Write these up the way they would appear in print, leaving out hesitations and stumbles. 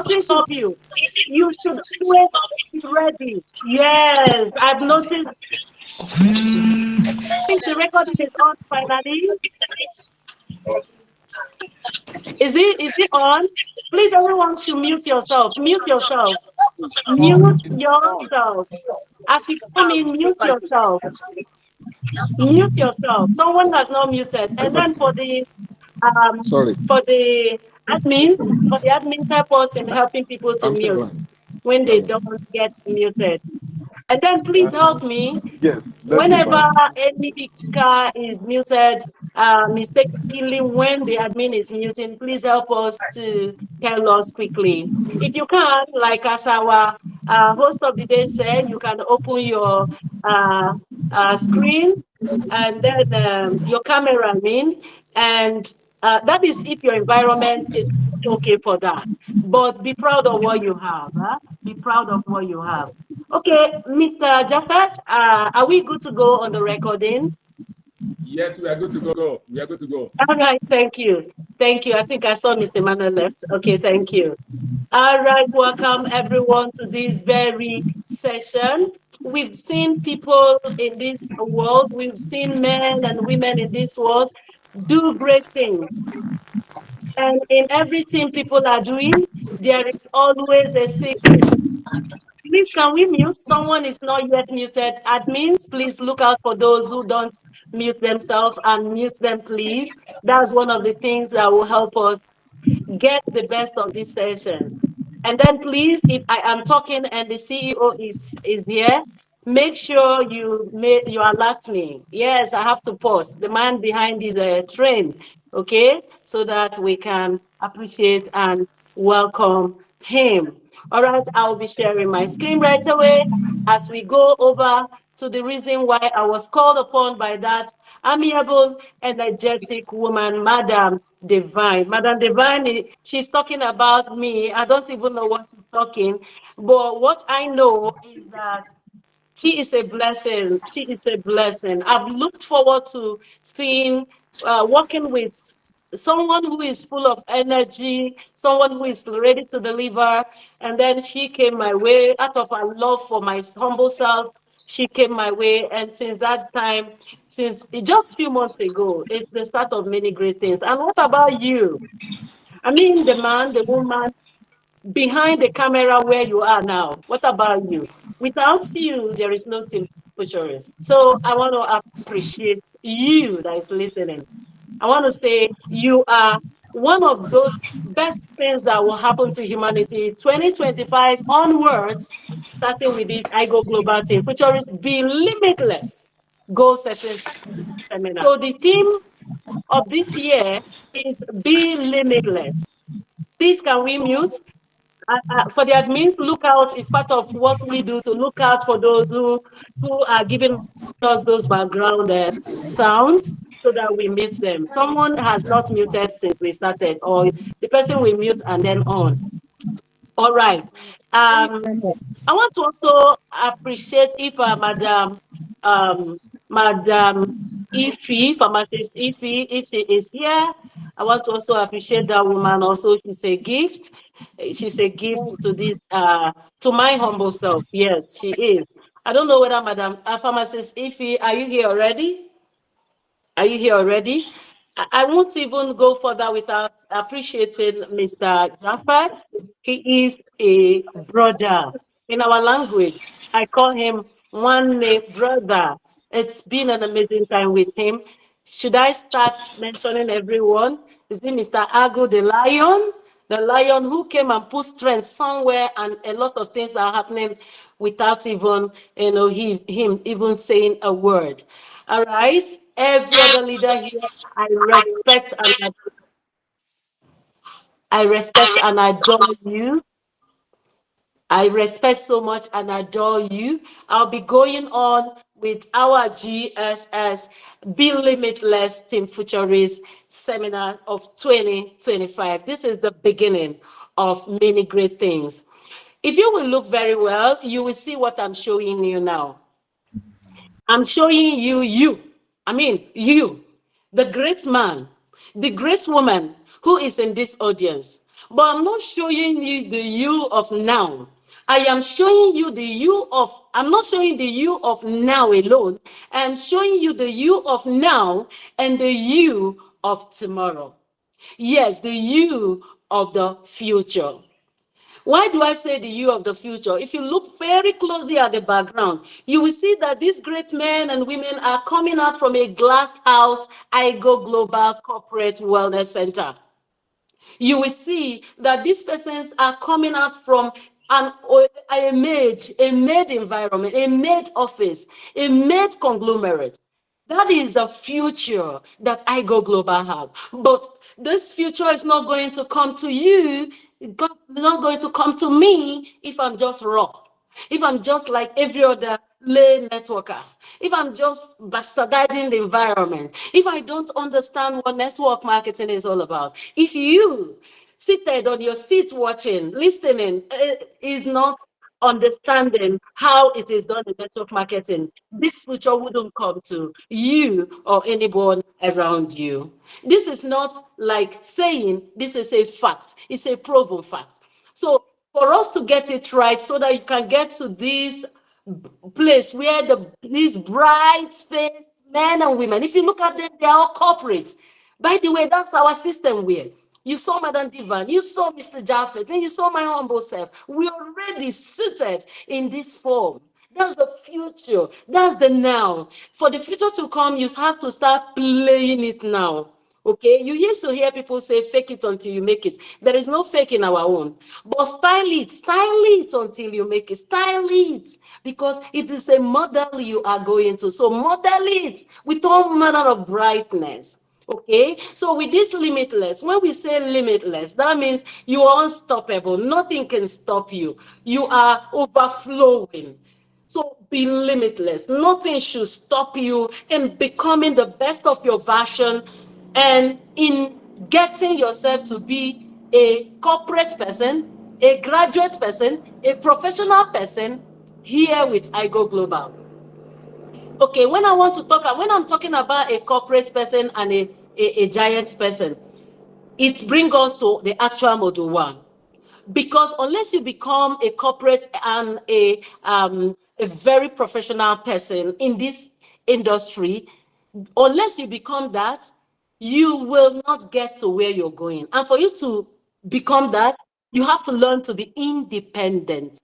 noticed of you. You should always be ready. Yes, I've noticed. I think the recording is on finally. Is it on? Please, everyone should mute yourself. Mute yourself. Mute yourself. As you come in, mute yourself. Mute yourself. Someone has not muted. And then um Sorry. for the admins help us in helping people to I'm still mute going. when they Sorry. don't get muted. And then please help me. Yes, let's go Whenever back. any speaker is muted, mistakenly when the admin is muting, please help us to tell us quickly. If you can, like as our host of the day said, you can open your uh, screen and then your camera, I mean, and that is if your environment is okay for that. But be proud of what you have. Huh? Be proud of what you have. Okay, Mr. Jaffet, are we good to go on the recording? Yes, we are good to go. We are good to go. All right, thank you. Thank you. I think I saw Mr. Manuel left. Okay, thank you. All right, welcome everyone to this very session. We've seen people in this world, we've seen men and women in this world do great things. And in everything people are doing, there is always a secret. Please, can we mute? Someone is not yet muted. Admins, please look out for those who don't mute themselves and mute them, please. That's one of the things that will help us get the best of this session. And then please, if I am talking and the CEO is here, make sure you alert me. Yes, I have to pause. The man behind is a train, okay? So that we can appreciate and welcome him. All right, I'll be sharing my screen right away as we go over to the reason why I was called upon by that amiable, energetic woman, Madam Divine. Madam Divine, she's talking about me. I don't even know what she's talking, but what I know is that she is a blessing. She is a blessing. I've looked forward to seeing, working with someone who is full of energy, someone who is ready to deliver. And then she came my way out of her love for my humble self. She came my way. And since that time, since just a few months ago, it's the start of many great things. And what about you? I mean, the man, the woman, behind the camera where you are now. What about you? Without you, there is no team Futurist. So I want to appreciate you that is listening. I want to say you are one of those best things that will happen to humanity 2025 onwards, starting with this Igoglobal team. Futurists be limitless. Goal setting seminar. So the theme of this year is be limitless. Please, can we mute? For the admins, look out is part of what we do to look out for those who are giving us those background sounds so that we mute them. Someone has not muted since we started, or the person will mute and then on. All right. I want to also appreciate if Madam Ify, pharmacist Ify, if she is here. I want to also appreciate that woman. Also, she's a gift. She's a gift to this, to my humble self. Yes, she is. I don't know whether Madam Pharmacist Ify, are you here already? Are you here already? I won't even go further without appreciating Mr. Jaffat. He is a brother. In our language, I call him one name brother. It's been an amazing time with him. Should I start mentioning everyone? Is it Mr. Ago the lion who came and put strength somewhere, and a lot of things are happening without even, him even saying a word. All right. Every other leader here, I respect and adore you. I respect so much and adore you. I'll be going on with our GSS Be Limitless Team Futurist Seminar of 2025. This is the beginning of many great things. If you will look very well, you will see what I'm showing you now. I'm showing you you, the great man, the great woman who is in this audience. But I'm not showing you the you of now. I am showing you the you of, I'm not showing the you of now alone. I'm showing you the you of now and the you of tomorrow. Yes, the you of the future. Why do I say the you of the future? If you look very closely at the background, you will see that these great men and women are coming out from a glass house, Igoglobal Corporate Wellness Center. You will see that these persons are coming out from a made environment, a made office, a made conglomerate. That is the future that I Go Global have. But this future is not going to come to you, it's not going to come to me if I'm just raw. If I'm just like every other lay networker, if I'm just bastardizing the environment, if I don't understand what network marketing is all about, if you seated on your seat watching, listening, is not understanding how it is done in network marketing, this future wouldn't come to you or anyone around you. This is not like saying this is a fact, it's a proven fact. So for us to get it right so that you can get to this place where these bright-faced men and women, if you look at them, they're all corporate. By the way, that's our system where you saw Madam Divan, you saw Mr. Jaffet, and you saw my humble self. We're already suited in this form. That's the future. That's the now. For the future to come, you have to start playing it now. Okay, you used to hear people say fake it until you make it. There is no fake in our own. But style it until you make it. Style it because it is a model you are going to. So model it with all manner of brightness. Okay, so with this limitless, when we say limitless, that means you are unstoppable. Nothing can stop you. You are overflowing. So be limitless. Nothing should stop you in becoming the best of your version and in getting yourself to be a corporate person, a graduate person, a professional person here with Igo Global. Okay, when I'm talking about a corporate person and a giant person, it brings us to the actual model one. Because unless you become a corporate and a very professional person in this industry, unless you become that, you will not get to where you're going. And for you to become that, you have to learn to be independent.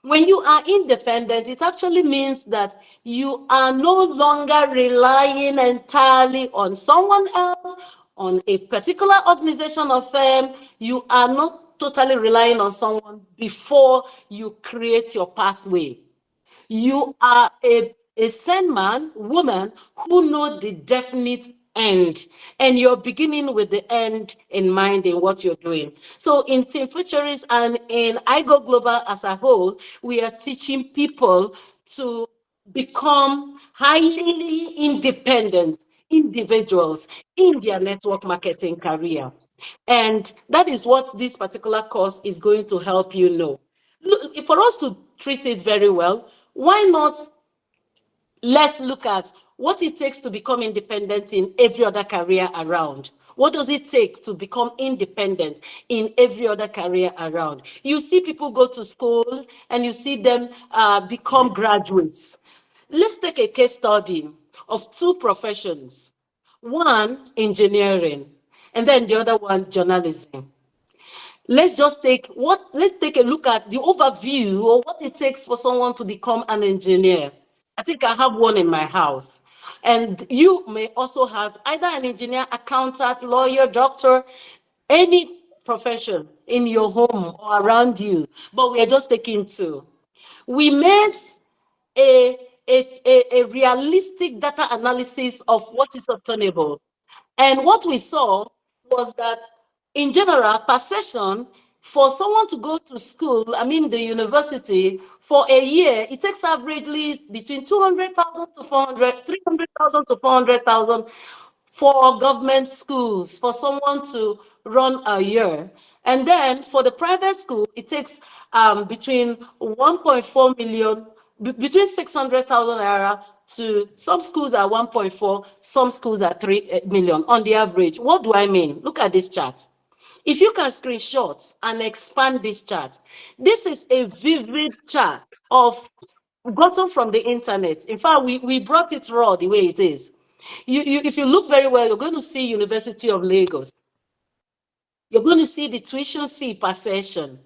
When you are independent, it actually means that you are no longer relying entirely on someone else, on a particular organization or firm. You are not totally relying on someone before you create your pathway. You are a sandman, woman, who know the definite end, and you're beginning with the end in mind in what you're doing. So in Team Futurist and in Igo Global as a whole, we are teaching people to become highly independent individuals in their network marketing career. And that is what this particular course is going to help you know. Look, for us to treat it very well, why not let's look at what it takes to become independent in every other career around. What does it take to become independent in every other career around? You see people go to school and you see them become graduates. Let's take a case study of two professions. One, engineering, and then the other one, journalism. Let's take a look at the overview or what it takes for someone to become an engineer. I think I have one in my house. And you may also have either an engineer, accountant, lawyer, doctor, any profession in your home or around you. But we are just taking two. We made a, a realistic data analysis of what is obtainable. And what we saw was that, in general, per session, for someone to go to school, I mean the university, for a year, it takes averagely between 200,000 to 400, 300,000 to 400,000 for government schools, for someone to run a year. And then for the private school, it takes between 1.4 million, between 600,000 naira to some schools are 1.4, some schools are 3 million on the average. What do I mean? Look at this chart. If you can screenshot and expand this chart, this is a vivid chart of gotten from the internet. In fact, we brought it raw the way it is. If you look very well, you're going to see University of Lagos. You're going to see the tuition fee per session.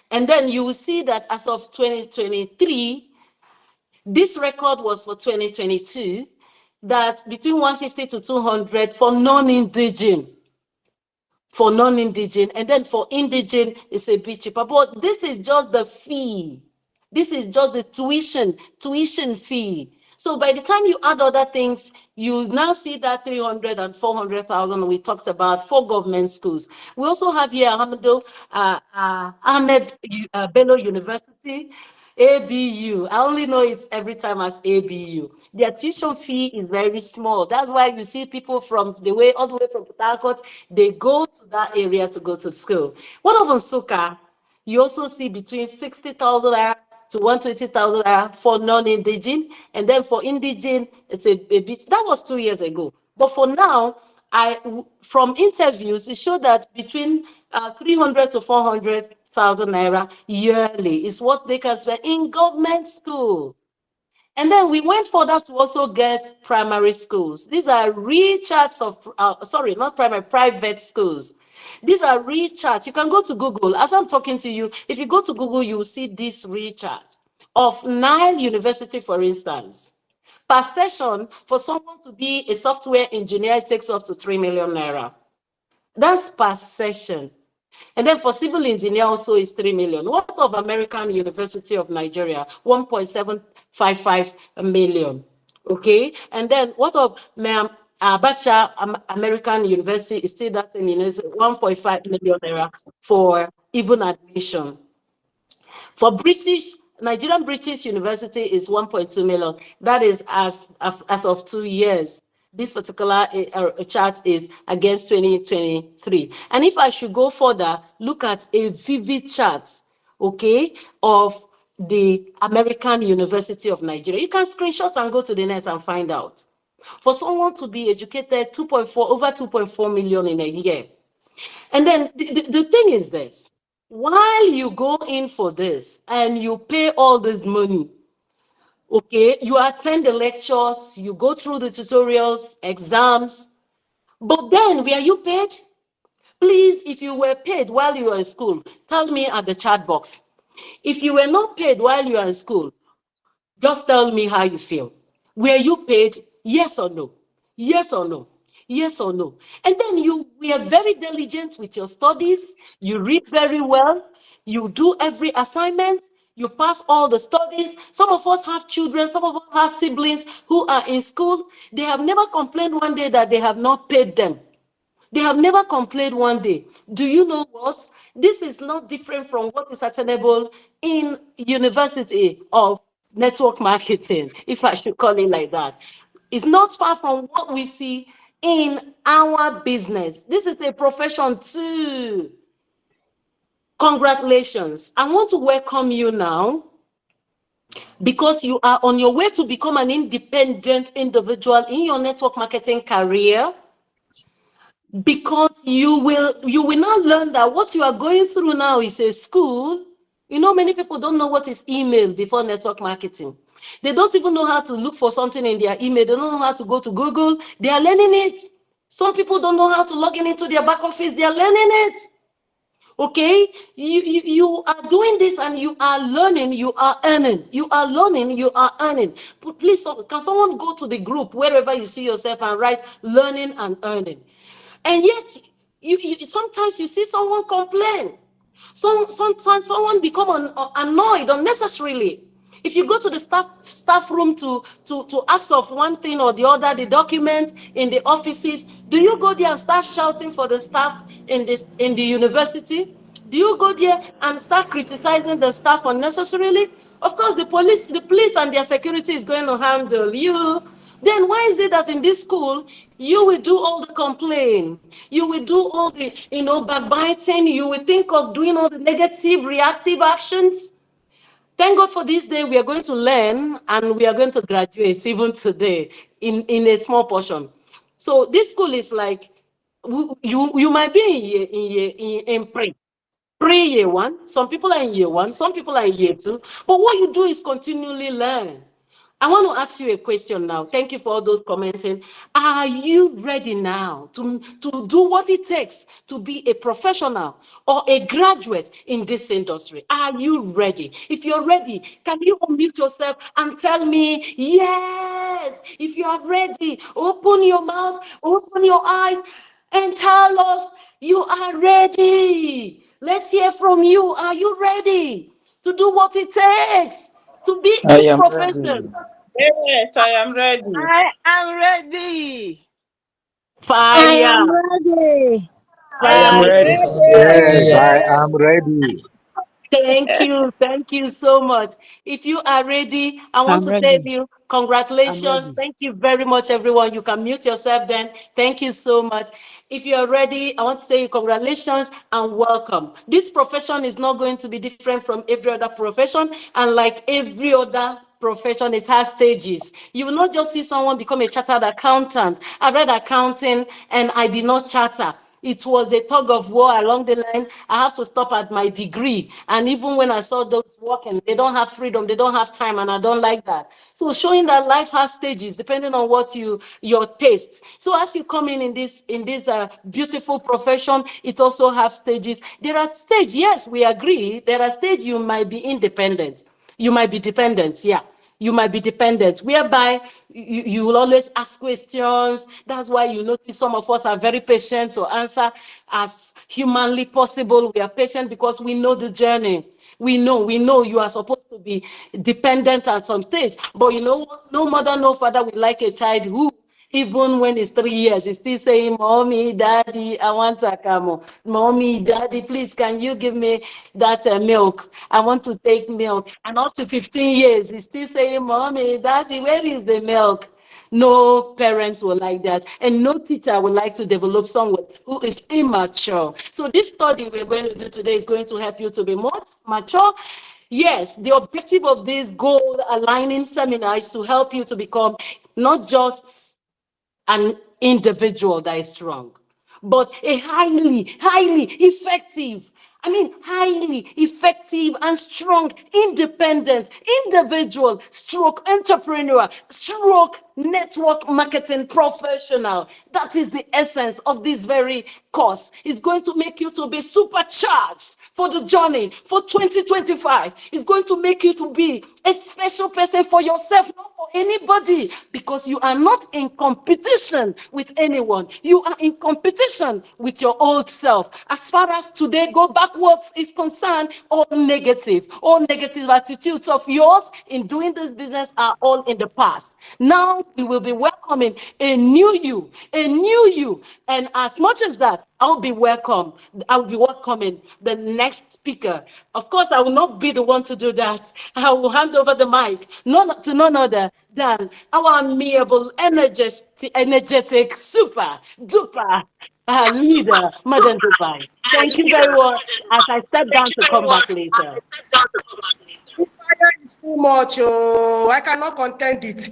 And then you will see that as of 2023, this record was for 2022, that between 150 to 200 for non-indigenous. For non-indigenous, and then for indigenous, it's a bit cheaper. But this is just the fee. This is just the tuition fee. So by the time you add other things, you now see that 300 and 400,000 we talked about for government schools. We also have here Ahmed Bello University, ABU. I only know it every time as ABU. Their tuition fee is very small. That's why you see people from all the way from Port Harcourt, they go to that area to go to school. What of Nsukka? You also see between 60,000 to 120,000 for non-indigenous, and then for indigenous, it's a bit. That was 2 years ago. But for now, from interviews, it showed that between 300 to 400,000 naira yearly is what they can spend in government school. And then we went further to also get primary schools. These are real charts of, sorry, not primary, private schools. These are real charts. You can go to Google. As I'm talking to you, if you go to Google, you will see this real chart of Nile University, for instance. Per session, for someone to be a software engineer, it takes up to 3 million naira. That's per session. And then for civil engineer also is 3 million. What of American University of Nigeria? 1.755 million. Okay. And then what of Abacha American University is still that same, 1.5 million naira for even admission. For Nigerian British University is 1.2 million. That is as of 2 years. This particular chart is against 2023. And if I should go further, look at a vivid chart, okay, of the American University of Nigeria. You can screenshot and go to the net and find out. For someone to be educated, over 2.4 million in a year. And then the thing is this, while you go in for this and you pay all this money, okay, you attend the lectures, you go through the tutorials, exams, but then were you paid? Please, if you were paid while you were in school, tell me at the chat box. If you were not paid while you were in school, just tell me how you feel. Were you paid? Yes or no? Yes or no? Yes or no? And then you were very diligent with your studies. You read very well. You do every assignment. You pass all the studies. Some of us have children. Some of us have siblings who are in school. They have never complained one day that they have not paid them. They have never complained one day. Do you know what? This is not different from what is attainable in University of Network Marketing, if I should call it like that. It's not far from what we see in our business. This is a profession too. Congratulations. I want to welcome you now because you are on your way to become an independent individual in your network marketing career. Because you will not learn that what you are going through now is a school. Many people don't know what is email before network marketing. They don't even know how to look for something in their email. They don't know how to go to Google. They are learning it. Some people don't know how to log in into their back office. They are learning it. Okay, you are doing this and you are learning, you are earning. You are learning, you are earning. But please, can someone go to the group wherever you see yourself and write learning and earning? And yet, sometimes you see someone complain. Sometimes someone become annoyed unnecessarily. If you go to the staff room to ask of one thing or the other, the document in the offices, do you go there and start shouting for the staff in the university? Do you go there and start criticizing the staff unnecessarily? Of course, the police and their security is going to handle you. Then why is it that in this school, you will do all the complaint, you will do all the, backbiting, you will think of doing all the negative, reactive actions? Thank God for this day, we are going to learn and we are going to graduate even today in a small portion. So this school is like You might be in year one. Some people are in year one, some people are in year two. But what you do is continually learn. I want to ask you a question now. Thank you for all those commenting. Are you ready now to do what it takes to be a professional or a graduate in this industry? Are you ready? If you're ready, can you unmute yourself and tell me yes? If you are ready, open your mouth, open your eyes, and tell us you are ready. Let's hear from you. Are you ready to do what it takes to be I this am profession? ready. Yes, I am ready. I am ready. I Fire, am ready. I am fire. ready. Yes, Ready. I am ready. Thank you. Thank you so much. If you are ready, I want I'm to tell ready. you, I'm congratulations. ready. Thank you very much, everyone. You can mute yourself then. Thank you so much. If you are ready, I want to say you congratulations and welcome. This profession is not going to be different from every other profession. And like every other profession, it has stages. You will not just see someone become a chartered accountant. I read accounting and I did not charter. It was a tug of war along the line. I have to stop at my degree. And even when I saw those working, they don't have freedom, they don't have time, and I don't like that. So showing that life has stages depending on what your taste. So as you come in this beautiful profession, it also have stages. There are stages, yes, we agree. There are stages you might be independent. You might be dependent, yeah. You might be dependent, whereby you will always ask questions. That's why you notice some of us are very patient to answer as humanly possible. We are patient because we know the journey. We know you are supposed to be dependent at some stage. But you know what? No mother, no father will like a child who, even when it's 3 years, he's still saying, Mommy, Daddy, I want Akamo. Mommy, Daddy, please, can you give me that milk? I want to take milk. And up to 15 years, he's still saying, Mommy, Daddy, where is the milk? No parents will like that. And no teacher would like to develop someone who is immature. So this study we're going to do today is going to help you to be more mature. Yes, the objective of this goal aligning seminar is to help you to become not just an individual that is strong, but a highly effective. I mean, highly effective and strong, independent individual, stroke entrepreneur, stroke network marketing professional. That is the essence of this very course. It's going to make you to be supercharged for the journey for 2025. It's going to make you to be a special person for yourself, not for anybody, because you are not in competition with anyone. You are in competition with your old self. As far as today go backwards is concerned, all negative attitudes of yours in doing this business are all in the past. Now we will be welcoming a new you. And as much as that, I'll be welcoming the next speaker. Of course, I will not be the one to do that. I will hand over the mic to none other than our amiable, energetic, super duper leader, Madam Dubai. Thank you very much. As I step down to come back later. The fire is too much. Oh, I cannot contend it.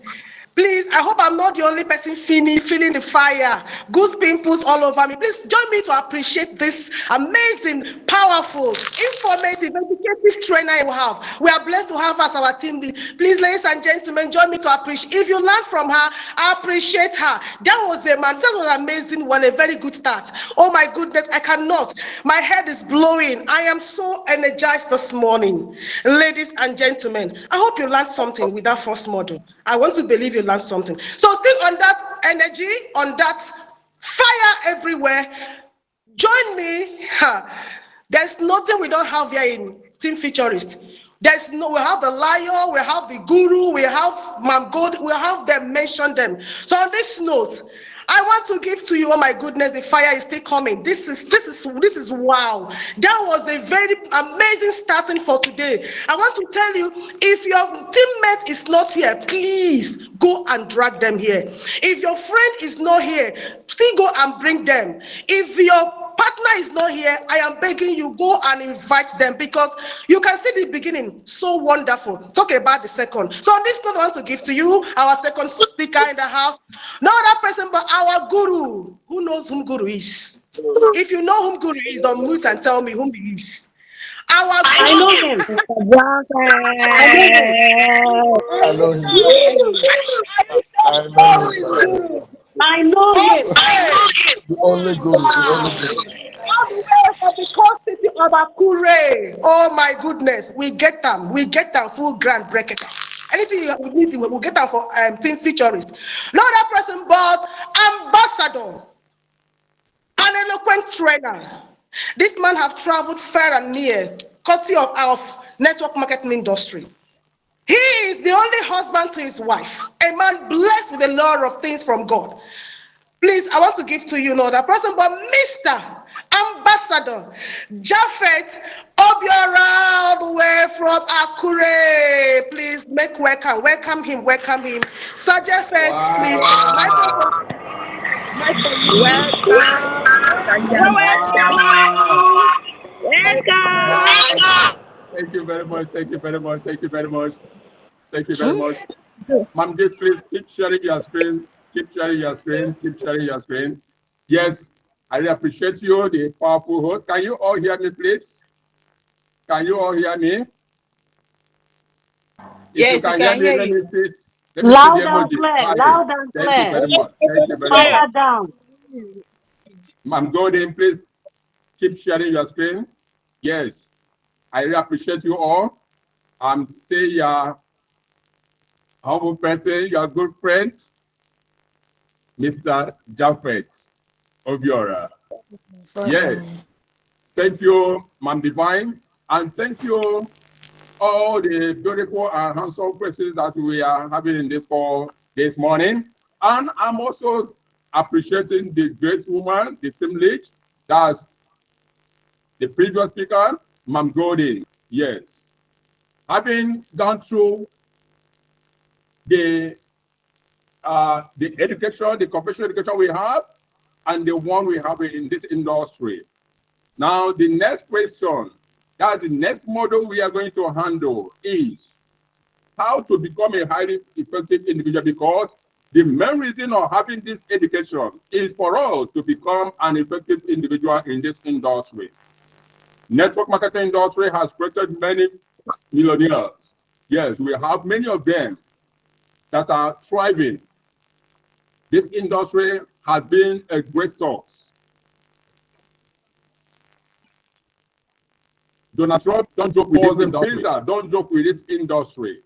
Please, I hope I'm not the only person feeling the fire. Goose pimples all over me. Please join me to appreciate this amazing, powerful, informative, educative trainer you have. We are blessed to have as our team lead. Please, ladies and gentlemen, join me to appreciate. If you learn from her, I appreciate her. That was an amazing one, a very good start. Oh my goodness, I cannot. My head is blowing. I am so energized this morning. Ladies and gentlemen, I hope you learned something with that first module. I want to believe you learned something. So still on that energy, on that fire everywhere, join me. There's nothing we don't have here in Team Futurist. We have the lion, we have the guru, we have Mam God, we have them, mention them. So on this note, I want to give to you, oh my goodness, the fire is still coming. This is wow. That was a very amazing starting for today. I want to tell you, if your teammate is not here, please go and drag them here. If your friend is not here, still go and bring them. If your partner is not here, I am begging you, go and invite them, because you can see the beginning, so wonderful. Talk about the second. So on this note, I want to give to you our second speaker in the house. No other person but our guru. Who knows whom guru is? If you know whom guru is, unmute and tell me whom he is. Our I guru. know him. I know him. I know Who him. is guru? I know him. Okay. The only guru, the only guru. All the way from the core city of Akure. Oh my goodness, we get them full grand bracket. Anything you need, we'll get them for team featurist. Not that person, but ambassador, an eloquent trainer. This man have traveled far and near, courtesy of our network marketing industry. He is the only husband to his wife, a man blessed with a lot of things from God. Please, I want to give to you another person, but Mr. Ambassador Japhet Obiora, all the way from Akure. Please make welcome him. Sir Japhet, please. Thank you very much. Thank you very much. Thank you very much. Thank you very much. Ma'am, just please keep sharing your screen. Keep sharing your screen. Keep sharing your screen. Yes, I really appreciate you, the powerful host. Can you all hear me, please? Can you all hear me? If you can hear me, let me see. Let me see Loud the and emoji. clear. Loud and Thank you clear. very much. Thank you very much. Fire down. Ma'am, go in, please. Keep sharing your screen. Yes, I really appreciate you all. I'm still your humble person, your good friend, Mr. Japhet Obiora. Yes, thank you, Ma'am Divine, and thank you all the beautiful and handsome faces that we are having in this call this morning. And I'm also appreciating the great woman, the team lead, that's the previous speaker, Ma'am Golden. Yes. Having gone through the education, the professional education we have, and the one we have in this industry. Now, the next question, that the next model we are going to handle is how to become a highly effective individual, because the main reason of having this education is for us to become an effective individual in this industry. Network marketing industry has created many millionaires. Yes, we have many of them that are thriving. This industry has been a great source. Donald Trump, don't joke with this industry. Don't joke with this industry.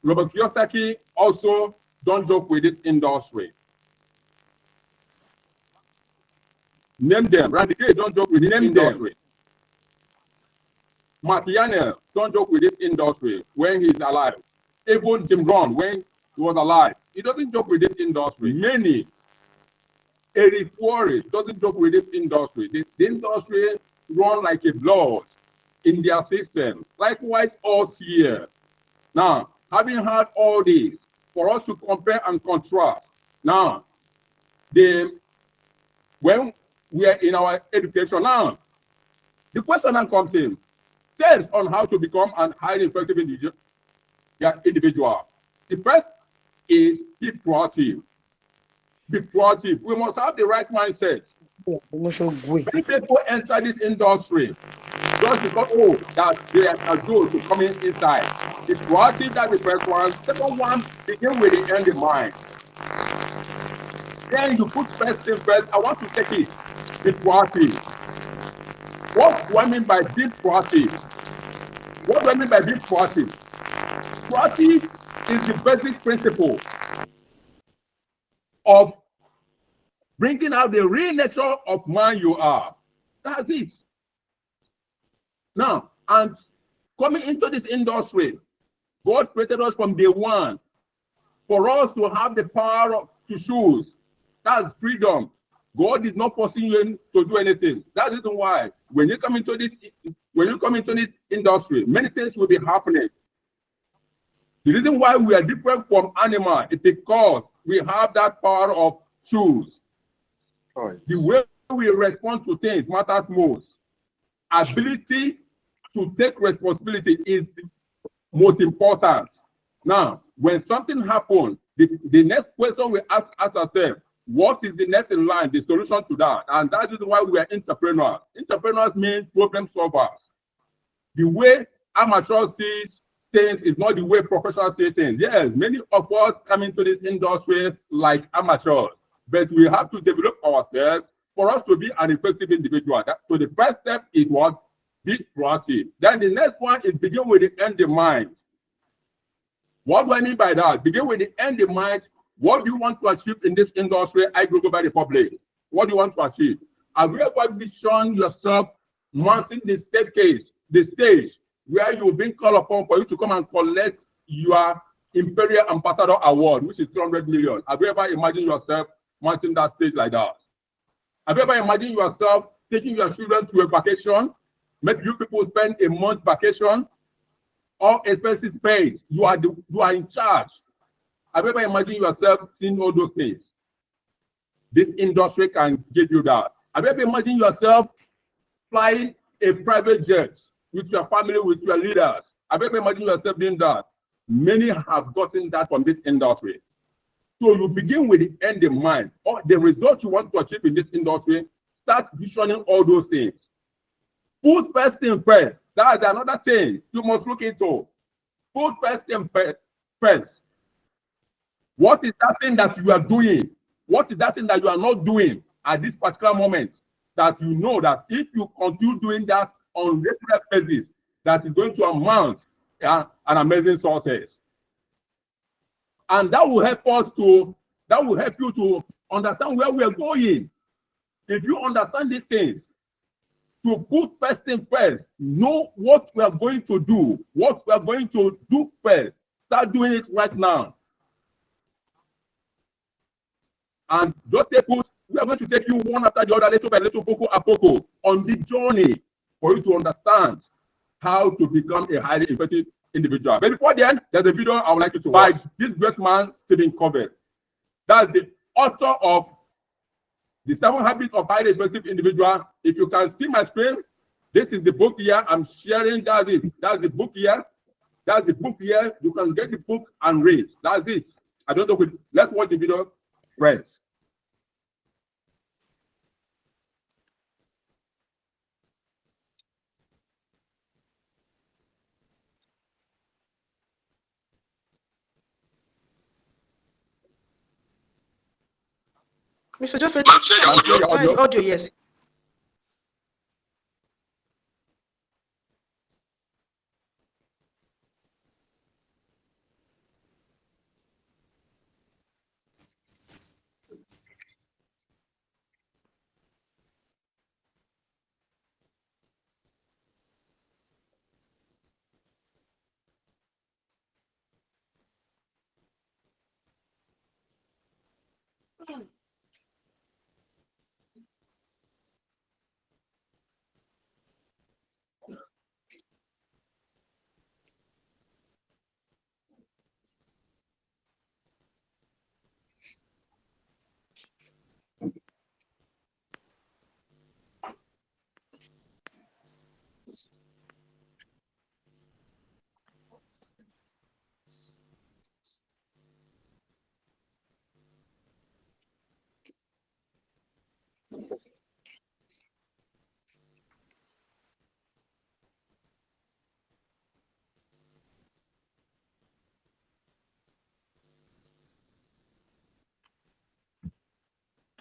Robert Kiyosaki, also don't joke with this industry. Name them. Randy Gray, don't joke with this industry. Mark Yanel, don't joke with this industry when he's alive. Even Jim Brown, when he was alive, he doesn't joke with this industry. Many, Eric Worre doesn't joke with this industry. The industry run like a blood in their system. Likewise, us here. Now, having had all this, for us to compare and contrast, now, when we are in our education now, the question now comes in, says on how to become an highly effective individual. The first is be proactive. Be proactive. We must have the right mindset. Many people enter this industry just because, oh, that they are good to come inside. The proactive, that's the first one. Second one, begin with the end in mind. Then you put first thing first. I want to take it. Be proactive. What do I mean by being proactive? What do I mean by being proactive? Proactive is the basic principle of bringing out the real nature of man you are. That's it. Now, and coming into this industry, God created us from day one for us to have the power to choose. That's freedom. God is not forcing you to do anything. That's the reason why when you come into this industry, many things will be happening. The reason why we are different from animal is because we have that power of choose. The way we respond to things matters most. Ability to take responsibility is the most important. Now, when something happens, the next question we ask ourselves, what is the next in line, the solution to that? And that is why we are entrepreneurs. Entrepreneurs means problem solvers. The way amateur sees things is not the way professionals see things. Yes, many of us come into this industry like amateurs, but we have to develop ourselves for us to be an effective individual. So the first step is what? Be proactive. Then the next one is begin with the end in mind. What do I mean by that? Begin with the end in mind. What do you want to achieve in this industry, Igoglobal Republic? What do you want to achieve? Have you ever visioned yourself mounting the staircase, the stage, where you've been called upon for you to come and collect your Imperial Ambassador Award, which is 300 million? Have you ever imagined yourself mounting that stage like that? Have you ever imagined yourself taking your children to a vacation? Make you people spend a month vacation, all expenses paid. You are in charge. Have you ever imagined yourself seeing all those things? This industry can give you that. Have you ever imagined yourself flying a private jet with your family, with your leaders? Have you ever imagined yourself doing that? Many have gotten that from this industry. So you begin with the end in mind. Or the result you want to achieve in this industry, start visioning all those things. Put first thing first. That's another thing you must look into. Put first thing first. What is that thing that you are doing? What is that thing that you are not doing at this particular moment that you know that if you continue doing that on regular basis, that is going to amount an amazing success? And that will help you to understand where we are going. If you understand these things, to put first thing first, know what we are going to do, what we are going to do first. Start doing it right now. And just stay put. We are going to take you one after the other, little by little, poco a poco, on the journey for you to understand how to become a highly effective individual. But before then, there's a video I would like you to watch. By this great man, Stephen Covey. That's the author of The 7 Habits of Highly Effective Individual. If you can see my screen, this is the book here. I'm sharing. That's it. That's the book here. That's the book here. You can get the book and read. That's it. I don't know. Let's watch the video, friends. Mr. Jeffrey, Your audio. audio, yes.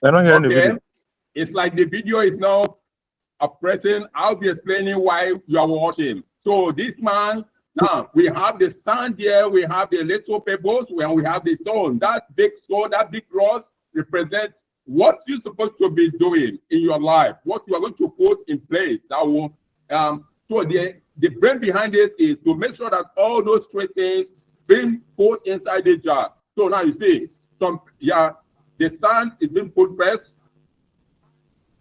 I don't hear the Okay. video. It's like the video is now operating. I'll be explaining why you are watching. So this man, now we have the sand here, we have the little pebbles, and we have the stone. That big stone, that big cross represents what you're supposed to be doing in your life, what you are going to put in place. That will so the brain behind this is to make sure that all those three things being put inside the jar. So now you see the sand is being put first,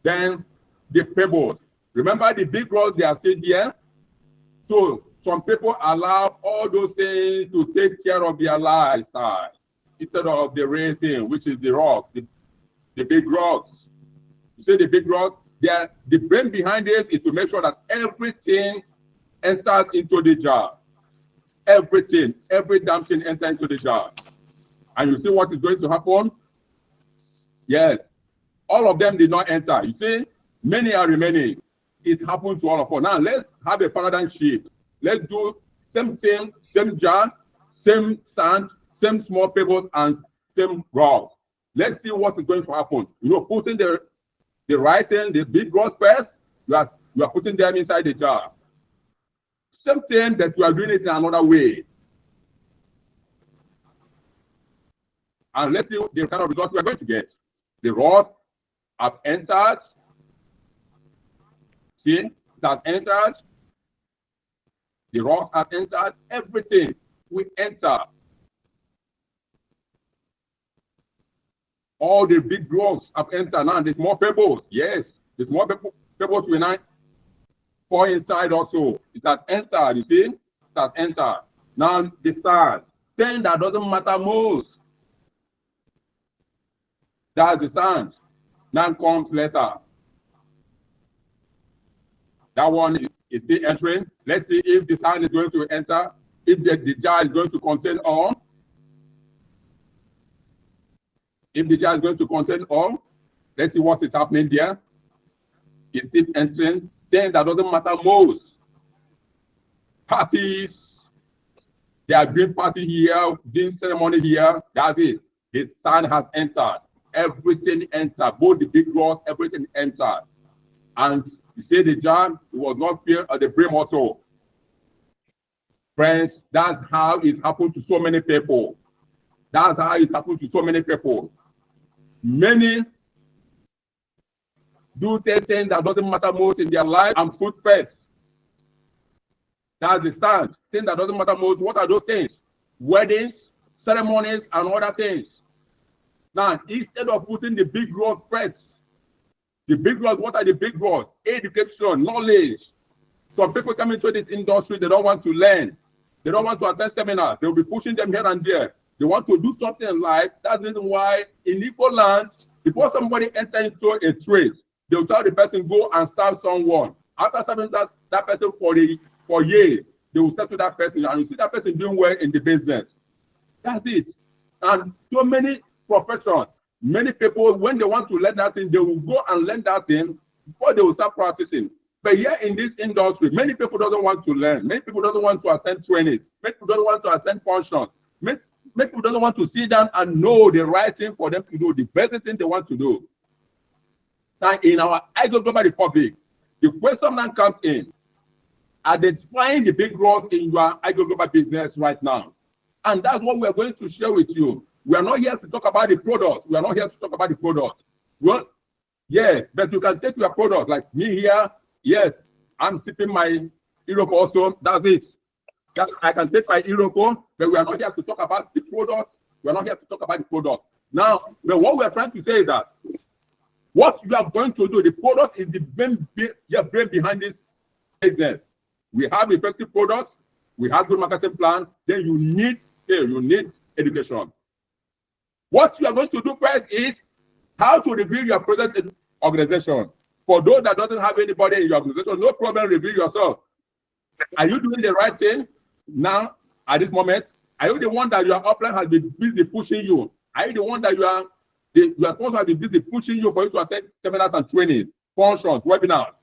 then the pebbles. Remember the big rocks they are still there. So some people allow all those things to take care of their lifestyle instead of the real thing, which is the rock, the big rocks. You see the big rod? The brain behind this is to make sure that everything enters into the jar. Everything, every damn thing enters into the jar. And you see what is going to happen? Yes. All of them did not enter. You see, many are remaining. It happened to all of us. Now, let's have a paradigm shift. Let's do same thing, same jar, same sand, same small pebbles, and same rock. Let's see what is going to happen. You know, putting the right thing, the big rocks first, you are putting them inside the jar. Same thing, that you are doing it in another way. And let's see the kind of results we are going to get. The rocks have entered. See, it has entered. The rocks have entered. Everything we enter. All the big rocks have entered. Now there's more pebbles. Yes, there's more pebbles we now pour inside also. It has entered, you see? It has entered. Now the sand. Thing that doesn't matter most. That's the sand. Now comes later. That one is still entering. Let's see if the sand is going to enter, if the jar is going to contain all. If the jar is going to contain all, let's see what is happening there. It's still entering. Then that doesn't matter most. Parties. They are doing party here, doing ceremony here. That's it. The sand has entered. Everything entered. Both the big rocks, everything entered. And you see the jar, it was not filled at the brim also. Friends, that's how it happened to so many people. That's how it happened to so many people. Many do things that doesn't matter most in their life and put first. That's the sand. Things that doesn't matter most. What are those things? Weddings, ceremonies, and other things. Now, instead of putting the big rock first, the big rods, what are the big rods? Education, knowledge. Some people come into this industry, they don't want to learn. They don't want to attend seminars. They'll be pushing them here and there. They want to do something in life. That's the reason why in Igbo land, before somebody enters into a trade, they'll tell the person, go and serve someone. After serving that person for years, they will settle that person, and you see that person doing well in the business. That's it. And so many professions, many people, when they want to learn that thing, they will go and learn that thing before they will start practicing. But here in this industry, many people don't want to learn. Many people don't want to attend training. Many people don't want to attend functions. Many people don't want to sit down and know the right thing for them to do, the best thing they want to do. Now, in our Igoglobal Republic, the question that comes in, identifying the big roles in your Igoglobal business right now. And that's what we're going to share with you. We are not here to talk about the product. We are not here to talk about the product. Well, yeah, but you can take your product, like me here. Yes, I'm sipping my Iroko also. That's it. I can take my Iroko, but we are not here to talk about the products. We are not here to talk about the product. Now, what we are trying to say is that what you are going to do, the product is the brain behind this business. We have effective products. We have good marketing plan. Then you need skill. You need education. What you are going to do first is how to reveal your present organization. For those that doesn't have anybody in your organization, no problem, reveal yourself. Are you doing the right thing now at this moment? Are you the one that your upline has been busy pushing you? Are you the one that your sponsor has been busy pushing you for you to attend seminars and training, functions, webinars?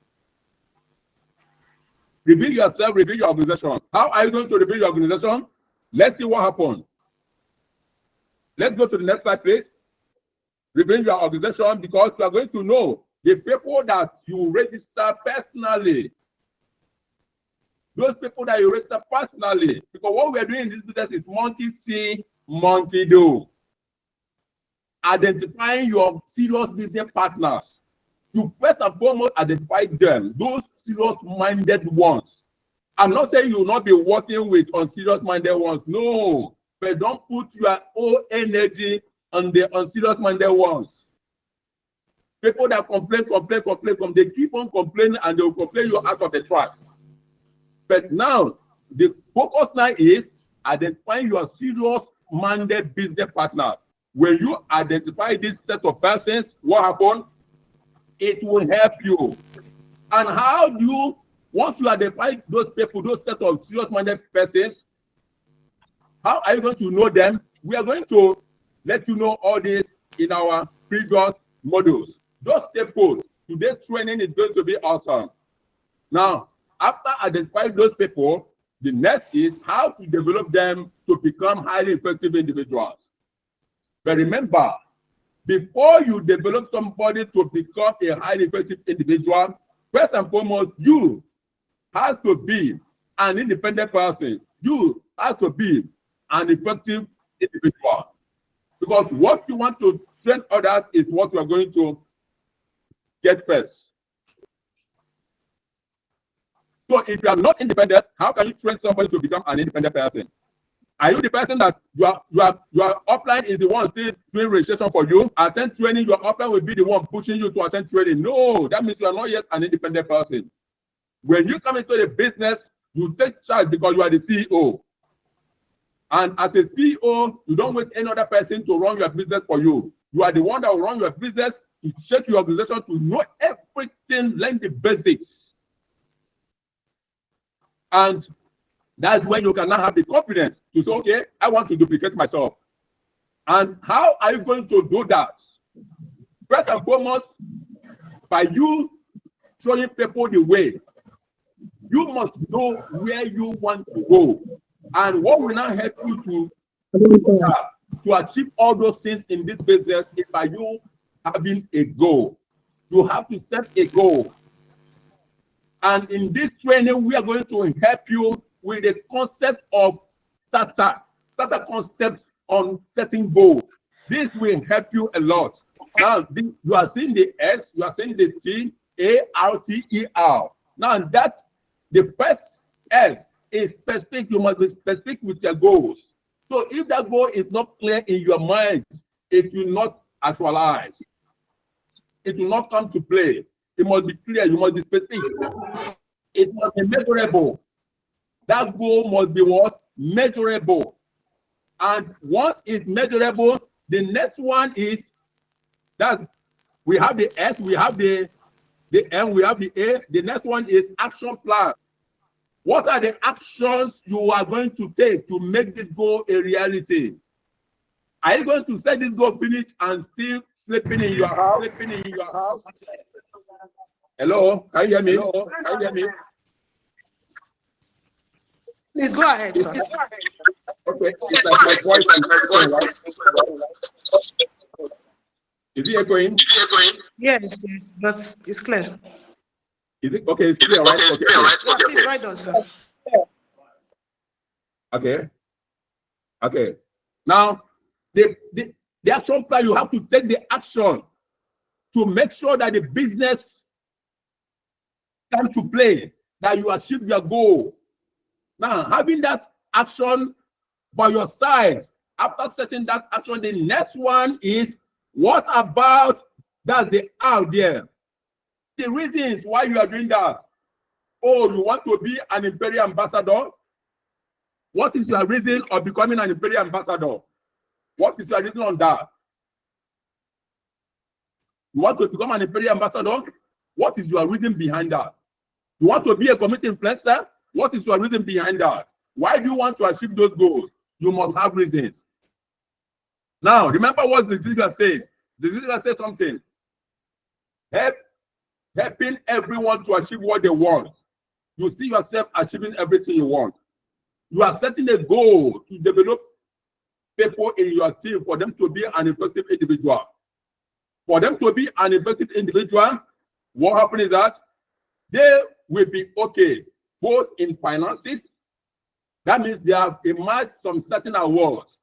Reveal yourself, reveal your organization. How are you going to reveal your organization? Let's see what happened. Let's go to the next slide, please. Reveal your organization, because you are going to know the people that you register personally. Those people that you register personally. Because what we are doing in this business is monkey see, monkey do. Identifying your serious business partners. You first and foremost identify them, those serious-minded ones. I'm not saying you will not be working with unserious-minded ones. No. But don't put your own energy on the unserious-minded ones. People that complain, they keep on complaining, and they will complain you out of the track. But now, the focus now is identifying your serious-minded business partners. When you identify this set of persons, what happened? it will help you. And how do you, once you identify those people, those set of serious-minded persons, how are you going to know them? We are going to let you know all this in our previous modules. Just stay put. Today's training is going to be awesome. Now, after identifying those people, the next is how to develop them to become highly effective individuals. But remember, before you develop somebody to become a highly effective individual, first and foremost, you have to be an independent person. You have to be an effective individual. Because what you want to train others is what you are going to get first. So if you are not independent, how can you train somebody to become an independent person? Are you the person that your upline is the one still doing registration for you? Attend training, your upline will be the one pushing you to attend training. No, that means you are not yet an independent person. When you come into the business, you take charge because you are the CEO. And as a CEO, you don't wait any other person to run your business for you. You are the one that will run your business, to check your organization, to know everything, learn the basics. And that's when you can now have the confidence to say, okay, I want to duplicate myself. And how are you going to do that? First and foremost, by you showing people the way. You must know where you want to go. And what will now help you to achieve all those things in this business is by you having a goal. You have to set a goal. And in this training, we are going to help you with the concept of SATA concept on setting goals. This will help you a lot. Now, you are seeing the S, you are seeing the T, A, R, T, E, R. Now, that the first S is specific. You must be specific with your goals. So if that goal is not clear in your mind, it will not actualize. It will not come to play. It must be clear. You must be specific. It must be measurable. That goal must be what? Measurable. And once it's measurable, the next one is that we have the S, we have the M, we have the A. The next one is action plan. What are the actions you are going to take to make this goal a reality? Are you going to set this goal finish and still sleeping in your house? Hello? Can you hear me? Hello? Can you hear me? Please go ahead, sir. Okay, it's like my voice is echoing, right? Is it echoing? Yes, but it's clear. Is it okay? It's clear, right? Okay. Yeah, please write down, sir. Okay. Now, the action plan, you have to take the action to make sure that the business comes to play, that you achieve your goal. Now, having that action by your side, after setting that action, the next one is, what about that they out there? The reasons why you are doing that. Oh, you want to be an imperial ambassador? What is your reason of becoming an imperial ambassador? What is your reason on that? You want to become an imperial ambassador? What is your reason behind that? You want to be a community influencer? What is your reason behind that? Why do you want to achieve those goals? You must have reasons. Now, remember what the Ziegler says. The Ziegler says something. Helping everyone to achieve what they want. You see yourself achieving everything you want. You are setting a goal to develop people in your team for them to be an effective individual. For them to be an effective individual, what happens is that they will be okay, both in finances. That means they have emerged some certain awards.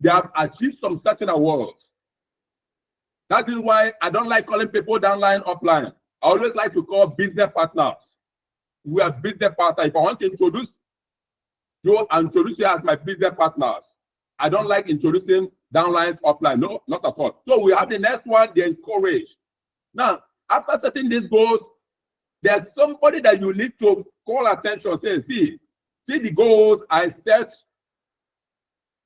They have achieved some certain awards. That is why I don't like calling people downline, upline. I always like to call business partners. We are business partners. If I want to introduce you and introduce you as my business partners, I don't like introducing downlines, upline. No, not at all. So we have the next one, the encourage. Now, after setting these goals, there's somebody that you need to call attention. Say, see the goals I set.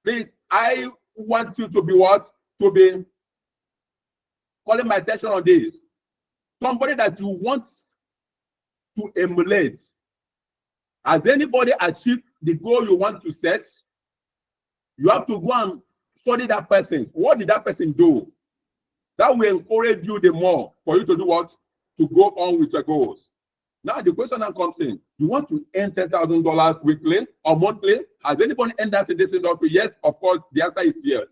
Please, I want you to be what? To be calling my attention on this. somebody that you want to emulate. Has anybody achieved the goal you want to set? You have to go and study that person. What did that person do? That will encourage you the more for you to do what? To go on with your goals. Now the question that comes in, you want to earn $10,000 weekly or monthly? Has anybody earned that in this industry? Yes, of course, the answer is yes.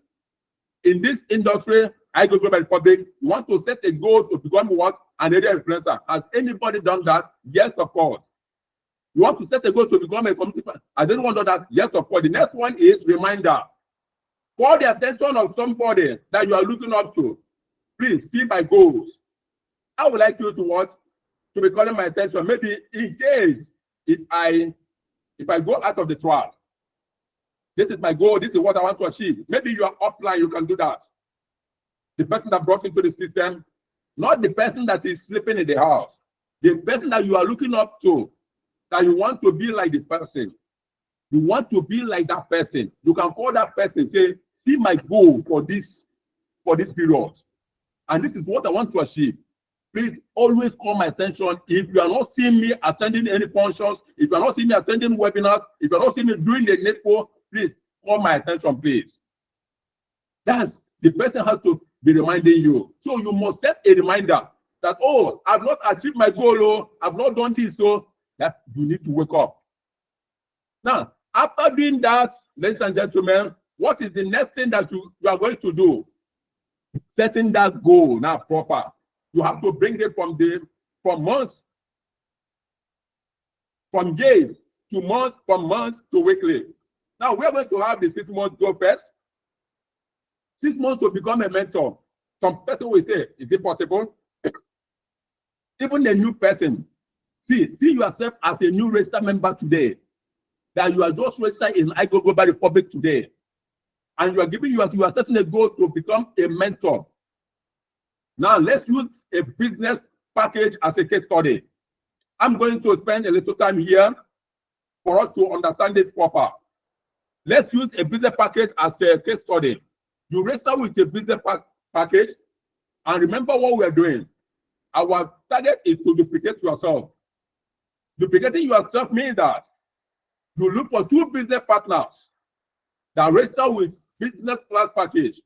In this industry, Igoglobal Public, you want to set a goal to become what? An area influencer. Has anybody done that? Yes, of course. You want to set a goal to become a community partner? Has anyone done that? Yes, of course. The next one is reminder. Call the attention of somebody that you are looking up to. Please see my goals. I would like you to what? To be calling my attention. Maybe in case if I go out of the track, this is my goal, this is what I want to achieve. Maybe you are offline, you can do that. The person that brought into the system, not the person that is sleeping in the house, the person that you are looking up to, that you want to be like the person. You want to be like that person. You can call that person, say, see my goal for this period. And this is what I want to achieve. Please always call my attention. If you are not seeing me attending any functions, if you are not seeing me attending webinars, if you are not seeing me doing the network, please call my attention, please. That's the person has to be reminding you. So you must set a reminder that, oh, I've not achieved my goal, oh, I've not done this, so that you need to wake up. Now, after doing that, ladies and gentlemen, what is the next thing that you are going to do? Setting that goal now proper. You have to bring it from months, from days to months, from months to weekly. Now we are going to have the 6 months goal first. 6 months to become a mentor. Some person will say, is it possible? Even a new person, see yourself as a new registered member today. That you are just registered in Igoglobal Republic today. And you are setting a goal to become a mentor. Now let's use a business package as a case study. I'm going to spend a little time here for us to understand this proper. Let's use a business package as a case study. You register with a business package, and remember what we are doing. Our target is to duplicate yourself. Duplicating yourself means that you look for 2 business partners that register with business class package.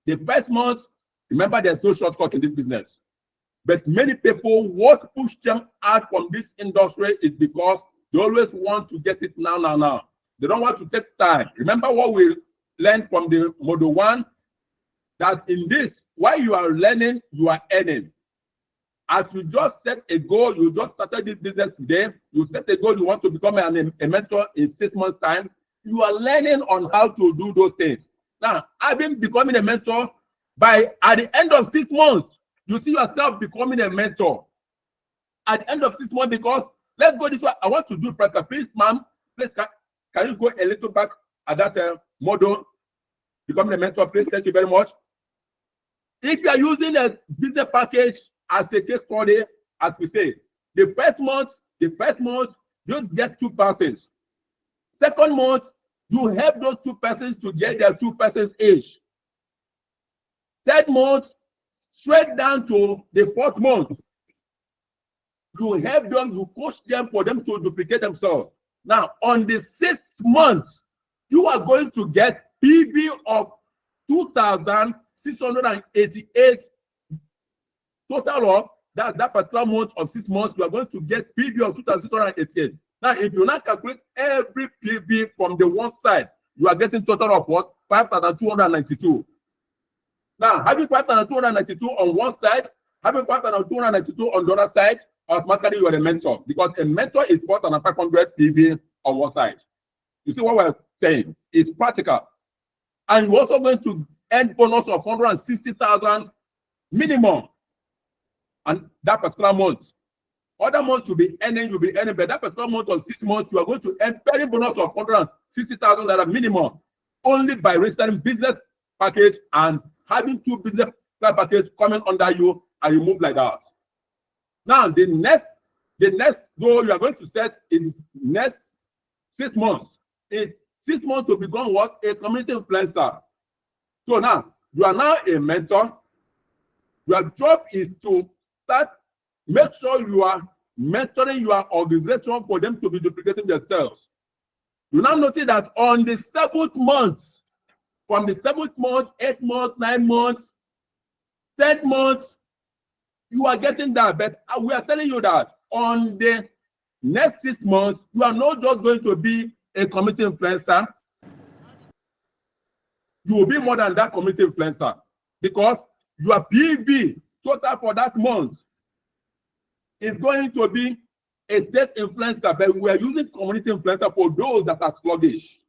The first month, remember, there's no shortcut in this business. But many people, what pushed them out from this industry is because they always want to get it now. They don't want to take time. Remember what we learned from the model 1, that in this, while you are learning, you are earning. As you just set a goal, you just started this business today, you set a goal, you want to become a mentor in 6 months' time, you are learning on how to do those things. Now, becoming a mentor, at the end of 6 months, you see yourself becoming a mentor. At the end of 6 months, because let's go this way. I want to do practice. Please, ma'am, please, can you go a little back at that model? Becoming a mentor, please. Thank you very much. If you are using a business package as a case study, as we say, the first month, you get 2 persons. Second month, you help those 2 persons to get their 2 persons age. Third month, straight down to the 4th month, you help them, you coach them for them to duplicate themselves. Now, on the 6th month, you are going to get PV of 2,688 total of that particular month of 6 months. You are going to get PV of 2,688. Now, if you now calculate every PV from the one side, you are getting total of what? 5,292. Now, having 5,292 on one side, having 5,292 on the other side, automatically you are a mentor, because a mentor is 4,500 PV on one side. You see what we're saying? It's practical. And you're also going to earn bonus of 160,000 minimum. And that particular month. Other months you'll be earning, but that particular month of 6 months, you are going to earn very bonus of 160,000 minimum, only by registering business package and having 2 business package coming under you, and you move like that. Now, the next goal you are going to set is next 6 months. In 6 months to become what? A community influencer. So now, you are now a mentor. Your job is to make sure you are mentoring your organization for them to be duplicating themselves. You now notice that on the 7th month, from the 7th month, 8th month, 9th month, 10th month, you are getting that. But we are telling you that on the next 6 months, you are not just going to be a community influencer. You will be more than that community influencer, because your PV total for that month is going to be a state influencer, but we are using community influencer for those that are sluggish.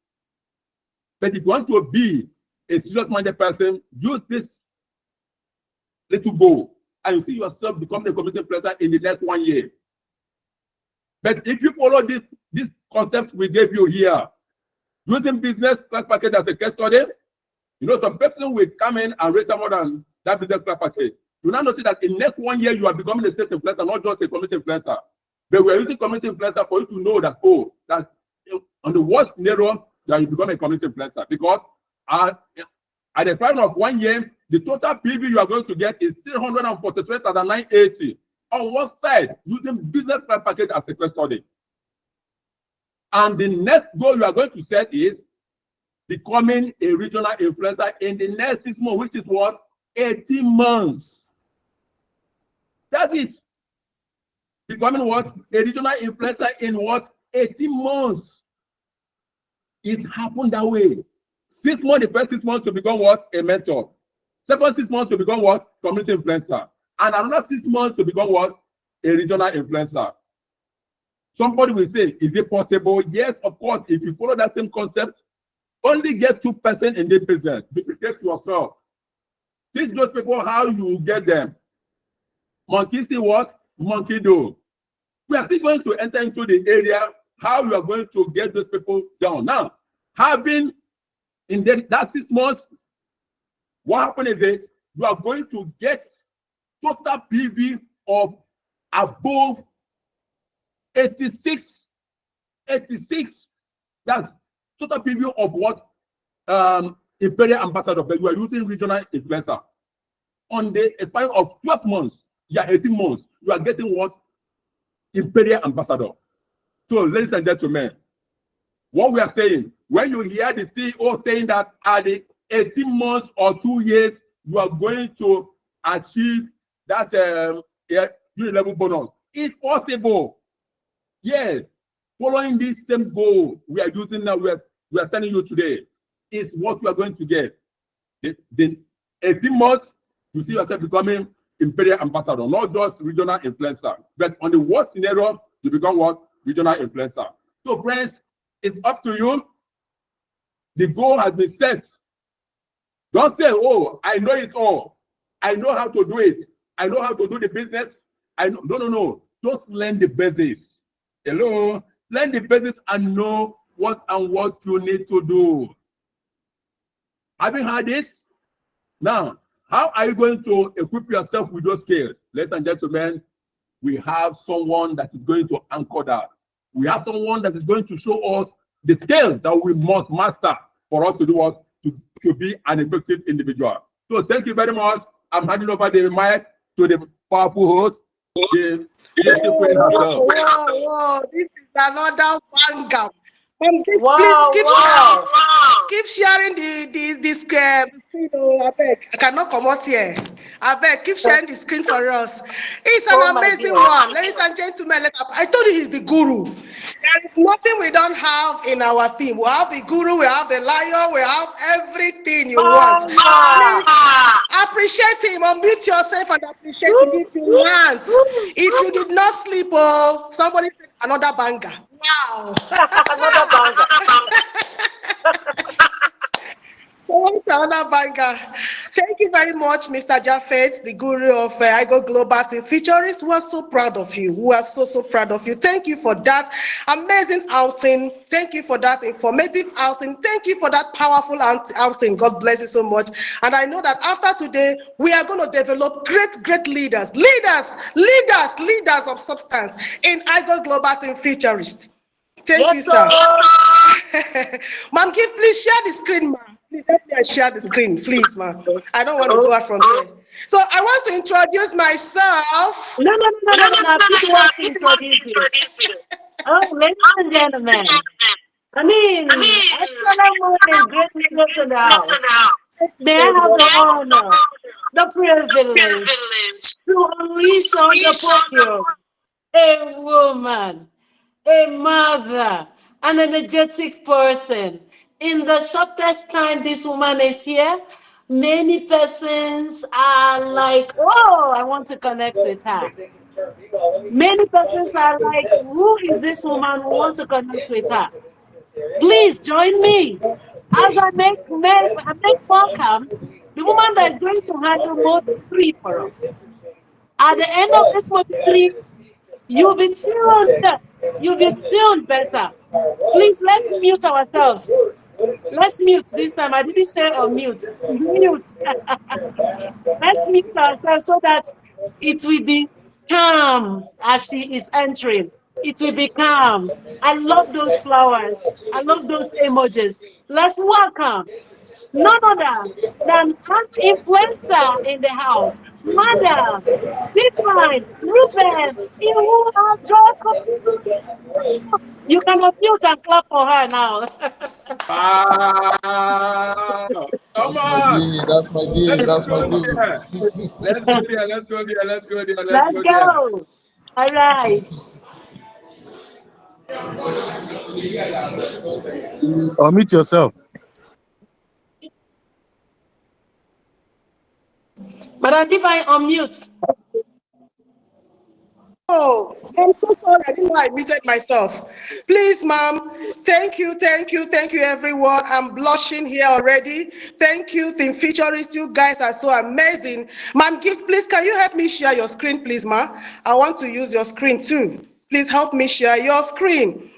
But if you want to be a serious-minded person, use this little goal, and you see yourself becoming a community influencer in the next 1 year. But if you follow this concept we gave you here, using business class package as a case study, you know, some person will come in and raise more than that business class package. You now notice that in the next 1 year, you are becoming a state influencer, not just a community influencer. But we are using community influencer for you to know that, oh, that on the worst scenario, that you become a community influencer. Because at the span of 1 year, the total PV you are going to get is 343,980 on one side, using business class package as a case study. And the next goal you are going to set is becoming a regional influencer in the next 6 months, which is what? 18 months. That's it. Becoming what? A regional influencer in what? 18 months. It happened that way. 6 months, the first 6 months to become what? A mentor. Second 6 months to become what? Community influencer. And another 6 months to become what? A regional influencer. Somebody will say, is it possible? Yes, of course. If you follow that same concept, only get 2% in this business. Duplicate yourself. Teach those people how you get them. Monkey see what? Monkey do. We are still going to enter into the area how you are going to get those people down. Now, having in that 6 months, what happens is this: you are going to get total PV of above 86. That's total PV of what? Imperial ambassador, but you are using regional influencer. On the span of 12 months, 18 months, you are getting what? Imperial ambassador. So, ladies and gentlemen, what we are saying, when you hear the CEO saying that at the 18 months or 2 years, you are going to achieve that unit-level bonus, it's possible. Yes, following this same goal we are using now, we are telling you today, is what you are going to get. The 18 months, you see yourself becoming Imperial ambassador, not just regional influencer. But on the worst scenario, you become what? Regional influencer. So, friends, it's up to you. The goal has been set. Don't say, oh, I know it all. I know how to do it. I know how to do the business. I know. No. Just learn the basics. Hello? Learn the basics and know what you need to do. Having heard this, now, how are you going to equip yourself with those skills? Ladies and gentlemen, we have someone that is going to anchor that. We have someone that is going to show us the skills that we must master for us to do what? To be an effective individual. So thank you very much. I'm handing over the mic to the powerful host, the queen herself. Whoa, this is another banger. Please keep sharing the screen. Oh, I beg. I cannot come out here. I beg, keep sharing the screen for us. It's an amazing one. Ladies and gentlemen, I told you he's the guru. There is nothing we don't have in our team. We have the guru, we have the lion, we have everything you want. Please appreciate him. Unmute yourself and appreciate him if you want. If you did not sleep, oh, somebody said another banger. Wow. Another banger. So another banger. Thank you very much, Mr. Japheth, the guru of Igoglobal Team Futurist. We are so proud of you. We are so proud of you. Thank you for that amazing outing. Thank you for that informative outing. Thank you for that powerful outing. God bless you so much. And I know that after today, we are going to develop great leaders of substance in Igoglobal Team Futurist. Thank you, sir. Ma'am, please share the screen, ma'am. Please help me share the screen, please, ma'am. I don't want to go out from here. So I want to introduce myself. No. People want to introduce you. Oh, ladies and gentlemen. I mean, excellent morning, great leaders in the house. May I have the honor, the privilege to unleash on the podium a woman, a mother, an energetic person. In the shortest time this woman is here, many persons are like, oh, I want to connect with her. Many persons are like, who is this woman? We want to connect with her. Please join me as I make welcome the woman that is going to handle mode 3 for us. At the end of this mode 3, you'll be tuned. You'll be tuned better. Please, let's mute ourselves. Let's mute this time. I didn't say unmute. Mute. Let's mute ourselves so that it will be calm as she is entering. It will be calm. I love those flowers. I love those emojis. Let's welcome none other than an influencer in the house, Madam Divine Ruben Iwuajoko. You can unmute and clap for her now. Come That's my on. day. That's my day. Let's That's my go day. there. Let's go there. Let's go there. Let's go there. Let's Let's go there. go. All right. Unmute yourself. Madam Divine, unmute. Oh, I'm so sorry. I didn't know I muted myself. Please, ma'am. Thank you, everyone. I'm blushing here already. Thank you, Team Featurist. You guys are so amazing. Ma'am, Gift, please, can you help me share your screen, please, ma'am? I want to use your screen too. Please help me share your screen.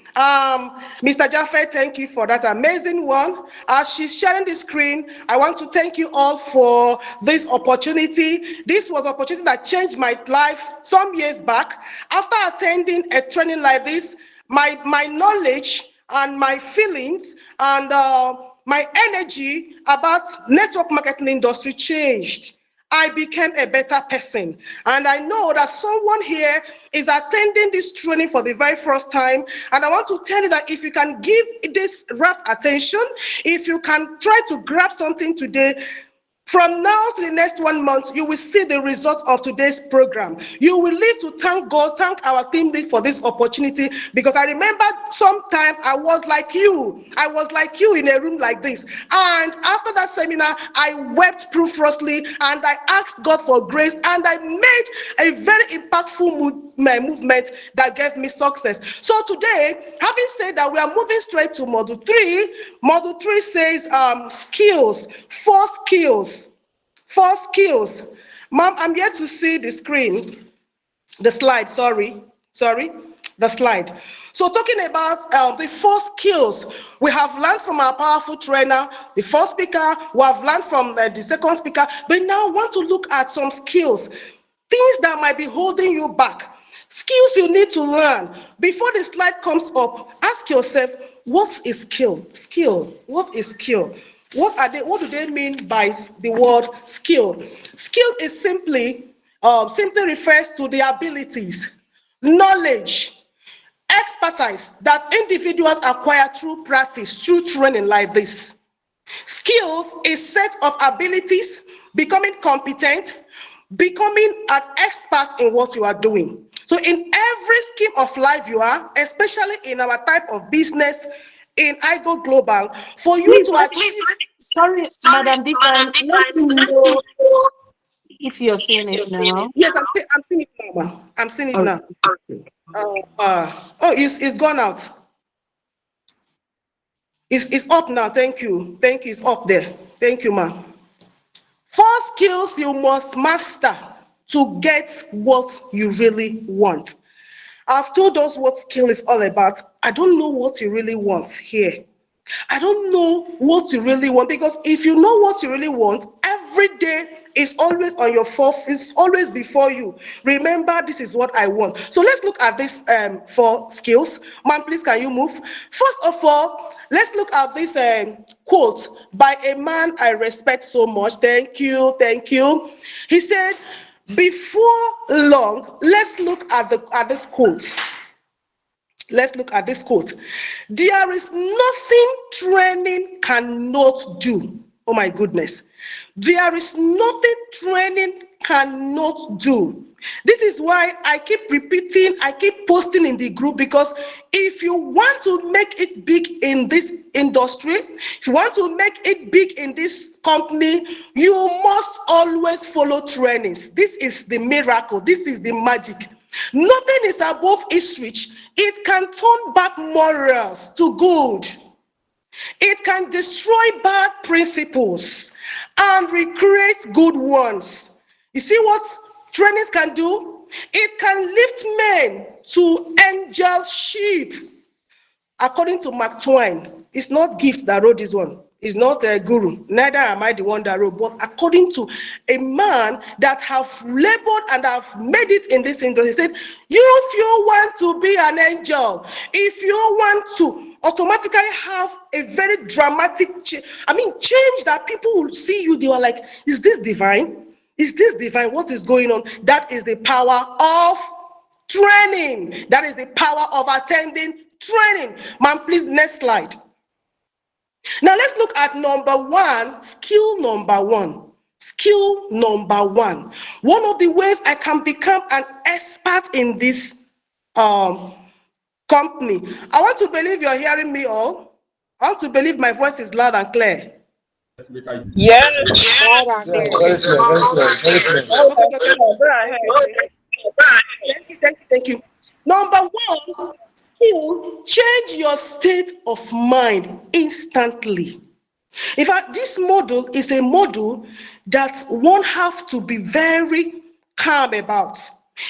Mr. Jaffe, thank you for that amazing one. As she's sharing the screen, I want to thank you all for this opportunity. This was an opportunity that changed my life some years back. After attending a training like this, my knowledge and my feelings and my energy about network marketing industry changed. I became a better person. And I know that someone here is attending this training for the very first time. And I want to tell you that if you can give this rapt attention, if you can try to grab something today, from now to the next 1 month, you will see the result of today's program. You will live to thank God, thank our team lead for this opportunity, because I remember sometime I was like you. I was like you in a room like this. And after that seminar, I wept profusely and I asked God for grace, and I made a very impactful movement that gave me success. So today, having said that, we are moving straight to module 3. Module 3 says skills, 4 skills. 4 skills. Mom, I'm here to see the screen, the slide, sorry, the slide. So talking about the 4 skills we have learned from our powerful trainer, the first speaker, we have learned from the second speaker, but now I want to look at some skills, things that might be holding you back, skills you need to learn. Before the slide comes up, ask yourself, what is skill? Skill, what is skill? What are they? What do they mean by the word skill? Skill is simply refers to the abilities, knowledge, expertise that individuals acquire through practice, through training like this. Skills is set of abilities, becoming competent, becoming an expert in what you are doing. So in every scheme of life you are, especially in our type of business, in Igoglobal, for you Please, to achieve. sorry, Madam Divine, let me know if you're seeing it now. Yes, I'm seeing it now, ma'am. I'm seeing it now. It's gone out. It's up now. Thank you. Thank you. It's up there. Thank you, ma'am. 4 skills you must master to get what you really want. I've told us what skill is all about. I don't know what you really want here. I don't know what you really want, because if you know what you really want, every day is always on your it's always before you. Remember, this is what I want. So let's look at this 4 skills. Ma'am, please, can you move? First of all, let's look at this quote by a man I respect so much. Thank you, thank you. He said, before long, let's look at this quote. Let's look at this quote. There is nothing training cannot do. Oh my goodness. There is nothing training cannot do. This is why I keep repeating, I keep posting in the group, because if you want to make it big in this industry, if you want to make it big in this company, you must always follow trainings. This is the miracle. This is the magic. Nothing is above its reach. It can turn back morals to good. It can destroy bad principles and recreate good ones. You see what trainings can do? It can lift men to angelship. According to Mark Twain, it's not gifts that wrote this one. It's not a guru. Neither am I the one that wrote. But according to a man that have labored and have made it in this industry, he said, if you want to be an angel, if you want to automatically have a very dramatic change that people will see you, they were like, is this divine? Is this divine? What is going on? That is the power of training. That is the power of attending training. Man, please, next slide. Now let's look at number one, skill number one. Skill number one. One of the ways I can become an expert in this company. I want to believe you're hearing me all. I want to believe my voice is loud and clear. Yes. Yeah, very clear, very clear, very clear. Okay. Go ahead. Thank you. Number one, skill, change your state of mind instantly. In fact, this model is a model that one have to be very calm about.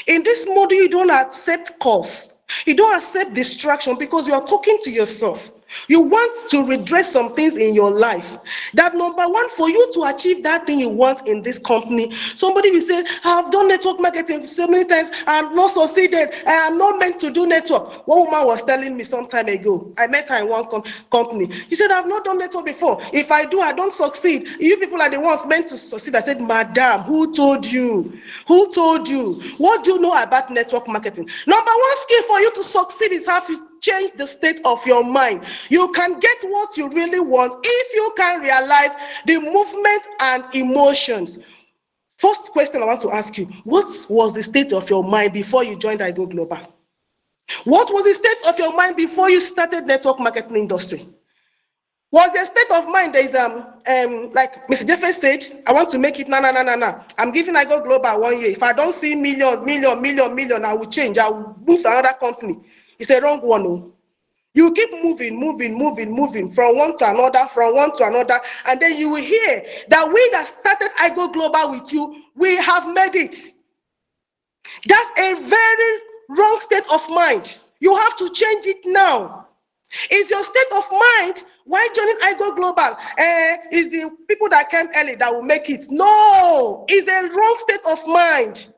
In this model, you don't accept calls. You don't accept distraction, because you are talking to yourself. You want to redress some things in your life. That number one, for you to achieve that thing you want in this company, somebody will say, I've done network marketing so many times, I'm not succeeded, I am not meant to do network. One woman was telling me some time ago, I met her in one company. She said, I've not done network before. If I do, I don't succeed. You people are the ones meant to succeed. I said, Madam, who told you? Who told you? What do you know about network marketing? Number one skill for you to succeed is how to change the state of your mind. You can get what you really want if you can realize the movement and emotions. First question I want to ask you, what was the state of your mind before you joined Igoglobal? What was the state of your mind before you started network marketing industry? Was the state of mind there is like Mr. Jeffrey said, I want to make it na. I'm giving Igoglobal 1 year. If I don't see million, I will change. I will move to another company. It's a wrong one. No. You keep moving from one to another, and then you will hear that we that started Igoglobal with you, we have made it. That's a very wrong state of mind. You have to change it now. Is your state of mind why joining Igoglobal? Is the people that came early that will make it? No, it's a wrong state of mind.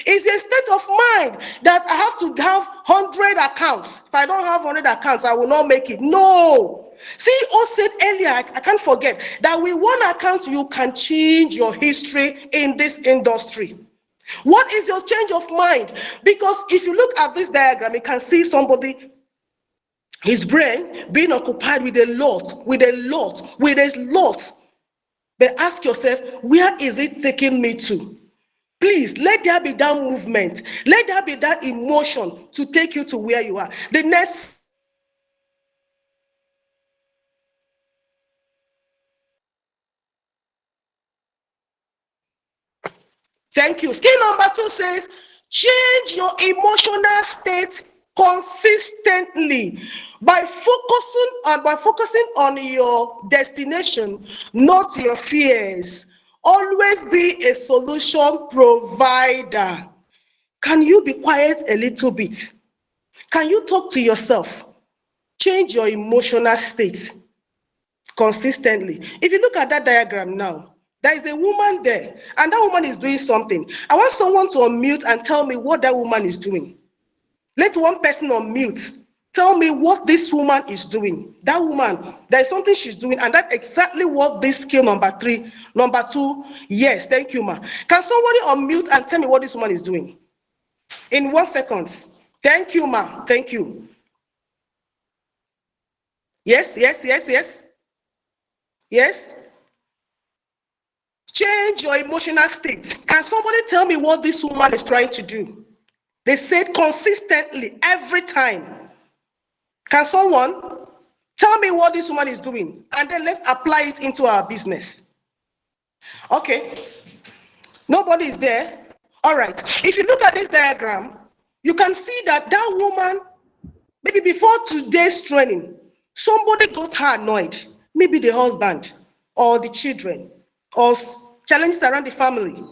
It's a state of mind that I have to have 100 accounts. If I don't have 100 accounts, I will not make it. No. CEO said earlier, I can't forget, that with one account, you can change your history in this industry. What is your change of mind? Because if you look at this diagram, you can see somebody, his brain being occupied with a lot. But ask yourself, where is it taking me to? Please, let there be that movement. Let there be that emotion to take you to where you are. The next. Thank you. Skill number 2 says, change your emotional state consistently by focusing on your destination, not your fears. Always be a solution provider. Can you be quiet a little bit? Can you talk to yourself? Change your emotional state consistently. If you look at that diagram now, there is a woman there, and that woman is doing something. I want someone to unmute and tell me what that woman is doing. Let one person unmute tell me what this woman is doing. That woman, there's something she's doing, and that's exactly what this skill number 2, yes, thank you, ma. Can somebody unmute and tell me what this woman is doing? In 1 second. Thank you, ma. Thank you. Yes. Yes. Change your emotional state. Can somebody tell me what this woman is trying to do? They said consistently every time. Can someone tell me what this woman is doing? And then let's apply it into our business. Okay. Nobody is there. All right. If you look at this diagram, you can see that that woman, maybe before today's training, somebody got her annoyed. Maybe the husband or the children or challenges around the family,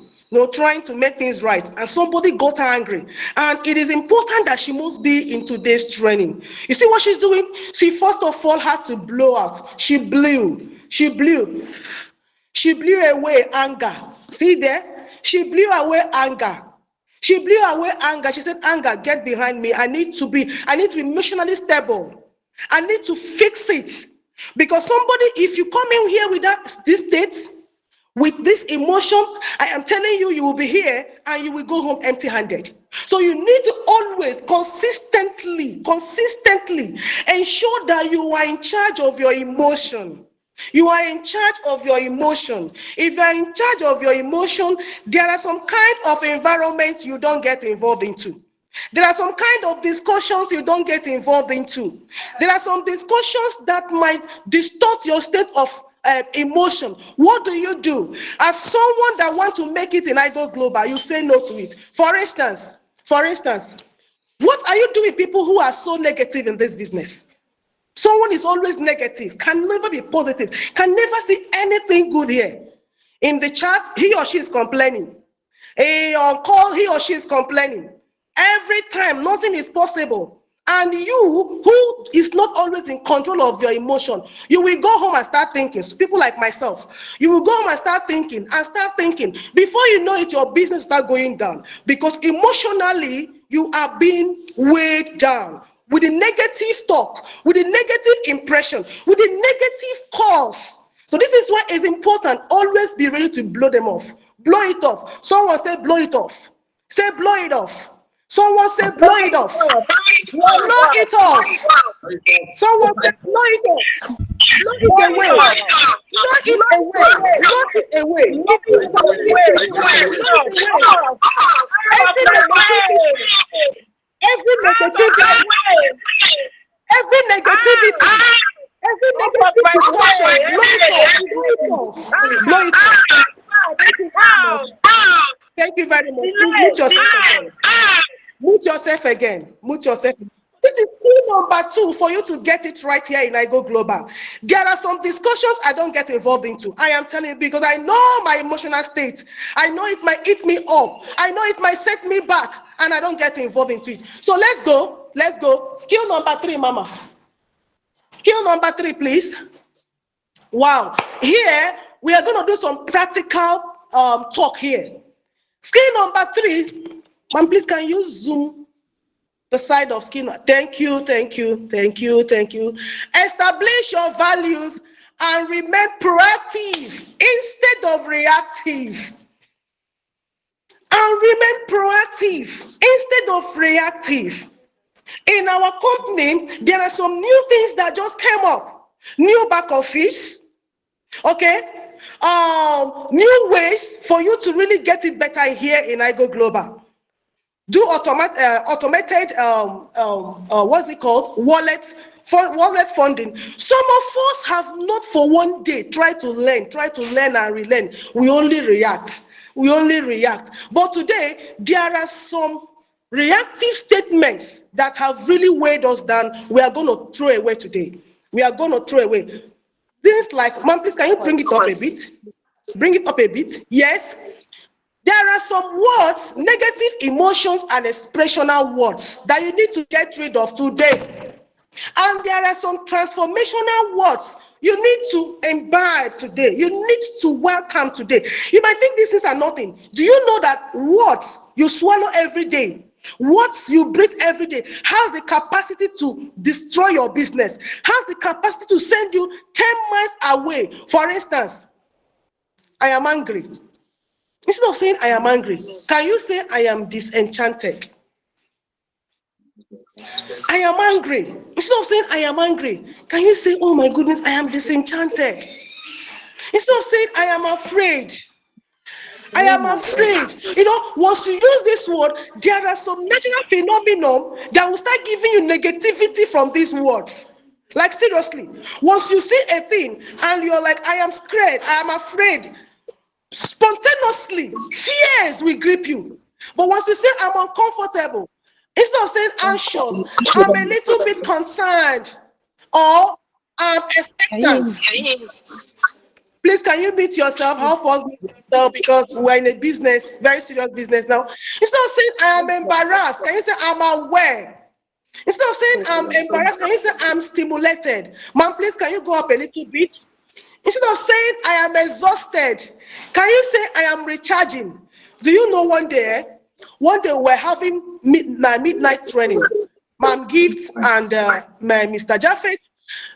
trying to make things right, and somebody got her angry. And it is important that she must be in today's training. You see what she's doing? She first of all had to blow out. She blew away anger. See there? She blew away anger. She blew away anger. She said, anger, get behind me. I need to be emotionally stable. I need to fix it. Because somebody, if you come in here with this state, with this emotion, I am telling you, you will be here and you will go home empty-handed. So you need to always consistently ensure that you are in charge of your emotion. You are in charge of your emotion. If you are in charge of your emotion, there are some kind of environment you don't get involved into. There are some kind of discussions you don't get involved into. There are some discussions that might distort your state of emotion. What do? As someone that wants to make it in Igoglobal, you say no to it. For instance, what are you doing with people who are so negative in this business? Someone is always negative, can never be positive, can never see anything good here. In the chat, he or she is complaining. On call, he or she is complaining. Every time, nothing is possible. And you, who is not always in control of your emotion, you will go home and start thinking. So people like myself, you will go home and start thinking. Before you know it, your business will start going down. Because emotionally, you are being weighed down with the negative talk, with the negative impression, with the negative cause. So this is why it's important, always be ready to blow them off. Blow it off. Someone say blow it off. Say blow it off. Someone say blow it off. Blow it off. Someone say blow it off. Blow it away. Blow it away. Blow it away. Every negativity, every negativity discussion, blow it off. Thank you very much. Mute yourself again. This is key number 2 for you to get it right here in Igoglobal. There are some discussions I don't get involved into. I am telling you because I know my emotional state. I know it might eat me up. I know it might set me back, and I don't get involved into it. So let's go. Skill number 3, mama. Skill number 3, please. Wow. Here, we are going to do some practical talk here. Skill number 3, ma'am, please, can you zoom the side of skill? Thank you. Establish your values and remain proactive instead of reactive. In our company, there are some new things that just came up. New back office, okay? New ways for you to really get it better here in Igoglobal. Do automated what's it called? Wallet funding. Some of us have not for one day tried to learn and relearn. We only react. But today there are some reactive statements that have really weighed us down. We are going to throw away today. Things like, ma'am, please, can you bring it up a bit? Yes. There are some words, negative emotions and expressional words that you need to get rid of today. And there are some transformational words you need to imbibe today. You need to welcome today. You might think these things are nothing. Do you know that words you swallow every day What you breathe every day has the capacity to destroy your business, has the capacity to send you 10 miles away. For instance, I am angry. Instead of saying I am angry, can you say I am disenchanted? I am angry. Instead of saying I am angry, can you say, oh my goodness, I am disenchanted? Instead of saying I am afraid, I am afraid. Once you use this word, there are some natural phenomena that will start giving you negativity from these words. Like seriously, once you see a thing and you're like, I am scared, I am afraid, spontaneously, fears will grip you. But once you say I'm uncomfortable, instead of saying anxious, I'm a little bit concerned or I'm expectant. Please, can you meet yourself? Help us meet yourself because we're in a business, very serious business now. Instead of saying I am embarrassed, can you say I'm aware? Instead of saying I'm embarrassed, can you say I'm stimulated? Ma'am, please, can you go up a little bit? Instead of saying I am exhausted, can you say I am recharging? Do you know one day we're having my midnight training, Ma'am Gift and my Mr. Japheth.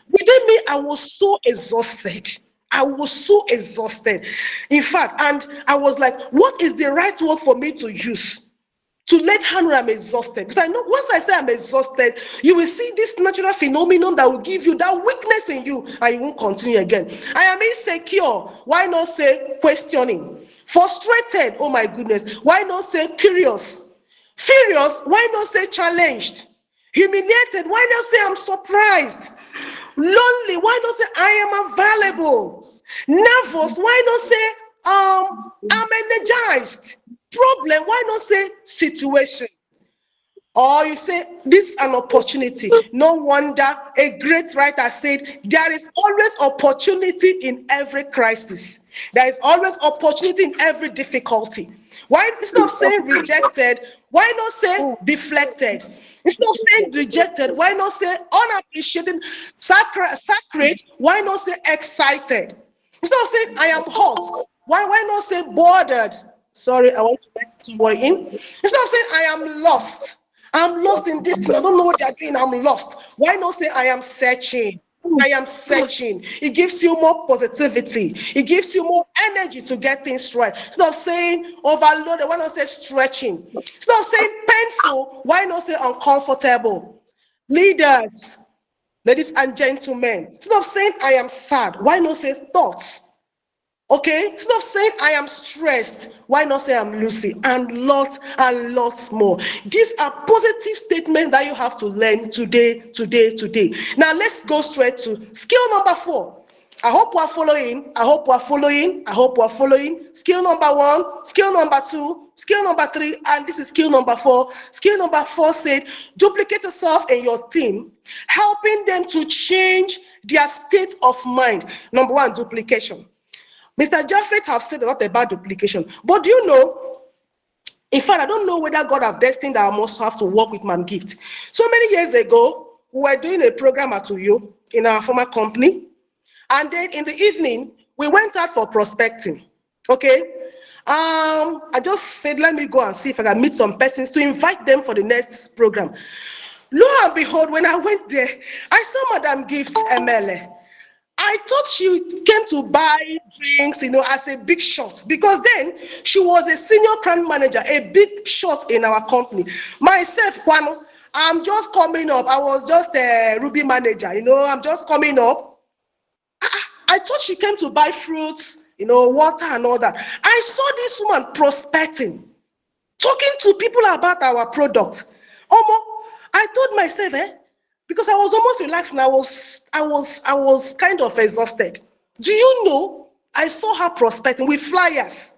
Within me, I was so exhausted. I was so exhausted. In fact, and I was like, what is the right word for me to use to let her know I'm exhausted? Because I know once I say I'm exhausted, you will see this natural phenomenon that will give you that weakness in you and you won't continue again. I am insecure. Why not say questioning? Frustrated. Oh my goodness. Why not say curious? Furious. Why not say challenged? Humiliated. Why not say I'm surprised? Lonely. Why not say I am available? Nervous. Why not say I'm energized? Problem. Why not say situation? Or you say this is an opportunity. No wonder a great writer said there is always opportunity in every crisis. There is always opportunity in every difficulty. Why instead of saying rejected, why not say deflected? Instead of saying rejected, why not say unappreciated, sacred, why not say excited? Instead of saying I am hot, why not say bothered? Sorry, I want to let someone in. Instead of saying I am lost, I'm lost in this thing. I don't know what they're doing. I'm lost. Why not say I am searching? I am searching. It gives you more positivity. It gives you more energy to get things right. Instead of saying overloaded, why not say stretching? Instead of saying painful, why not say uncomfortable? Leaders, ladies and gentlemen, instead of saying I am sad, why not say thoughts? Okay, instead of saying I am stressed, why not say I'm Lucy? And lots more. These are positive statements that you have to learn today. Now let's go straight to skill number 4. I hope we're following. Skill number 1, skill number 2, skill number 3, and this is skill number 4. Skill number 4 said, duplicate yourself and your team, helping them to change their state of mind. Number 1, duplication. Mr. Japheth have said a lot about duplication, but do you know, in fact, I don't know whether God have destined that I must have to work with Ma'am Gift. So many years ago, we were doing a program at Uyo in our former company, and then in the evening, we went out for prospecting, okay? I just said, let me go and see if I can meet some persons to invite them for the next program. Lo and behold, when I went there, I saw Madam Gift's MLA. I thought she came to buy drinks, as a big shot, because then she was a senior brand manager, a big shot in our company. Myself, Kwano, I'm just coming up. I was just a Ruby manager, I'm just coming up. I thought she came to buy fruits, water and all that. I saw this woman prospecting, talking to people about our product. I told myself, because I was almost relaxed and I was kind of exhausted. Do you know, I saw her prospecting with flyers,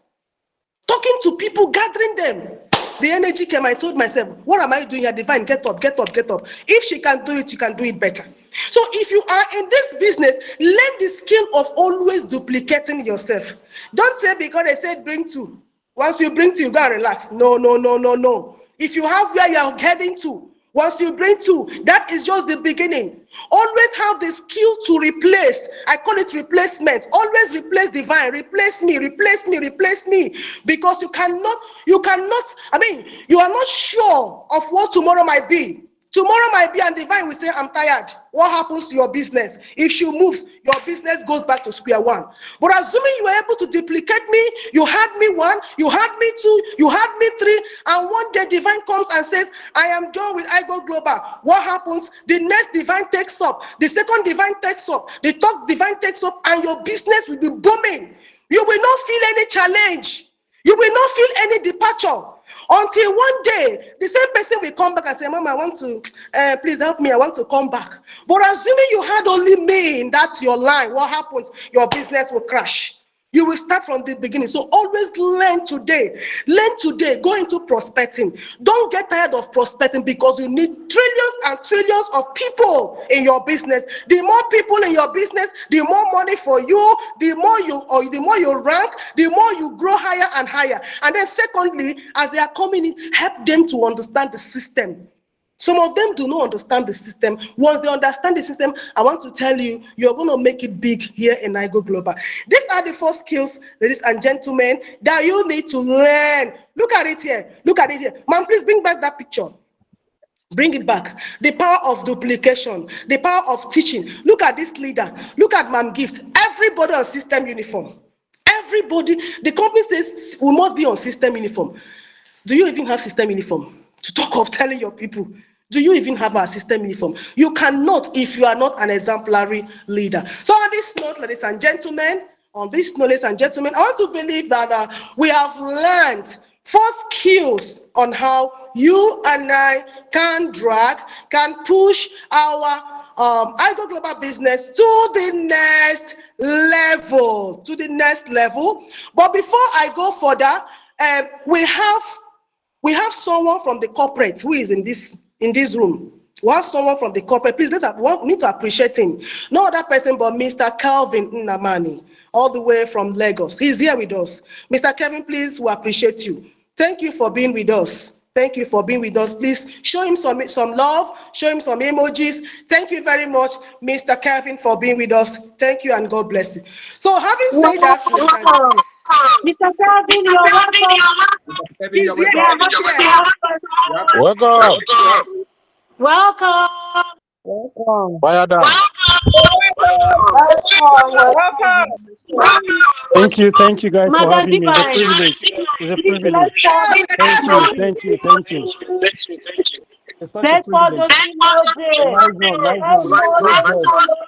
talking to people, gathering them. The energy came. I told myself, what am I doing here? Divine, get up. If she can do it, you can do it better. So if you are in this business, learn the skill of always duplicating yourself. Don't say because they said bring 2. Once you bring 2, you go and relax. No. If you have where you're heading to, Once you bring 2, that is just the beginning. Always have the skill to replace. I call it replacement. Always replace divine. Replace me, replace me, replace me. Because you cannot, you are not sure of what tomorrow might be. Tomorrow might be, and divine will say, I'm tired. What happens to your business? If she moves, your business goes back to square one. But assuming you were able to duplicate me, you had me 1, you had me 2, you had me 3, and one day divine comes and says, I am done with Igoglobal. What happens? The next divine takes up, the second divine takes up, the third divine takes up, and your business will be booming. You will not feel any challenge. You will not feel any departure. Until one day, the same person will come back and say, Mama, I want to, please help me, I want to come back. But assuming you had only me in that your line, what happens? Your business will crash. You will start from the beginning. So always learn today. Learn today. Go into prospecting. Don't get tired of prospecting because you need trillions and trillions of people in your business. The more people in your business, the more money for you, the more you rank, the more you grow higher and higher. And then secondly, as they are coming in, help them to understand the system. Some of them do not understand the system. Once they understand the system, I want to tell you, you're going to make it big here in Igoglobal. These are the 4 skills, ladies and gentlemen, that you need to learn. Look at it here. Look at it here. Ma'am, please bring back that picture. Bring it back. The power of duplication, the power of teaching. Look at this leader. Look at Ma'am Gift. Everybody on system uniform. Everybody. The company says we must be on system uniform. Do you even have system uniform? To talk of telling your people, do you even have a system uniform? You cannot if you are not an exemplary leader. So on this note, ladies and gentlemen, I want to believe that we have learned 4 skills on how you and I can push our Igoglobal business to the next level. But before I go further, we have someone from the corporate who is in this room. We have someone from the corporate. Please, we need to appreciate him. No other person but Mr. Calvin Nnamani, all the way from Lagos. He's here with us. Mr. Kevin, please, we appreciate you. Thank you for being with us. Thank you for being with us. Please show him some love, show him some emojis. Thank you very much, Mr. Kevin, for being with us. Thank you and God bless you. So having said that, Mr. Calvin, you're welcome. He's here. Welcome. Welcome. Fire down. Welcome. Thank you guys for Madam having me. It's a Divine. privilege. It's a privilege. Thank you. It's such a Let's for privilege. those emojis. Nice one.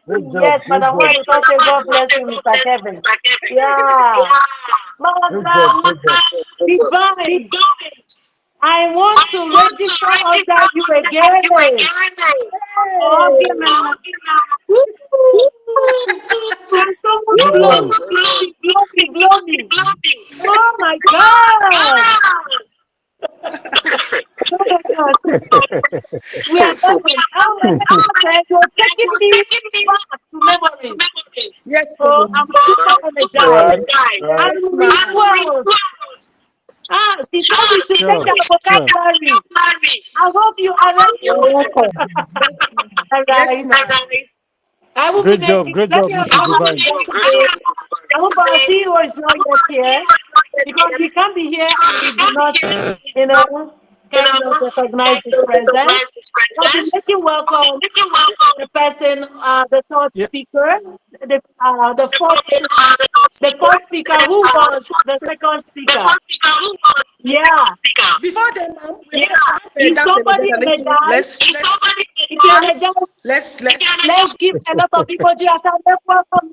Great job. Yes, Madam One, say God bless you, Mr. Kevin. Yeah. Madam Divine. I want to register under you again. Okay, ma'am. There's so much glory. Oh my God. We are talking. You're taking me back to memory. Yes, so I'm super energized. I'm well. She said we should check our vocabulary. I hope you are ready. All right. I will Great job, Mr. Divine. I hope our CEO is not yet here because we can't be here and we do not, recognize his presence. But we make you welcome the person, the third speaker, the fourth speaker who was the second speaker. Yeah. Before them, is somebody energized? If you're energized, let's give a lot of people just a welcome.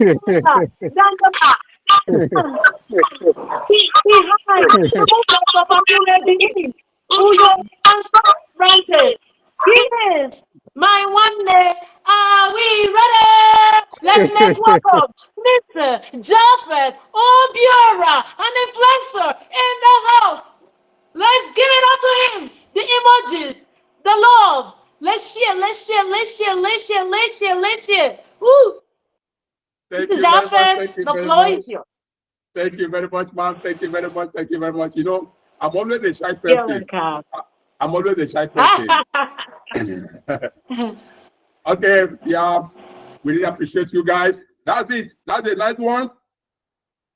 Who your answer branches? Yes, my one day. Are we ready? Let's make welcome Mr. Japheth Obiora, an influencer in the house. Let's give it up to him. The emojis, the love. Let's share. Woo! Mr. Japheth, the floor is yours. Thank you very much, ma'am. Thank you very much. You know, I'm always a shy person. I'm always a shy person. Okay, yeah, we really appreciate you guys. That's it. That's a nice one.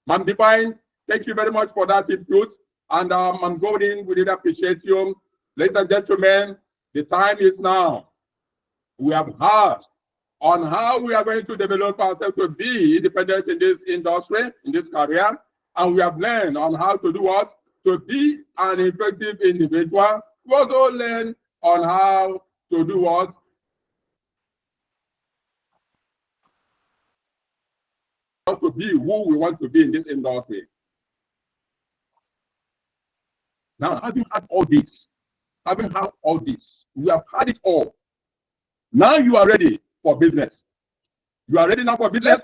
Ma'am Divine, thank you very much for that input. And Ma'am Golden, we really appreciate you. Ladies and gentlemen, the time is now. We have heard on how we are going to develop ourselves to be independent in this industry, in this career. And we have learned on how to do what? To be an effective individual. We also learn on how to do what? To be who we want to be in this industry. Now, having had all this, we have had it all. Now you are ready for business. You are ready now for business?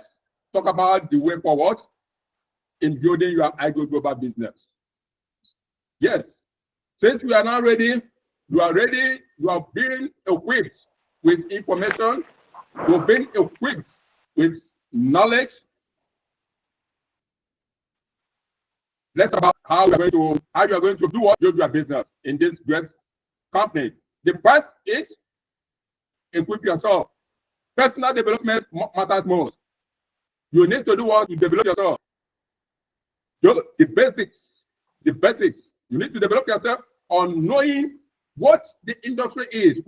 Talk about the way forward in building your Igoglobal business. Yes. Since we are now ready, you are ready, you are being equipped with information, you're being equipped with knowledge. Let's talk about how you are going to do what? Build your business in this great company. The first is equip yourself. Personal development matters most. You need to do what? To develop yourself. The basics. You need to develop yourself on knowing what the industry is.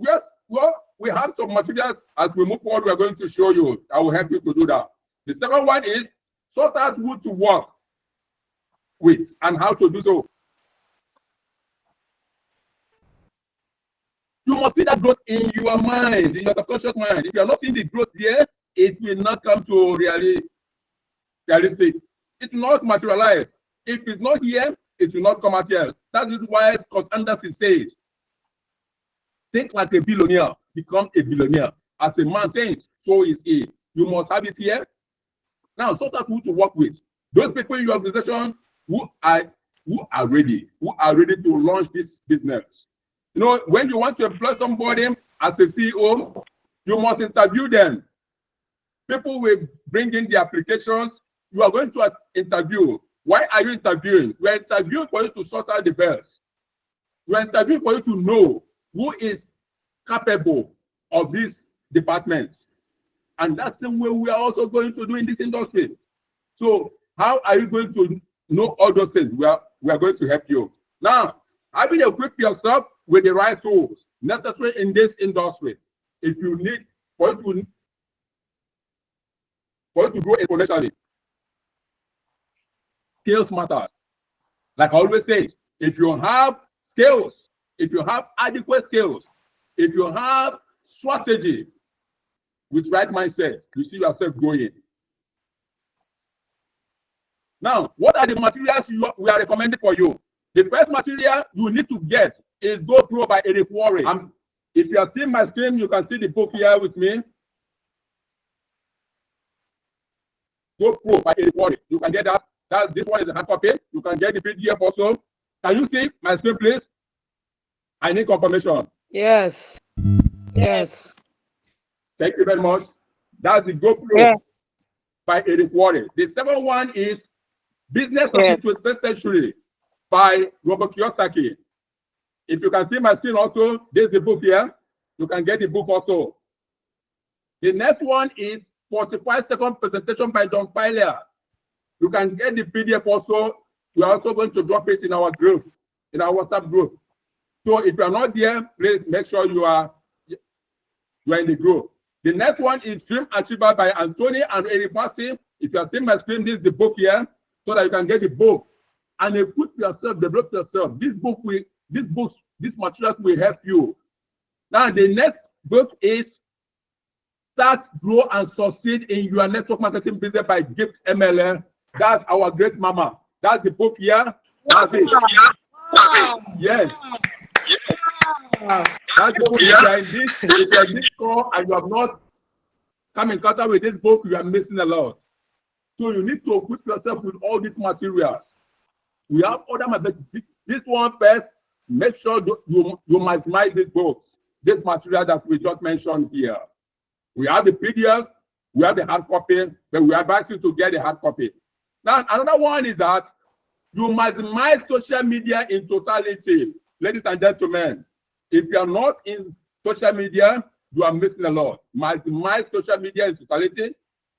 Well, we have some materials as we move forward. We are going to show you. I will help you to do that. The second one is sort out who to work with and how to do so. You must see that growth in your mind, in your subconscious mind. If you are not seeing the growth there, it will not come to realistic. It will not materialize. If it's not here, it will not come out here. That is why Scott Anderson says, think like a billionaire, become a billionaire. As a man thinks, so is he. You must have it here. Now, sort out who to work with. Those people in your organization who are ready to launch this business. You know, when you want to employ somebody as a CEO, you must interview them. People will bring in the applications. You are going to interview. Why are you interviewing? You are interviewing for you to sort out the bells. You are interviewing for you to know who is capable of this department. And that's the way we are also going to do in this industry. So how are you going to know all those things? We are going to help you. Now, having equipped yourself with the right tools necessary in this industry, if you need for you to grow exponentially, skills matter. Like I always say, if you have skills, if you have adequate skills, if you have strategy with right mindset, you see yourself growing. Now, what are the materials we are recommending for you? The first material you need to get is GoPro by Eric Warren. If you are seeing my screen, you can see the book here with me. GoPro by Eric Warren. You can get that. This one is a hard copy. You can get the PDF also. Can you see my screen, please? I need confirmation. Yes. Yes. Thank you very much. That's the GoPro by Eric Warren. The second one is Business of the 21st Century by Robert Kiyosaki. If you can see my screen also, there's the book here. You can get the book also. The next one is 45-second presentation by Don Piler. You can get the PDF also. We are also going to drop it in our group, in our WhatsApp group. So if you are not there, please make sure you are in the group. The next one is Dream Achiever by Anthony and Eric Bassi. If you are seeing my screen, this is the book here, so that you can get the book and equip yourself, develop yourself. This materials will help you. Now, the next book is Start, Grow, and Succeed in Your Network Marketing Business by Gift MLM. That's our great mama. That's the book here. That's it. Yes. That's the book. If you are in this call and you have not come in contact with this book, you are missing a lot. So you need to equip yourself with all these materials. We have other materials. This one first, make sure you maximize these books, this material that we just mentioned here. We have the PDFs, we have the hard copy, but we advise you to get the hard copy. Now, another one is that you maximize social media in totality. Ladies and gentlemen, If you are not in social media, you are missing a lot. Maximize social media in totality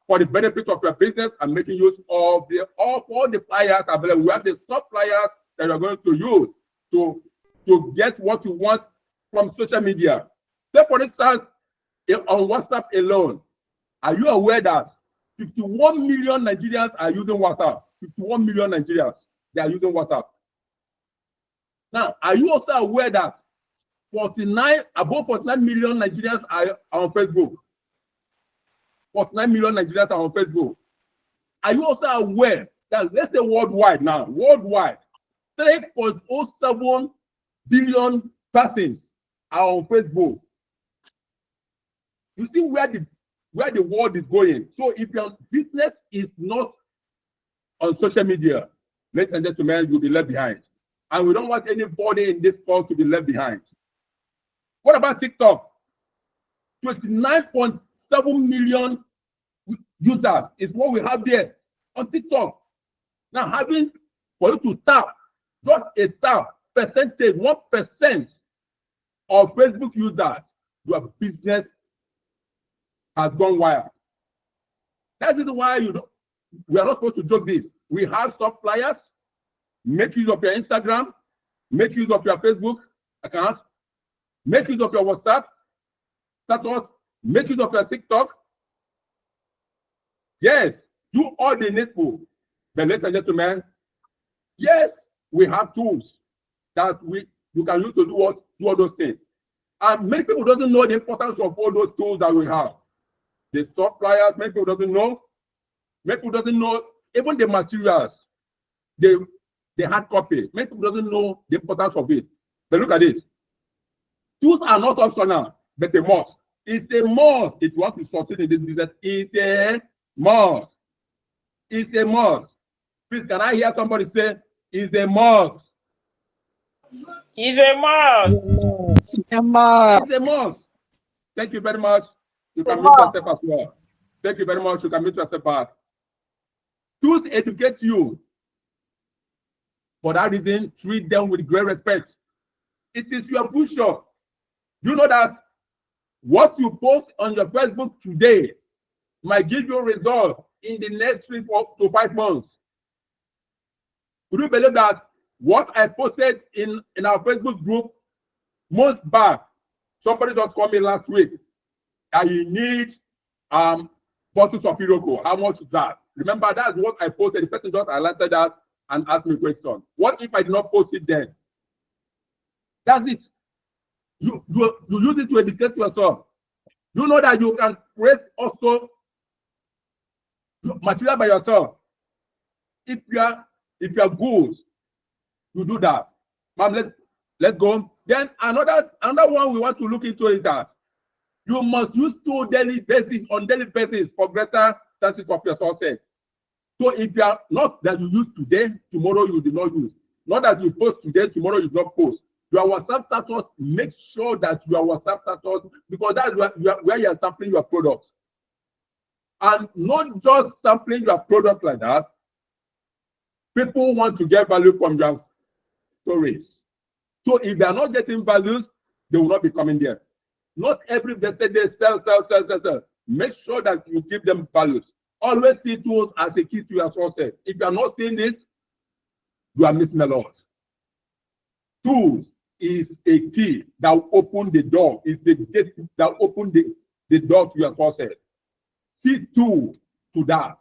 for the benefit of your business and making use of all the flyers available. We have the sub flyers that you're going to use to get what you want from social media. Say, for instance, on WhatsApp alone, are you aware that 51 million Nigerians are using WhatsApp? 51 million Nigerians, they are using WhatsApp. Now, are you also aware that above 49 million Nigerians are on Facebook? 49 million Nigerians are on Facebook. Are you also aware that, let's say worldwide now, 3.07 billion persons are on Facebook? You see where the world is going. So if your business is not on social media, ladies and gentlemen, you'll be left behind. And we don't want anybody in this call to be left behind. What about TikTok? 29.7 million users is what we have there on TikTok. Now, for you to tap, just a tap, percentage, 1% of Facebook users, your business has gone wild. That is why we are not supposed to joke this. We have sub flyers. Make use of your Instagram, make use of your Facebook account, make use of your WhatsApp status, make use of your TikTok. Yes, do all the needful. But ladies and gentlemen, yes, we have tools that you can use to do all those things. And many people doesn't know the importance of all those tools that we have. The sub flyers, many people doesn't know. Many people doesn't know even the materials, the hard copy. Many people doesn't know the importance of it. But look at this. Tools are not optional, but a must. It's a must. If you want to succeed in this business, it's a must. It's a must. Please, can I hear somebody say, it's a must? It's a must. It's a must. Thank you very much. You can mute yourself as well. Thank you very much. You can mute yourself back. Tools educate you. For that reason, treat them with great respect. It is your future. You know that what you post on your Facebook today might give you a result in the next 3 to 5 months. Would you believe that what I posted in our Facebook group months back, somebody just called me last week, and you need bottles of Iroko. How much is that? Remember, that's what I posted. The person just highlighted that and asked me a question. What if I did not post it then? That's it. You use it to educate yourself. You know that you can create also material by yourself. If you are good, you do that. Ma'am, let's go. Then another one we want to look into is that you must use on daily basis for greater chances of your success. So if you are not that you use today, tomorrow you do not use. Not that you post today, tomorrow you do not post. Your WhatsApp status, make sure that your WhatsApp status, because that's where you are sampling your products. And not just sampling your product like that. People want to get value from your stories. So if they are not getting values, they will not be coming there. Not every they say they sell. Make sure that you give them values. Always see tools as a key to your success. If you are not seeing this, you are missing a lot. Tools is a key that will open the door. It's the gate that will open the door to your success. See tool to that.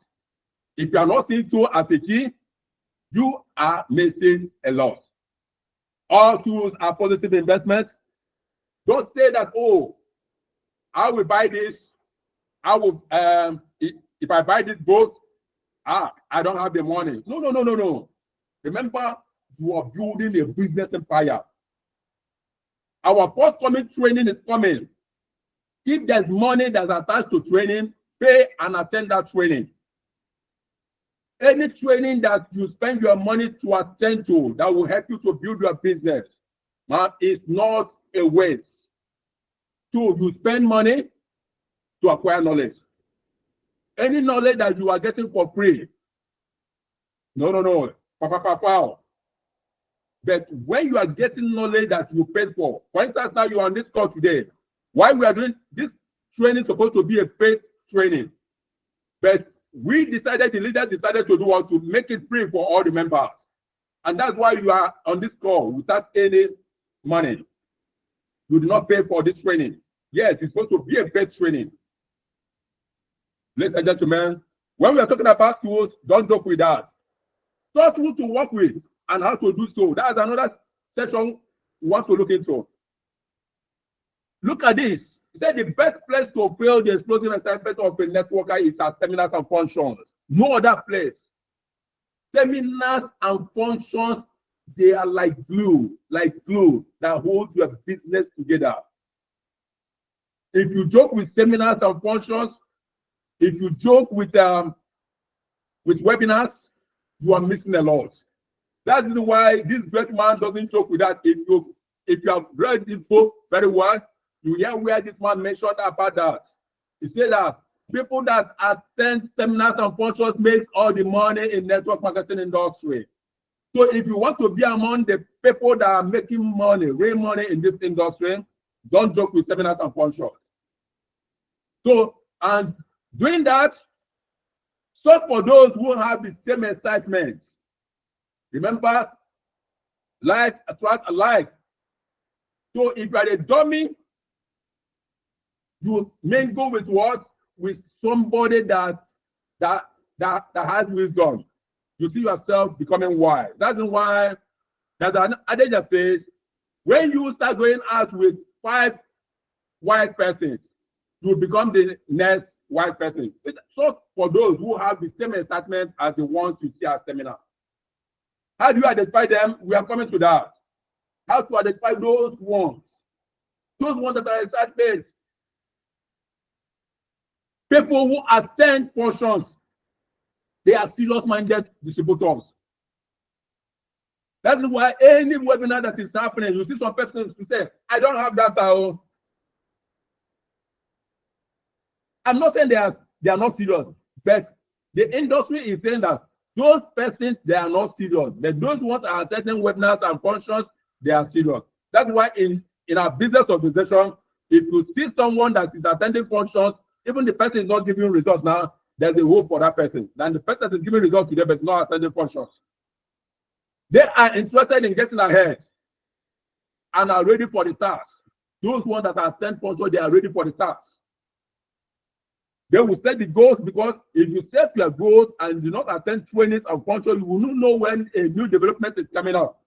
If you are not seeing tool as a key, you are missing a lot. All tools are positive investments. Don't say that, oh, I will buy this. I will, if I buy this boat, I don't have the money. No. Remember, you are building a business empire. Our forthcoming training is coming. If there's money that's attached to training, pay and attend that training. Any training that you spend your money to attend to that will help you to build your business, is not a waste. So you spend money to acquire knowledge. Any knowledge that you are getting for free, no. But when you are getting knowledge that you paid for instance, now you are on this call today. Why we are doing this training supposed to be a paid training, but the leader decided to do what, to make it free for all the members. And that's why you are on this call without any money. You do not pay for this training. Yes, it's supposed to be a paid training. Ladies and gentlemen, when we are talking about tools, don't joke with that. Talk who to work with and how to do so. That's another section we want to look into. Look at this. He said the best place to fill the explosive assignment of a networker is at seminars and functions. No other place. Seminars and functions, they are like glue that hold your business together. If you joke with seminars and functions, if you joke with webinars, you are missing a lot. That is why this great man doesn't joke with that. If you have read this book very well, you hear where this man mentioned about that. He said that people that attend seminars and functions makes all the money in network marketing industry. So if you want to be among the people that are making money, real money in this industry, don't joke with seminars and functions. So, and doing that, so for those who have the same excitement, remember, like attracts alike. So if you are a dummy, you mingle with what? With somebody that has wisdom. You see yourself becoming wise. That's why there's an adage that says, when you start going out with 5 wise persons, you become the next wise person. So for those who have the same excitement as the ones you see at seminar. How do you identify them? We are coming to that. How to identify those ones that are excited. People who attend functions, they are serious-minded distributors. That's why any webinar that is happening, you see some persons who say, I don't have data. I'm not saying they are not serious, but the industry is saying that those persons, they are not serious. But those ones are attending webinars and functions, they are serious. That's why in our business organization, if you see someone that is attending functions, even the person is not giving results now, there's a hope for that person. Then the person that is giving results today but not attending functions, they are interested in getting ahead and are ready for the task. Those ones that attend functions, they are ready for the task. They will set the goals, because if you set your goals and do not attend trainings and functions, you will not know when a new development is coming up.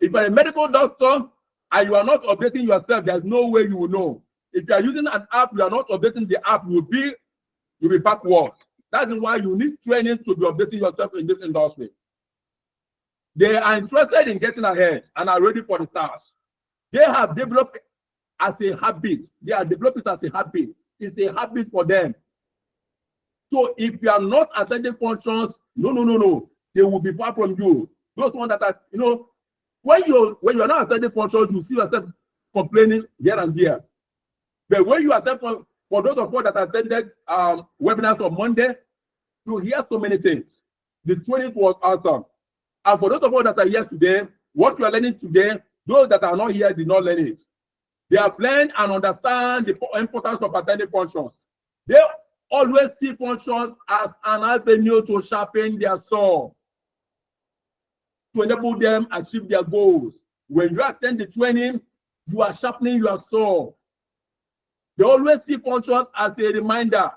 If you're a medical doctor and you are not updating yourself, there's no way you will know. If you are using an app, you are not updating the app, you'll be backwards. That's why you need training to be updating yourself in this industry. They are interested in getting ahead and are ready for the task. They have developed as a habit. They are developing it as a habit. It's a habit for them. So if you are not attending functions, no, they will be far from you. Those ones that are, when you are not attending functions, you see yourself complaining here and there. But when you attend for those of us that attended webinars on Monday, you hear so many things. The training was awesome. And for those of us that are here today, what you are learning today, those that are not here did not learn it. They have learned and understand the importance of attending functions. They always see functions as an avenue to sharpen their saw, to enable them achieve their goals. When you attend the training, you are sharpening your saw. They always see functions as a reminder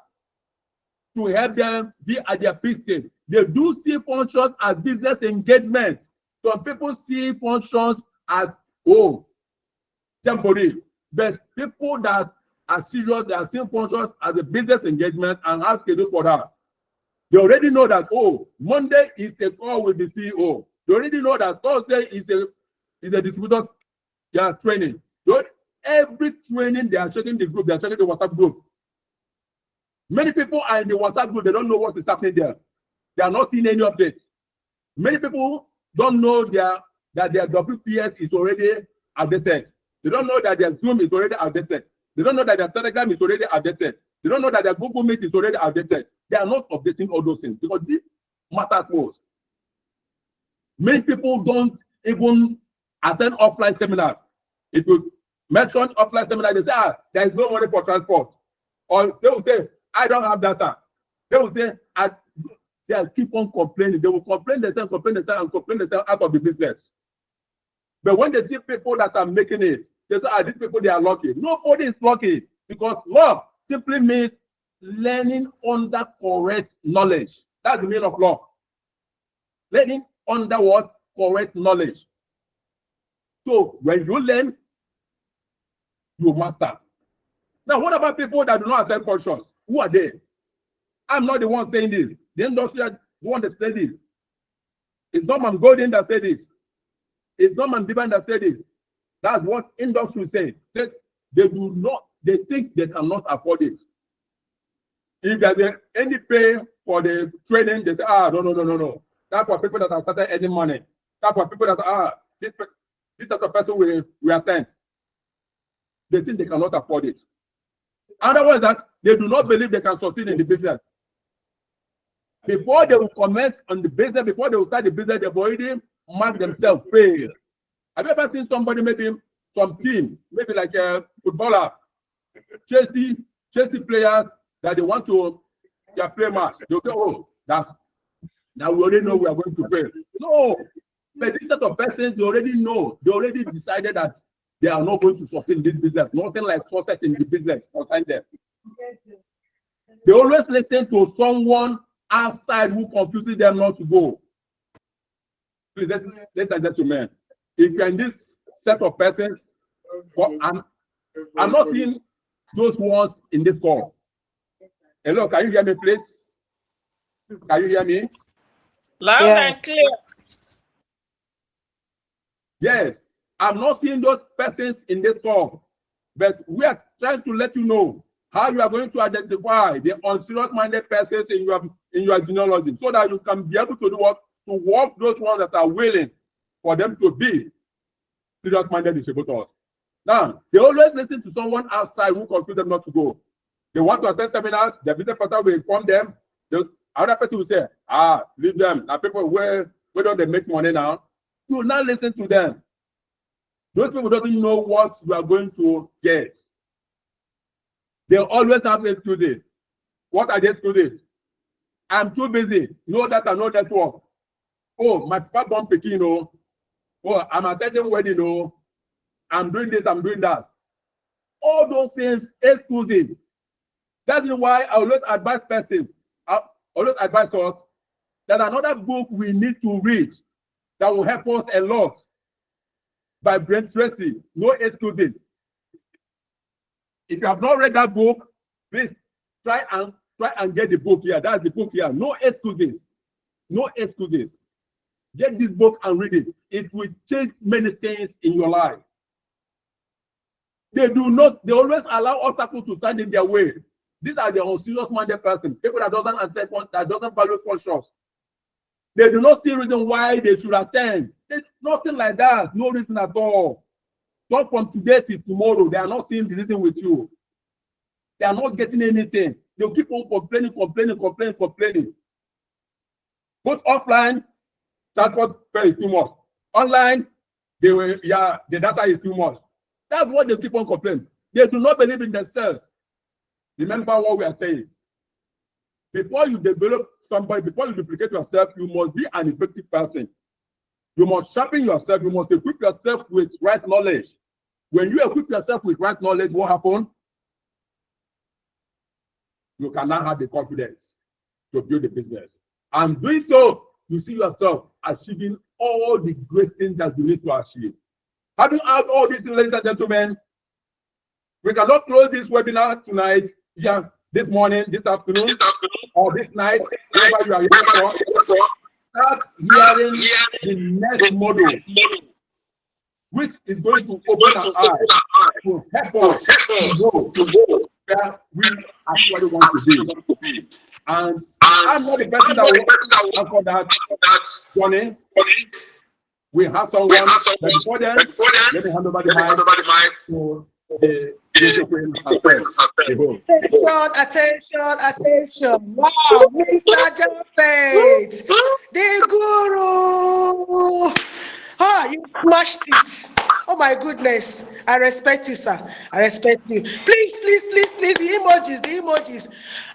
to help them be at their peak state. They do see functions as business engagement. Some people see functions as, temporary. But people that are serious, they are seeing functions as a business engagement and have schedule for that. They already know that, Monday is a call with the CEO. They already know that Thursday is a distributor training. Every training, they are checking the group, they are checking the WhatsApp group. Many people are in the WhatsApp group, they don't know what is happening there. They are not seeing any updates. Many people don't know that their WPS is already updated. They don't know that their Zoom is already outdated. They don't know that their Telegram is already outdated. They don't know that their Google Meet is already outdated. They are not updating all those things because this matters most. Many people don't even attend offline seminars. If you mention offline seminar, they say, there is no money for transport. Or they will say, I don't have data. They will say, they'll keep on complaining. They will complain themselves, and complain themselves out of the business. But when they see people that are making it, they say, these people, they are lucky. Nobody is lucky, because luck simply means learning under correct knowledge. That's the meaning of luck. Learning under what? Correct knowledge. So when you learn, you master. Now, what about people that do not attend functions? Who are they? I'm not the one saying this. The industry is the one that said this. It's not Norman Golden that said this. It's not Norman Diban that said this. That's what industry said. They do not, they think they cannot afford it. If there's any pay for the training, they say, no. That's for people that have started earning money. That's for people that this type of person we attend. They think they cannot afford it. Otherwise, that they do not believe they can succeed in the business. Before they will commence on the business, before they will start the business, they've already marked themselves fail. Have you ever seen somebody, maybe some team, maybe like a footballer, Chelsea players that they want to play match? They'll say, now we already know we are going to fail. No, but this set of persons, they already know, they already decided that they are not going to succeed in this business. Nothing like success in the business concerns them. They always listen to someone outside who confuses them not to go. Please, ladies and gentlemen, if you're in this set of persons, I'm not seeing those ones in this call. Hello, can you hear me, please? Can you hear me? Loud and clear. Yes, I'm not seeing those persons in this call, but we are trying to let you know how you are going to identify the unserious-minded persons in your genealogy, so that you can be able to do what? To work those ones that are willing for them to be serious-minded distributors. Now, they always listen to someone outside who convinces them not to go. They want to attend seminars, the business partner will inform them. The other person will say, leave them. Now, people, where don't they make money now? You will not listen to them. Those people don't know what you are going to get. They always have excuses. What are the excuses? I'm too busy. No data, no network. Oh, my papa born Pekin, oh, I'm attending wedding, oh, I'm doing this, I'm doing that. All those things, excuses. That's why I always advise persons, I always advise us that another book we need to read that will help us a lot by Brent Tracy, No Excuses. If you have not read that book, please try and get the book here. That's the book here. No Excuses. No Excuses. Get this book and read it. It will change many things in your life. They always allow obstacles to stand in their way. These are the unserious-minded persons, people that doesn't value conscience. They do not see reason why they should attend. There's nothing like that. No reason at all. Not from today till tomorrow. They are not seeing the reason with you. They are not getting anything. They'll keep on complaining. Both offline, transport fare is too much. Online, the data is too much. That's what they keep on complaining. They do not believe in themselves. Remember what we are saying. Before you develop somebody, before you duplicate yourself, you must be an effective person. You must sharpen yourself. You must equip yourself with right knowledge. When you equip yourself with right knowledge, what happens? You can now have the confidence to build the business. And doing so, you see yourself achieving all the great things that you need to achieve. Having had all these, ladies and gentlemen, we cannot close this webinar tonight, this morning, this afternoon, or this night, wherever you are here for. Start hearing the next model, which is going to open our eyes to help us to go where we actually want to be. And I'm not the person that will answer that journey. We have someone, but before then, let me hand over the mic to the Attention. Wow, Mr. Japheth, the guru. you smashed it. Oh my goodness. I respect you, sir. I respect you. Please, the emojis.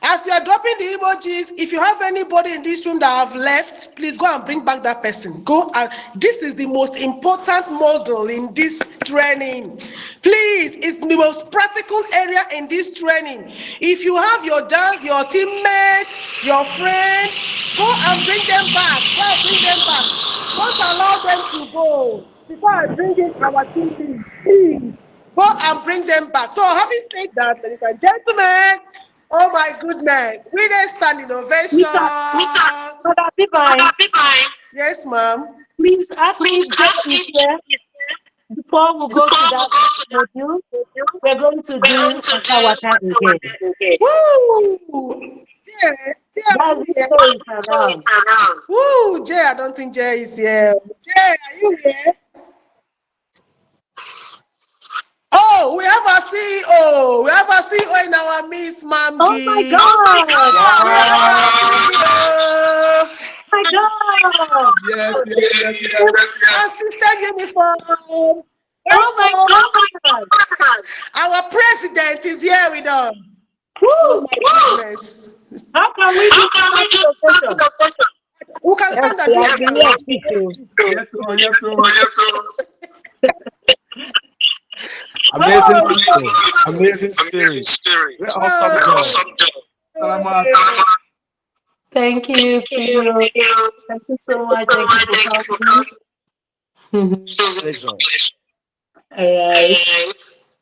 As you are dropping the emojis, if you have anybody in this room that have left, please go and bring back that person. Go and this is the most important model in this training. Please, it's the most practical area in this training. If you have your teammate, your friend, go and bring them back. Don't allow them to go. Before I bring in our team lead, please go and bring them back. So having said that, ladies and gentlemen, oh my goodness, we then stand innovation. Madam Divine. Yes, ma'am. Please ask if Jay is there. Before we go to that module, we're going to do water again. Woo! Jay is around. Woo! Jay, I don't think Jay is here. Jay, are you here? Oh, we have a CEO. We have a CEO in our midst, Ma'am. Oh my God! We have a CEO. Oh my God! Yes. Assistant uniform. Oh my God! Our president is here with us. Woo! Oh my goodness. How can we do the question? Who can stand and Yes, do Yes, Amazing spirit. Awesome job. Thank you, Theo. Thank you so much. Thank you for coming. All right.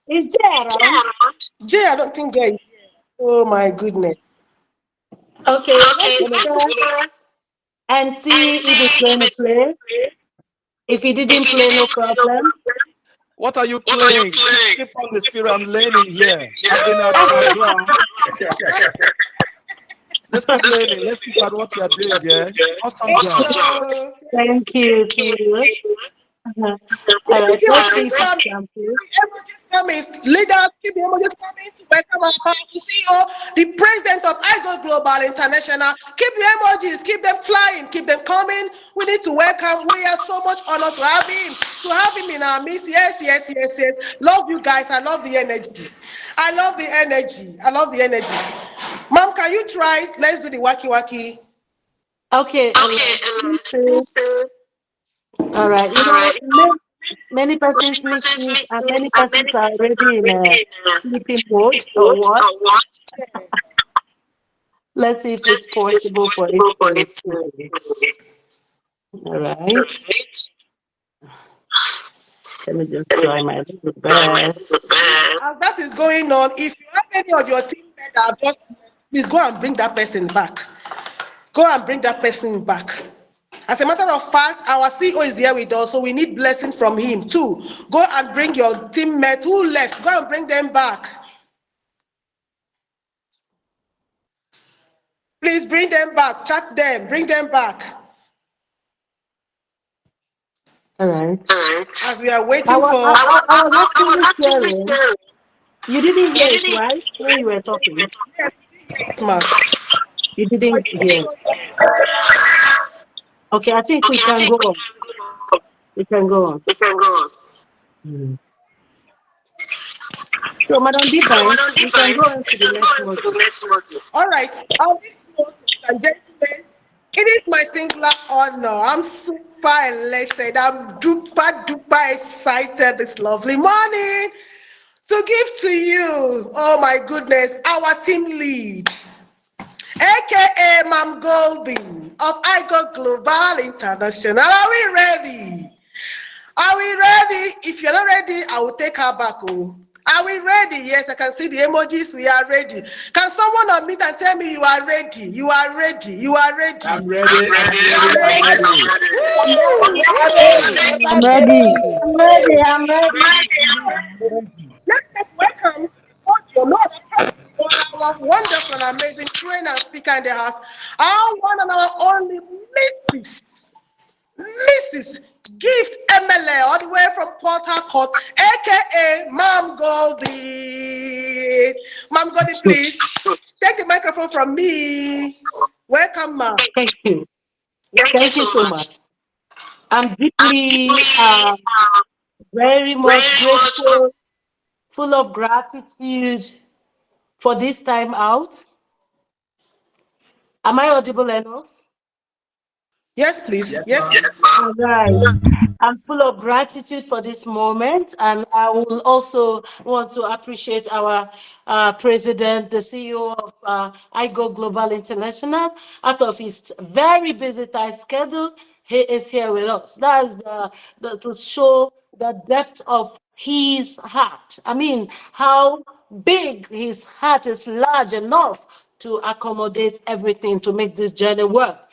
Is Jay around? Jay, I don't think Jay is here. Oh my goodness. Okay, let's start and see if it's going to play. If he didn't play, no problem. What are you playing? Keep on the spirit. I'm learning here. I've been at my ground. Let's keep learning. Let's keep at what you are doing there. Awesome job. Thank you, Theo. All right, let's see if it's something. Emojis coming, leaders, keep the emojis coming to welcome our powerful CEO, the president of Igoglobal International. Keep the emojis, keep them flying, keep them coming. We need to welcome. We are so much honored to have him in our midst. Yes. Love you guys. I love the energy. Mom, can you try? Let's do the wacky. Okay. All right. You know, many persons miss it, and many persons are already in a sleeping mode or what? Let's see if it's possible for it to. All right. Let me just try my little best. As that is going on, if you have any of your teammates that have just, please go and bring that person back. As a matter of fact, our CEO is here with us, so we need blessing from him too. Go and bring your teammate who left. Go and bring them back. Please bring them back. Chat them. Bring them back. All right. As we are waiting I was actually sharing. You didn't hear it, right? When you were talking. Yes, ma'am. You didn't hear. Okay, I think we can go on. We can go on. So, Madam Divine, we can go on to the next module. All right. On this note, ladies and gentlemen, it is my singular honor. I'm super elated. I'm duper excited this lovely morning to give to you, oh my goodness, our team lead, aka Mam Golden of Igoglobal International. Are we ready? If you're not ready, I will take her back. Oh. Are we ready? Yes, I can see the emojis. We are ready. Can someone unmute and tell me you are ready? I'm ready. I'm ready. Let's welcome to the audio. Our wonderful and amazing trainer and speaker in the house, our one and our only Mrs. Gift MLA, all the way from Port Harcourt, aka Ma'am Goldie. Ma'am Goldie, please take the microphone from me. Welcome, ma'am. Thank you. Thank you so much. I'm deeply, very much grateful, full of gratitude for this time out. Am I audible enough? Yes, please. Yes, Yes, ma'am. please. All right. I'm full of gratitude for this moment, and I will also want to appreciate our president, the CEO of Igoglobal International. Out of his very busy tight schedule, he is here with us. That's to show the depth of his heart. I mean, how big his heart is, large enough to accommodate everything to make this journey work.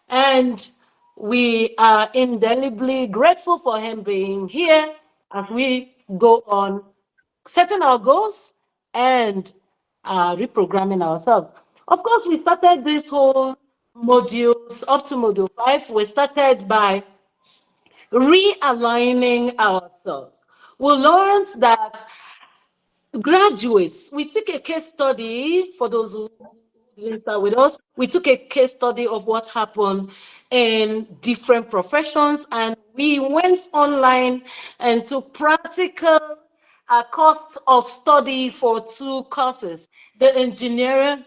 And we are indelibly grateful for him being here as we go on setting our goals and reprogramming ourselves. Of course, we started this whole modules up to module 5. We started by realigning ourselves. We learned that graduates, we took a case study for those who didn't start with us. We took a case study of what happened in different professions, and we went online and took practical cost of study for 2 courses: the engineering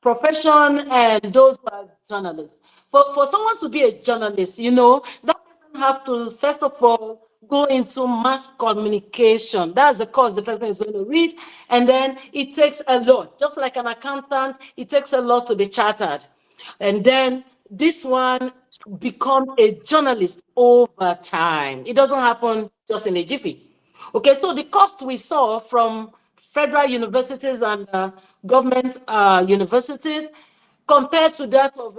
profession, and those who are journalists. But for someone to be a journalist, that person have to first of all go into mass communication. That's the course the person is going to read. And then it takes a lot, just like an accountant, it takes a lot to be chartered. And then this one becomes a journalist over time. It doesn't happen just in a jiffy. Okay, so the cost we saw from federal universities and government universities compared to that of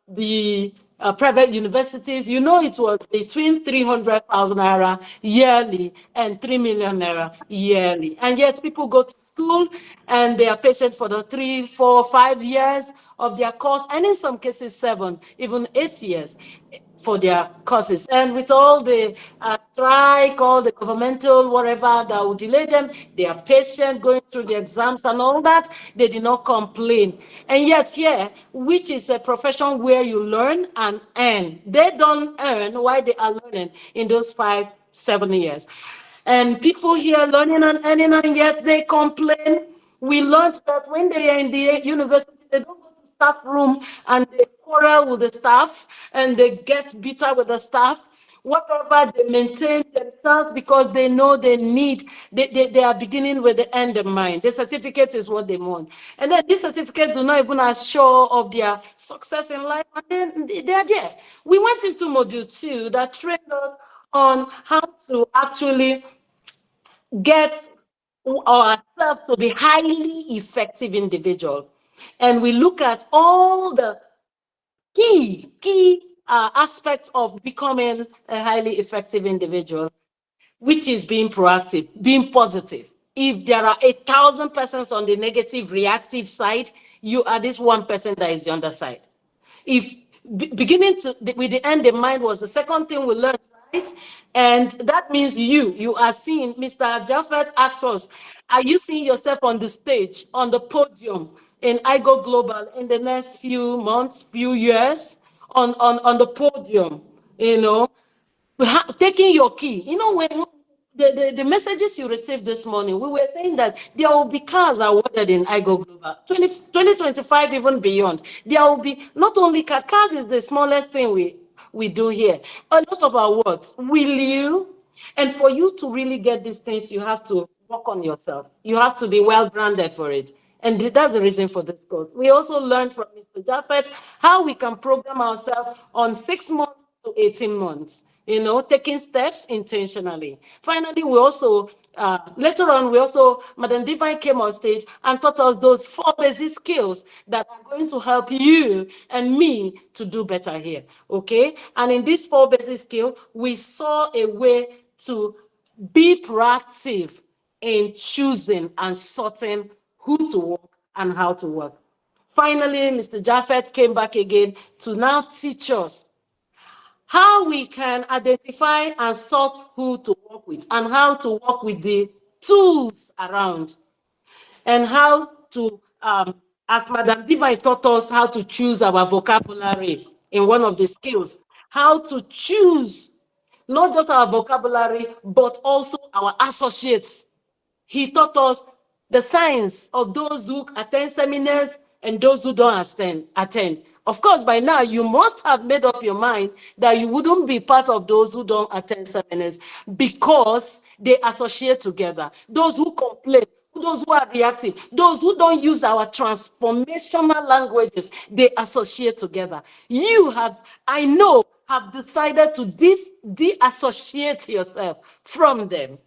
the private universities, it was between 300,000 naira yearly and 3 million naira yearly. And yet people go to school and they are patient for the 3, 4, 5 years of their course, and in some cases 7, even 8 years for their courses. And with all the strike, all the governmental whatever that would delay them, they are patient going through the exams and all that. They did not complain. And yet here, which is a profession where you learn and earn, they don't earn while they are learning in those 5, 7 years. And people here learning and earning, and yet they complain. We learned that when they are in the university, they don't go to staff room and they quarrel with the staff and they get bitter with the staff. Whatever, they maintain themselves because they know they are beginning with the end in mind. The certificate is what they want. And then this certificate do not even assure of their success in life, and then they are there. We went into module 2 that trained us on how to actually get ourselves to be highly effective individual. And we look at all the key aspects of becoming a highly effective individual, which is being proactive, being positive. If there are 1,000 persons on the negative reactive side, you are this one person that is the underside. If beginning with the end in mind was the second thing we learned, right? And that means you are seeing, Mr. Jaffet asks us, are you seeing yourself on the stage, on the podium in Igo Global in the next few months, few years, on the podium, taking your key. When the messages you received this morning, we were saying that there will be cars awarded in Igo Global, 2025, even beyond. There will be not only cars is the smallest thing we do here. A lot of awards. Will you? And for you to really get these things, you have to work on yourself. You have to be well grounded for it. And that's the reason for this course. We also learned from Mr. Jaffet how we can program ourselves on 6 months to 18 months, taking steps intentionally. Finally, we also, later on, Madam Divine came on stage and taught us those 4 basic skills that are going to help you and me to do better here, okay? And in these 4 basic skills, we saw a way to be proactive in choosing and sorting who to work and how to work. Finally, Mr. Jaffet came back again to now teach us how we can identify and sort who to work with and how to work with the tools around, and how to, as Madam Diva taught us how to choose our vocabulary in one of the skills, how to choose not just our vocabulary, but also our associates. He taught us the signs of those who attend seminars and those who don't attend. Of course, by now, you must have made up your mind that you wouldn't be part of those who don't attend seminars because they associate together. Those who complain, those who are reactive, those who don't use our transformational languages, they associate together. You have, I know, have decided to de-associate yourself from them.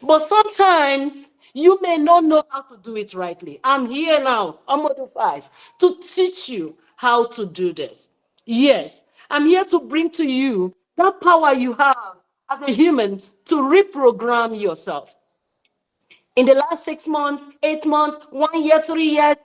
But sometimes you may not know how to do it rightly. I'm here now on Module 5 to teach you how to do this. Yes, I'm here to bring to you that power you have as a human to reprogram yourself. In the last 6 months, 8 months, 1 year, 3 years,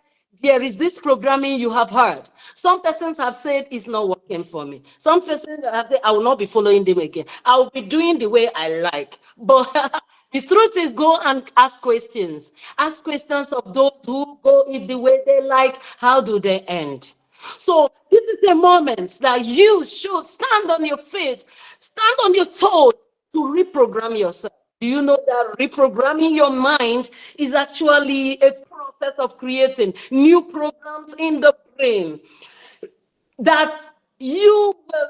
there is this programming you have heard. Some persons have said it's not working for me. Some persons have said, I will not be following them again. I will be doing the way I like. But the truth is, go and ask questions. Ask questions of those who go it the way they like. How do they end? So this is a moment that you should stand on your feet, stand on your toes to reprogram yourself. Do you know that reprogramming your mind is actually a process of creating new programs in the brain that you will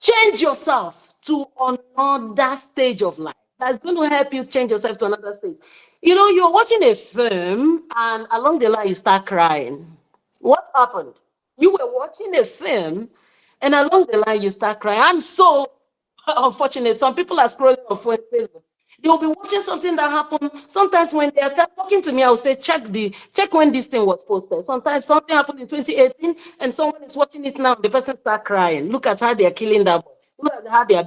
change yourself to another stage of life? That's going to help you change yourself to another stage. You know, you're watching a film and along the line you start crying. What happened? You were watching a film and along the line you start crying. I'm so unfortunate. Some people are scrolling on Facebook. They'll be watching something that happened. Sometimes when they are talking to me, I'll say, check when this thing was posted. Sometimes something happened in 2018 and someone is watching it now. The person start crying. Look at how they are killing that boy. Look at how they are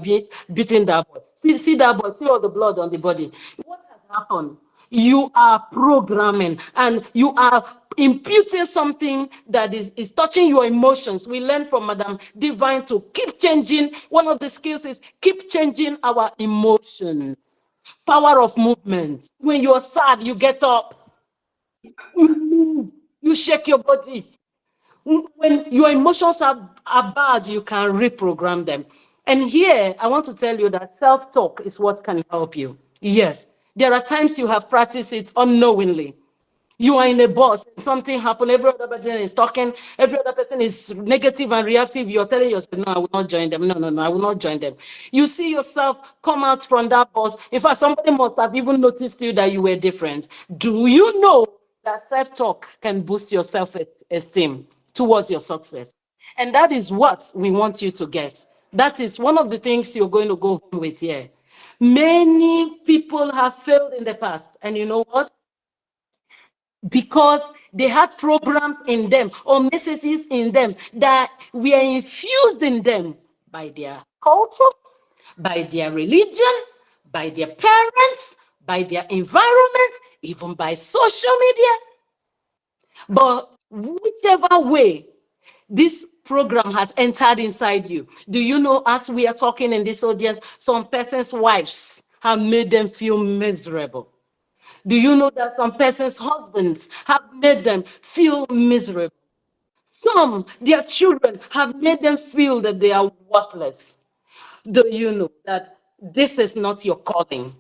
beating that boy. See that boy. See all the blood on the body. What has happened? You are programming and you are imputing something that is touching your emotions. We learn from Madame Divine to keep changing. One of the skills is keep changing our emotions. Power of movement. When you're sad, you get up, you move, you shake your body. When your emotions are bad, you can reprogram them. And here, I want to tell you that self-talk is what can help you. Yes, there are times you have practiced it unknowingly. You are in a bus, and something happened, every other person is talking, every other person is negative and reactive. You're telling yourself, no, I will not join them. No, I will not join them. You see yourself come out from that bus. In fact, somebody must have even noticed you that you were different. Do you know that self-talk can boost your self-esteem towards your success? And that is what we want you to get. That is one of the things you're going to go home with here. Many people have failed in the past. And you know what? Because they had programs in them or messages in them that were infused in them by their culture, by their religion, by their parents, by their environment, even by social media. But whichever way this program has entered inside you, do you know, as we are talking in this audience, some persons' wives have made them feel miserable. Do you know that some persons' husbands have made them feel miserable? Some, their children, have made them feel that they are worthless. Do you know that this is not your calling?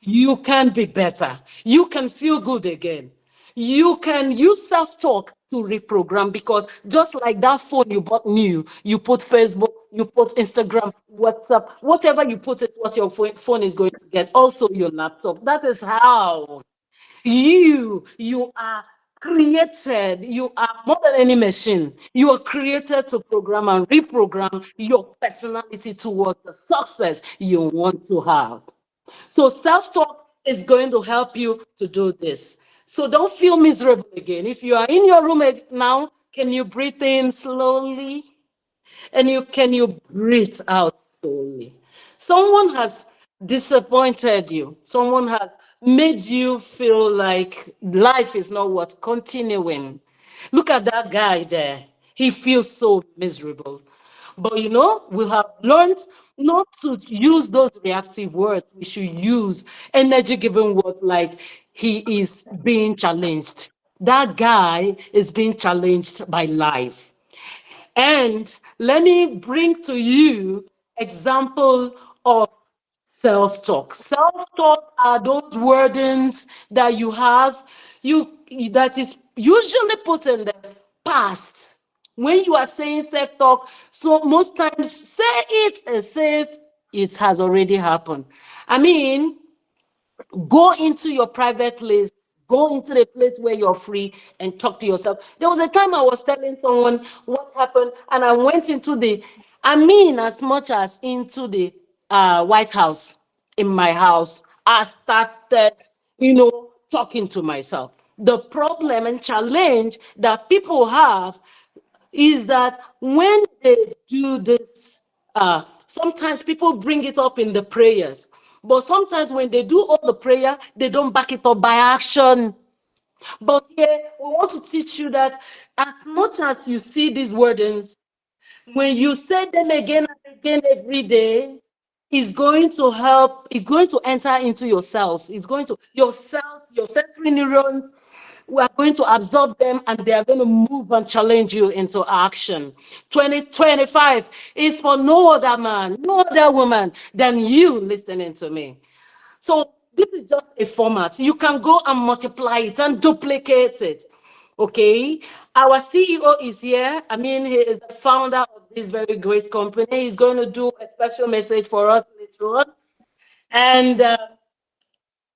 You can be better. You can feel good again. You can use self-talk to reprogram, because just like that phone you bought new, you put Facebook, you put Instagram, WhatsApp, whatever you put is what your phone is going to get. Also your laptop. That is how you are created. You are more than any machine. You are created to program and reprogram your personality towards the success you want to have. So self-talk is going to help you to do this. So don't feel miserable again. If you are in your room now, can you breathe in slowly? And can you breathe out slowly? Someone has disappointed you. Someone has made you feel like life is not worth continuing. Look at that guy there. He feels so miserable. But you know, we have learned not to use those reactive words. We should use energy-giving words like he is being challenged. That guy is being challenged by life. And let me bring to you example of self-talk. Self-talk are those wordings that you have, that is usually put in the past. When you are saying self-talk, so most times say it as if it has already happened. I mean, go into your private place, go into the place where you're free and talk to yourself. There was a time I was telling someone what happened, and I went into as much as into the White House, in my house. I started, talking to myself. The problem and challenge that people have is that when they do this, sometimes people bring it up in the prayers, but sometimes when they do all the prayer, they don't back it up by action. But here, we want to teach you that as much as you see these wordings, when you say them again and again every day, it's going to help, it's going to enter into your cells. It's going to, your cells, your sensory neurons, we are going to absorb them and they are going to move and challenge you into action. 2025 is for no other man, no other woman than you listening to me. So this is just a format. You can go and multiply it and duplicate it. Okay, our CEO is here. I mean, he is the founder of this very great company. He's going to do a special message for us later on. And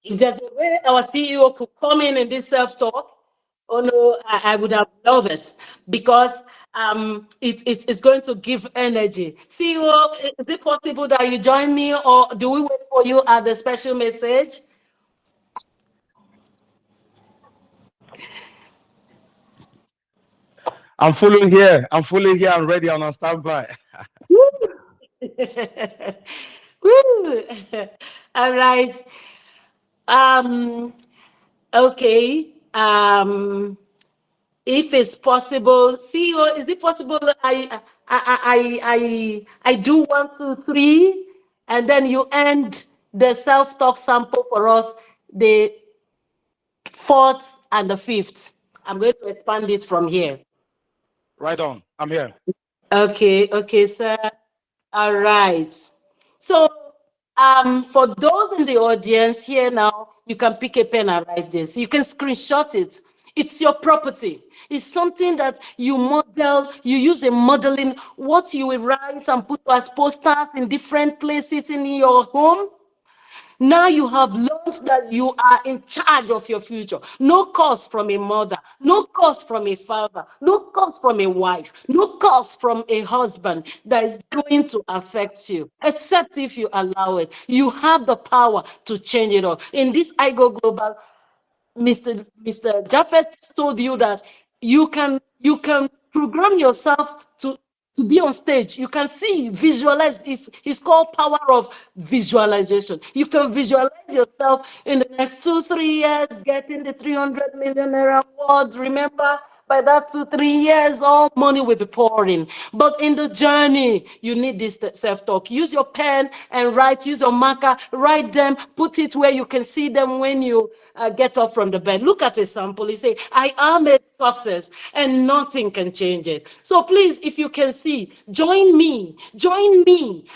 if there's a way our CEO could come in this self-talk, oh no, I would have loved it, because it's going to give energy. CEO, is it possible that you join me, or do we wait for you at the special message? I'm fully here. I'm fully here. I'm ready. I'm on standby. Woo! All right. Okay. If it's possible, CEO, is it possible I do 1, 2, 3, and then you end the self-talk sample for us, the 4th and the 5th. I'm going to expand it from here. Right on. I'm here. Okay, sir. All right. So, for those in the audience here now, you can pick a pen and write this. You can screenshot it. It's your property. It's something that you model, you use a modeling, what you will write and put as posters in different places in your home. Now you have learned that you are in charge of your future. No curse from a mother, no curse from a father, no curse from a wife, no curse from a husband that is going to affect you, except if you allow it. You have the power to change it all. In this Igoglobal, Mr. Japheth told you that you can program yourself to be on stage. You can see, visualize. It's called power of visualization. You can visualize yourself in the next 2-3 years getting the 300 million naira award. Remember, by that 2-3 years, all money will be pouring. But in the journey, you need this self-talk. Use your pen and write. Use your marker. Write them. Put it where you can see them when you get up from the bed. Look at a sample. You say, I am a success, and nothing can change it. So please, if you can see, join me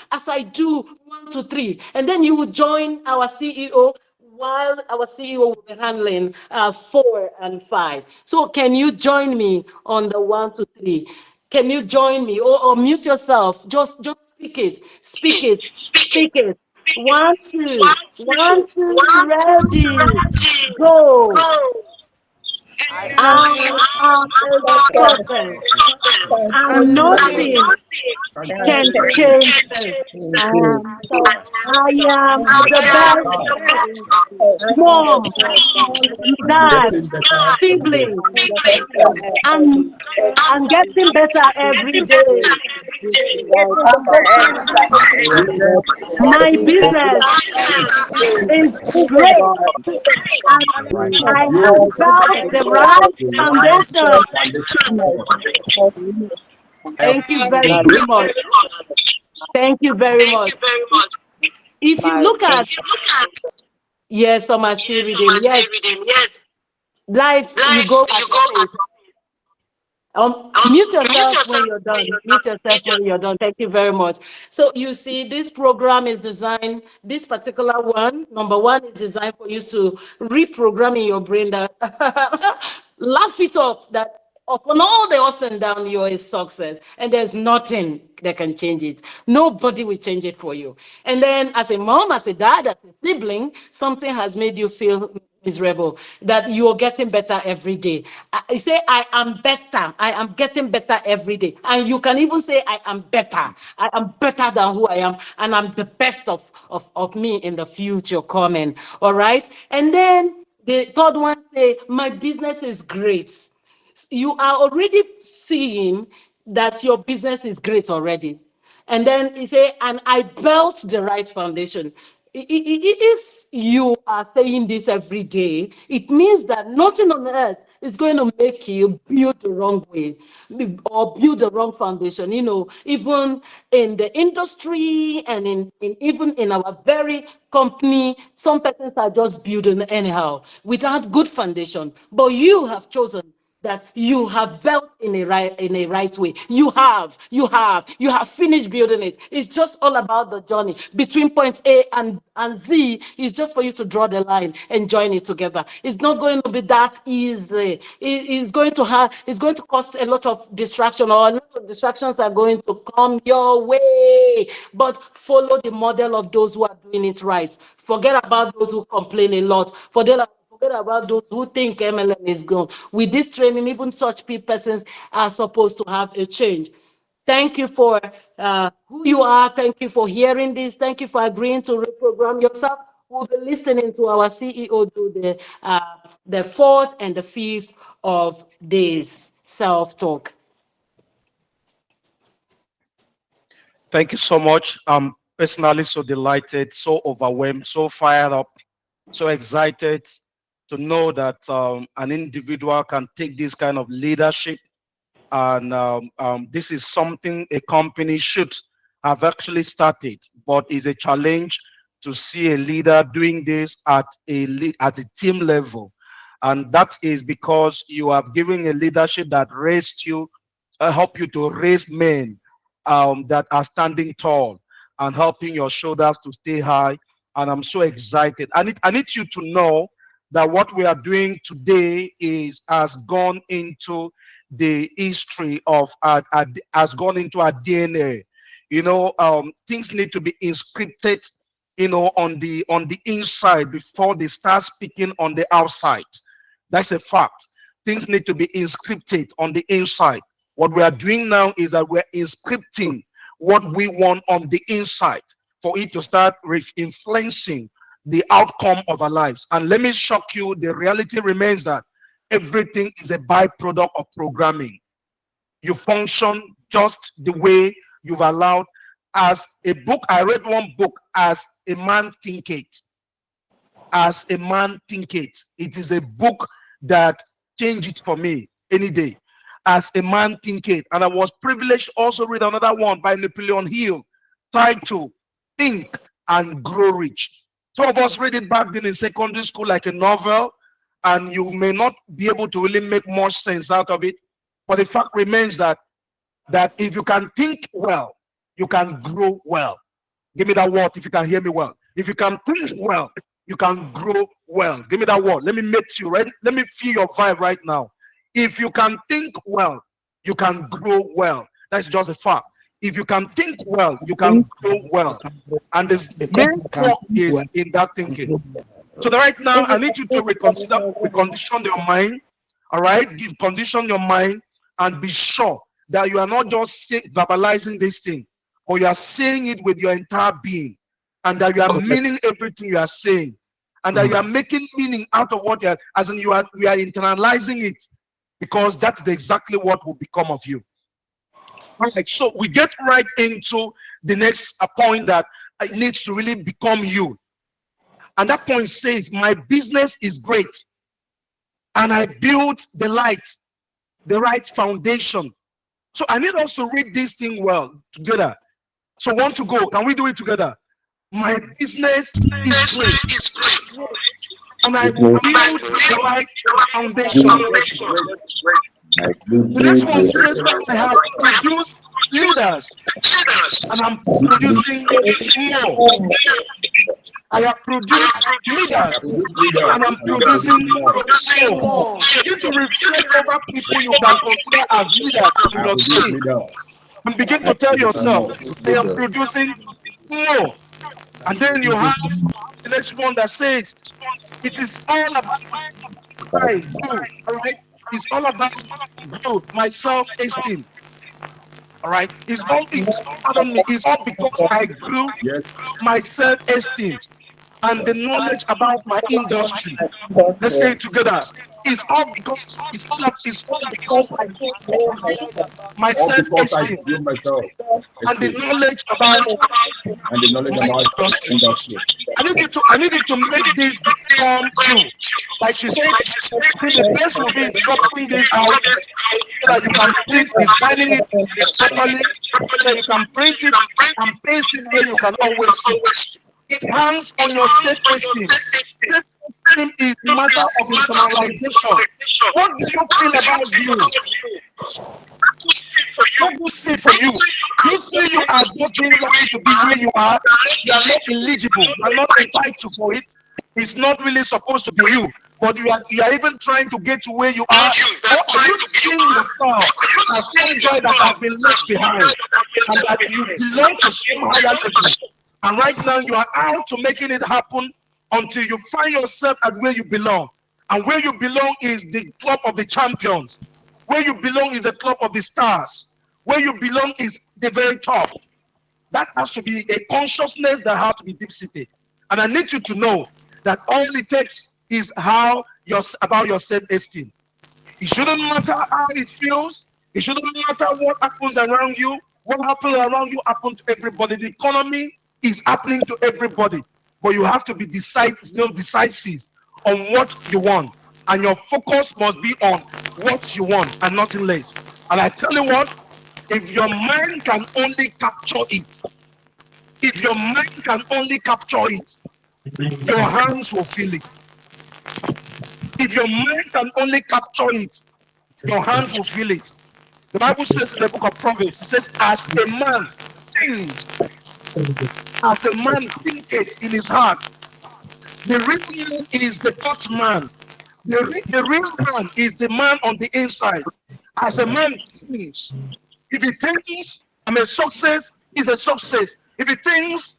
as I do 1, 2, 3, and then you will join our CEO, while our CEO will be handling 4 and 5. So can you join me on the 1, 2, 3? Can you join me, or mute yourself? Just speak it. Speak it. 1, 2, 1, 2, ready, go. I am a success, and nothing can change this. I am the best mom, dad, sibling, and getting better every day. My business is great, and I have built the right foundation. Thank you very much. Thank you very much. If you look at, yes, some are still reading. Yes, life, you go at your pace. Mute yourself when you're done. Mute yourself when you're done. Thank you very much. So you see, this program is designed, this particular one, number one, is designed for you to reprogram in your brain that laugh it up, that upon all the ups and downs, you're a success. And there's nothing that can change it. Nobody will change it for you. And then as a mom, as a dad, as a sibling, something has made you feel miserable, that you're getting better every day. You say, I am better. I am getting better every day. And you can even say, I am better. I am better than who I am. And I'm the best of me in the future coming. All right. And then the third one say, my business is great. You are already seeing that your business is great already. And then he say, and I built the right foundation. If you are saying this every day, it means that nothing on earth is going to make you build the wrong way or build the wrong foundation. You know, even in the industry and even in our very company, some persons are just building anyhow without good foundation. But you have chosen that you have built in a right way. You have finished building it. It's just all about the journey between point A and Z. Is just for you to draw the line and join it together. It's not going to be that easy. It's going to cost a lot of distraction, or a lot of distractions are going to come your way. But follow the model of those who are doing it right. Forget about those who complain a lot. Forget about those who think MLM is gone. With this training, even such persons are supposed to have a change. Thank you for who you are. Thank you for hearing this. Thank you for agreeing to reprogram yourself. We'll be listening to our CEO do the fourth and the fifth of this self-talk. Thank you so much. I'm personally so delighted, so overwhelmed, so fired up, so excited to know that an individual can take this kind of leadership, and this is something a company should have actually started, but is a challenge to see a leader doing this at a team level. And that is because you have given a leadership that raised you, help you to raise men that are standing tall and helping your shoulders to stay high. And I'm so excited. I need you to know that what we are doing today has gone into the history of has gone into our DNA. You know, things need to be inscripted, you know, on the inside before they start speaking on the outside. That's a fact. Things need to be inscripted on the inside. What we are doing now is that we're inscripting what we want on the inside for it to start influencing the outcome of our lives. And let me shock you, the reality remains that everything is a byproduct of programming. You function just the way you've allowed. As a book, I read one book, As a Man Thinketh. As a Man Thinketh. It is a book that changed it for me any day. As a Man Thinketh. And I was privileged also read another one by Napoleon Hill, titled Think and Grow Rich. Some of us read it back then in secondary school like a novel, and you may not be able to really make much sense out of it. But the fact remains that if you can think well, you can grow well. Give me that word if you can hear me well. If you can think well, you can grow well. Give me that word. Let me make you right. Let me feel your vibe right now. If you can think well, you can grow well. That's just a fact. If you can think well, you can grow well. And the main core is in that thinking. So that right now, I need you to recondition your mind. All right? Condition your mind and be sure that you are not just verbalizing this thing, but you are saying it with your entire being, and that you are meaning everything you are saying, and that you are making meaning out of what you are, as in we are internalizing it, because that's exactly what will become of you. All right, so we get right into the next point that it needs to really become you. And that point says, my business is great, and I built the right foundation. So I need us to read this thing well together. So want to go? Can we do it together? My business is great, and I built the right foundation. The next one says, I have produced leaders and I'm producing more. I have produced leaders and I'm producing more. Begin to reflect over people you can consider as leaders in your team and begin to tell yourself, I am producing more. And then you have the next one that says, it is all about I do, all right? It's all about growth, my self-esteem. All right, pardon me, it's all because I grew Yes. my self-esteem and the knowledge about my industry. Let's say it together. It's all because I grew my All because I self-esteem grew myself. and the Esteem. knowledge about And the knowledge my about industry. industry. I need you to make this become you. Like she said, I think the best will be dropping this out so that you can print, designing it properly, so that you can print it and paste it where you can always see. It hangs on your self-esteem. Self-esteem is a matter of internalization. What do you feel about you? What do you see for you? You see you are just being lucky to be where you are. You are not eligible. You are not entitled for it. It's not really supposed to be you. But you are even trying to get to where you are. Or are you seeing yourself as some guy that has been left behind and that you belong to some higher level? And right now you are out to making it happen until you find yourself at where you belong. And where you belong is the club of the champions. Where you belong is the club of the stars. Where you belong is the very top. That has to be a consciousness that has to be deep-seated. And I need you to know that all it takes is about your self-esteem. It shouldn't matter how it feels. It shouldn't matter what happens around you. What happens around you happens to everybody. The economy is happening to everybody. But you have to be decisive on what you want. And your focus must be on what you want and nothing less. And I tell you what, if your mind can only capture it, your hands will feel it. If your mind can only capture it, your hands will feel it. The Bible says in the book of Proverbs, it says, as a man thinketh in his heart, the real man is the thought man. The real man is the man on the inside. As a man thinks, if he thinks I'm a success, is a success. If he thinks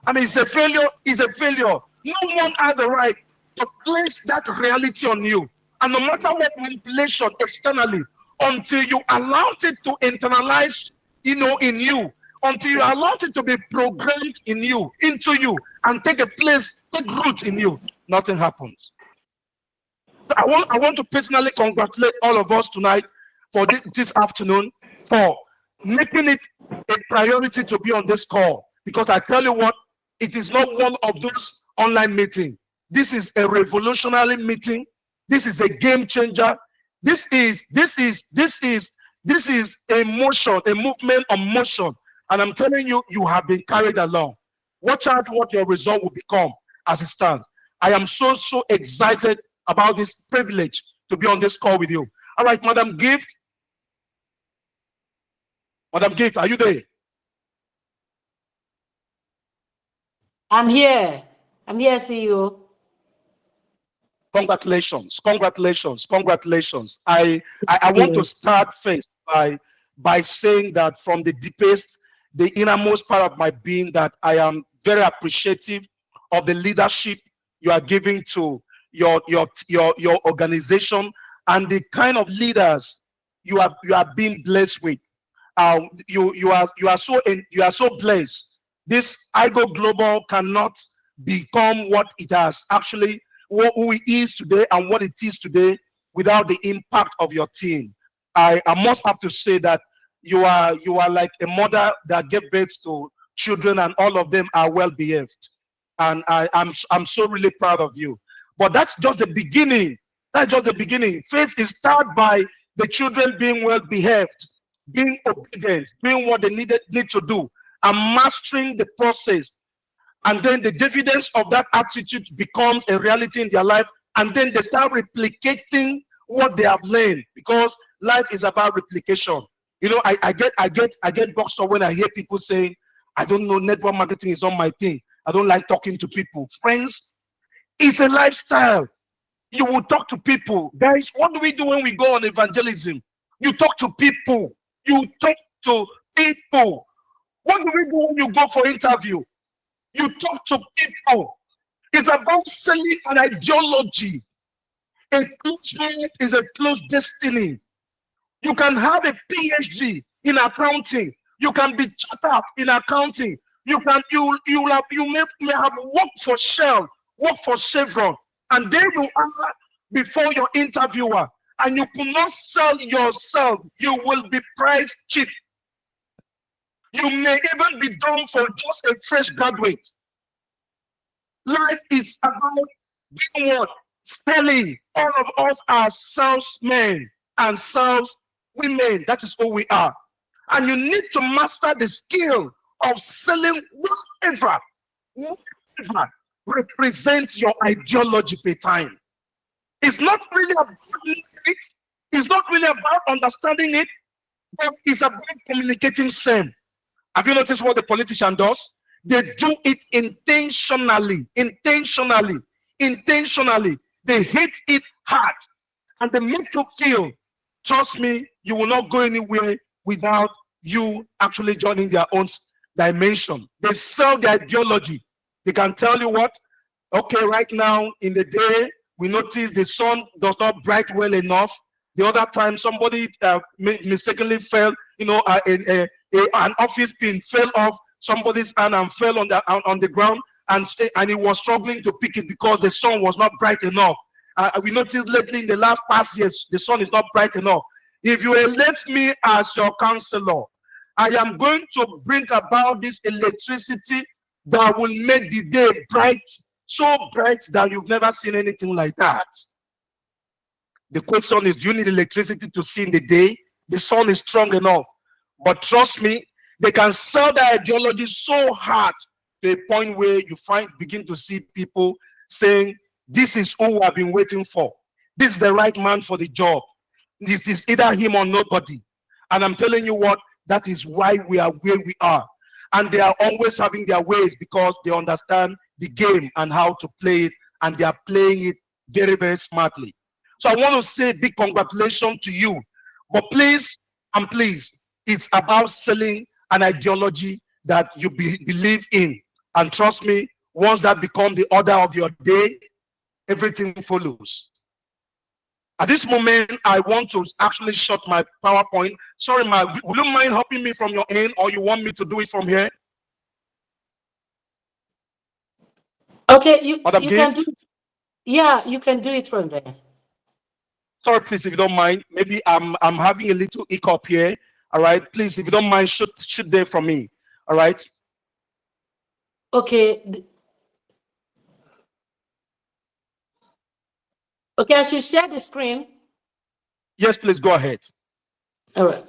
it's a failure, is a failure. No one has a right to place that reality on you. And no matter what manipulation externally, until you allow it to internalize, in you, until you allow it to be programmed into you, and take root in you, nothing happens. So I want to personally congratulate all of us tonight for this afternoon for making it a priority to be on this call. Because I tell you what, it is not one of those online meetings. This is a revolutionary meeting. This is a game changer. This is a motion, a movement of motion. And I'm telling you, you have been carried along. Watch out what your result will become as it stands. I am so excited about this privilege to be on this call with you. All right, Madam Gift. Madam Gift, are you there? I'm here, CEO. Congratulations. I want to start first by saying that from the deepest, the innermost part of my being, that I am very appreciative of the leadership you are giving to your organization and the kind of leaders you are being blessed with. You are so blessed. This Igoglobal cannot become what it has actually, who it is today and what it is today, without the impact of your team. I must have to say that you are like a mother that gave birth to children, and all of them are well behaved. And I'm so really proud of you. But that's just the beginning. That's just the beginning. Faith is started by the children being well behaved, being obedient, doing what they need to do, and mastering the process. And then the dividends of that attitude becomes a reality in their life, and then they start replicating what they have learned, because life is about replication. You know, I get boxed up when I hear people saying, I don't know, network marketing is not my thing. I don't like talking to people. Friends, it's a lifestyle. You will talk to people. Guys, what do we do when we go on evangelism? You talk to people. You talk to people. What do we do when you go for interview? You talk to people. It's about selling an ideology. A close mind is a close destiny. You can have a PhD in accounting. You can be chartered in accounting. You may have worked for Shell, worked for Chevron, and there you are before your interviewer, and you could not sell yourself. You will be priced cheap. You may even be done for just a fresh graduate. Life is about being what? Selling. All of us are salesmen and saleswomen. That is who we are. And you need to master the skill of selling whatever represents your ideology per time. It's not really about it. It's not really about understanding it, but it's about communicating same. Have you noticed what the politician does? They do it intentionally. They hit it hard, and they make you feel, trust me, you will not go anywhere without you actually joining their own dimension. They sell their ideology. They can tell you what, okay, right now in the day, we notice the sun does not bright well enough. The other time, somebody mistakenly fell, you know, an office pin fell off somebody's hand and fell on the ground, and he was struggling to pick it because the sun was not bright enough. We noticed lately in the last past years, the sun is not bright enough. If you elect me as your counselor, I am going to bring about this electricity that will make the day bright, so bright that you've never seen anything like that. The question is, do you need electricity to see in the day? The sun is strong enough. But trust me, they can sell their ideology so hard to a point where you begin to see people saying, this is who I've been waiting for. This is the right man for the job. This is either him or nobody. And I'm telling you what, that is why we are where we are. And they are always having their ways because they understand the game and how to play it, and they are playing it very, very smartly. So I want to say big congratulations to you. But please, and please, it's about selling an ideology that you believe in. And trust me, once that becomes the order of your day, everything follows. At this moment, I want to actually shut my PowerPoint. Sorry, will you mind helping me from your end, or you want me to do it from here? Okay, you can do it. Yeah, you can do it from there. Sorry, please, if you don't mind. Maybe I'm having a little hiccup here. All right, please, if you don't mind, shoot there from me. All right. Okay. Okay, I should share the screen. Yes, please go ahead. All right.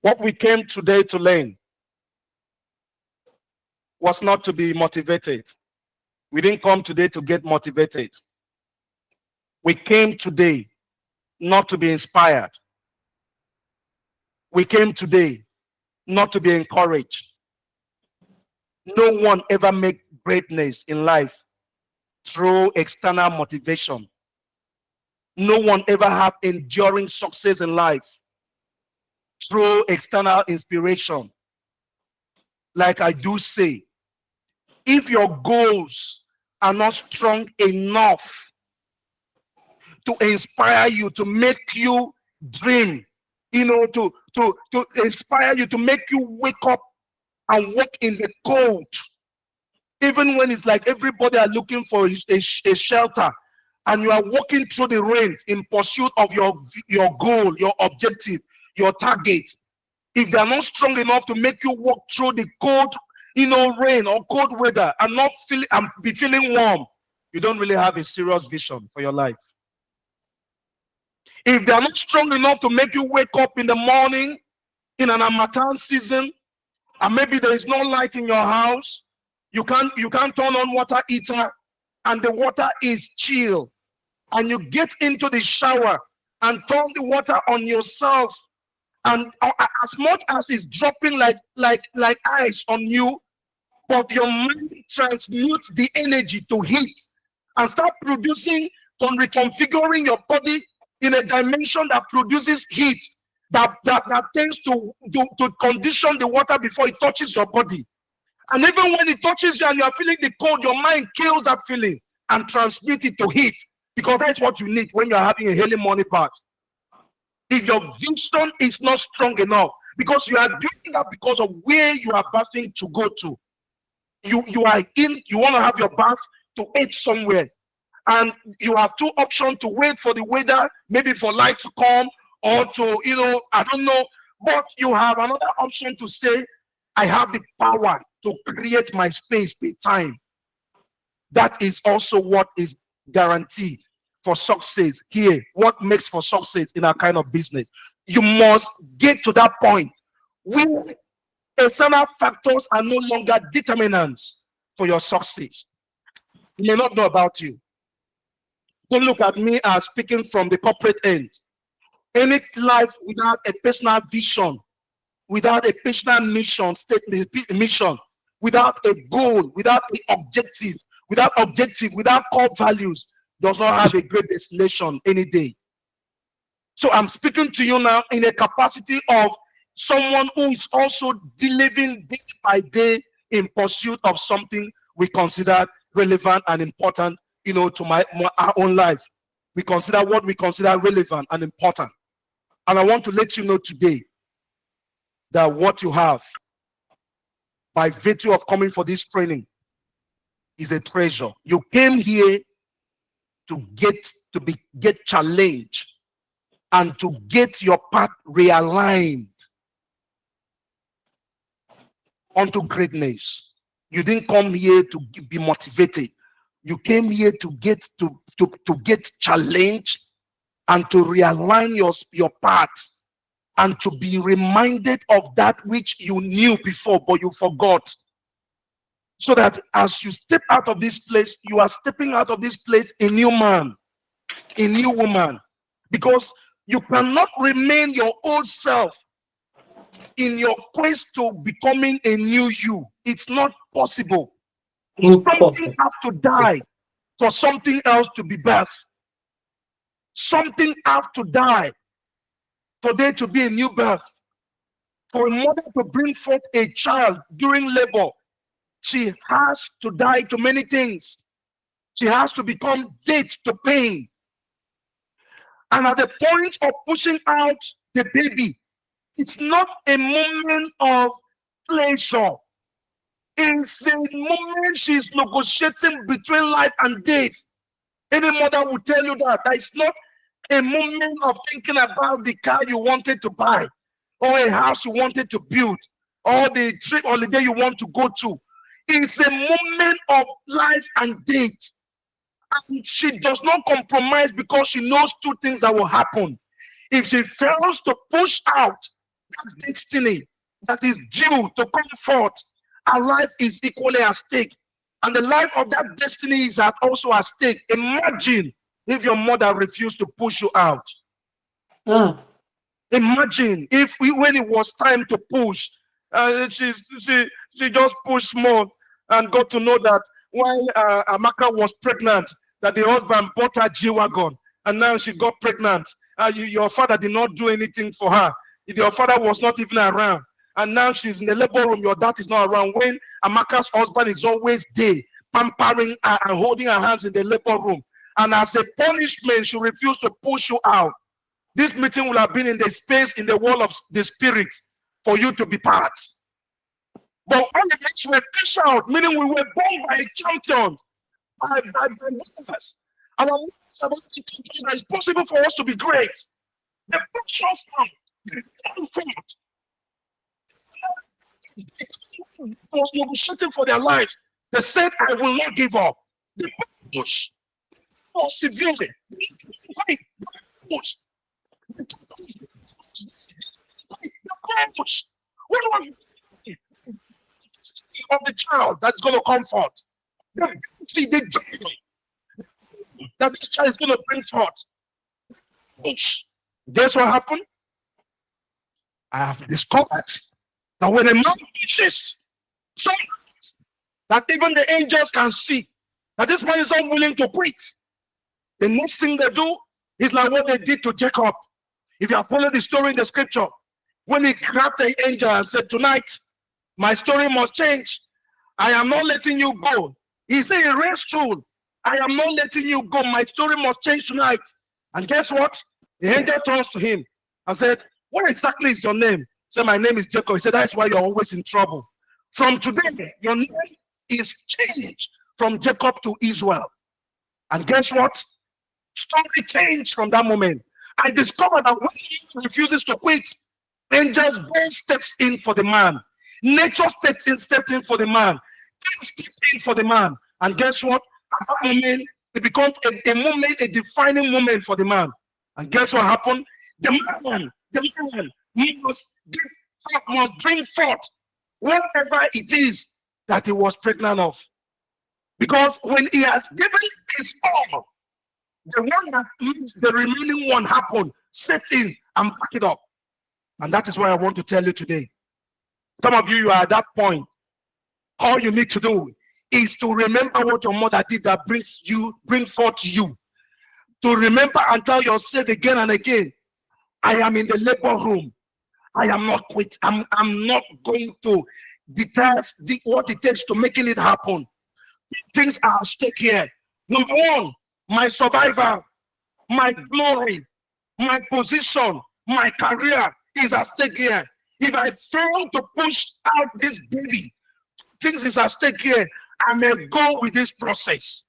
What we came today to learn was not to be motivated. We didn't come today to get motivated. We came today not to be inspired. We came today not to be encouraged. No one ever make greatness in life through external motivation. No one ever have enduring success in life through external inspiration. Like I do say, if your goals are not strong enough to inspire you, to make you dream, you know, to inspire you, to make you wake up and walk in the cold, even when it's like everybody are looking for a shelter, and you are walking through the rain in pursuit of your goal, your objective, your target. If they are not strong enough to make you walk through the cold, you know, rain or cold weather and not be feeling warm, you don't really have a serious vision for your life. If they are not strong enough to make you wake up in the morning in an harmattan season, and maybe there is no light in your house, you can't turn on water heater, and the water is chill, and you get into the shower and turn the water on yourself, and as much as it's dropping like ice on you, but your mind transmutes the energy to heat and start producing and reconfiguring your body in a dimension that produces heat, that tends to condition the water before it touches your body. And even when it touches you and you are feeling the cold, your mind kills that feeling and transmits it to heat, because that's what you need when you are having a early morning bath. If your vision is not strong enough, because you are doing that because of where you are bathing to go to. You want to have your bath to eat somewhere, and you have two options: to wait for the weather, maybe for light to come, or to, I don't know, but you have another option to say, I have the power to create my space with time. That is also what is guaranteed for success here. What makes for success in our kind of business? You must get to that point where external factors are no longer determinants for your success. You may not know about you. Don't look at me as speaking from the corporate end. Any life without a personal vision, without a personal mission, without a goal, without without core values, does not have a great destination any day. So I'm speaking to you now in a capacity of someone who is also living day by day in pursuit of something we consider relevant and important, to our own life. We consider what we consider relevant and important. And I want to let you know today that what you have, by virtue of coming for this training, is a treasure. You came here to get challenged and to get your path realigned onto greatness. You didn't come here to be motivated. You came here to get challenged and to realign your path, and to be reminded of that which you knew before but you forgot. So that as you step out of this place, you are stepping out of this place a new man, a new woman, because you cannot remain your old self in your quest to becoming a new you. It's not possible. Something has to die for something else to be birthed. Something has to die for there to be a new birth. For a mother to bring forth a child during labor, she has to die to many things. She has to become dead to pain. And at the point of pushing out the baby, it's not a moment of pleasure. It's a moment she's negotiating between life and death. Any mother will tell you that. That it's not a moment of thinking about the car you wanted to buy, or a house you wanted to build, or the trip holiday you want to go to. It's a moment of life and death. And she does not compromise, because she knows two things that will happen. If she fails to push out that destiny that is due to come forth, her life is equally at stake. And the life of that destiny is also at stake. Imagine if your mother refused to push you out. Imagine if when it was time to push, she just pushed more and got to know that while Amaka was pregnant, that the husband bought her G-Wagon, and now she got pregnant. Your father did not do anything for her. Your father was not even around. And now she's in the labor room. Your dad is not around. When Amaka's husband is always there, pampering her and holding her hands in the labor room. And as a punishment, she refused to push you out. This meeting will have been in the space, in the wall of the spirit, for you to be part. But all the next were pushed out, meaning we were born by a champion, by us. And I'm about to conclude that it's possible for us to be great. The first time, the comfort was negotiating for their lives. They said, I will not give up. They push severely. They push. What was of the child that's going to comfort? The joy that that this child is going to bring forth. Guess what happened? I have discovered that when a man teaches, that even the angels can see that this man is not willing to quit, the next thing they do is like what they did to Jacob. If you have followed the story in the scripture, when he grabbed the angel and said, tonight, my story must change. I am not letting you go. He said, rest true. I am not letting you go. My story must change tonight. And guess what? The angel turns to him and said, what exactly is your name? He said, my name is Jacob. He said, that's why you're always in trouble. From today, your name is changed from Jacob to Israel. And guess what? Story changed from that moment. I discovered that when he refuses to quit, angels God steps in for the man. Nature stepped in for the man. Things stepped in for the man. And guess what? At that moment, it becomes a moment, a defining moment for the man. And guess what happened? The man must bring forth whatever it is that he was pregnant of. Because when he has given his all, the one that makes the remaining one happen, set in and back it up. And that is what I want to tell you today. Some of you are at that point. All you need to do is to remember what your mother did that bring forth you. To remember and tell yourself again and again, I am in the labor room. I am not quit. I'm not going to detach what it takes to making it happen. Things are at stake here. Number one, my survival, my glory, my position, my career is at stake here. If I fail to push out this baby, things is at stake here. I may go with this process.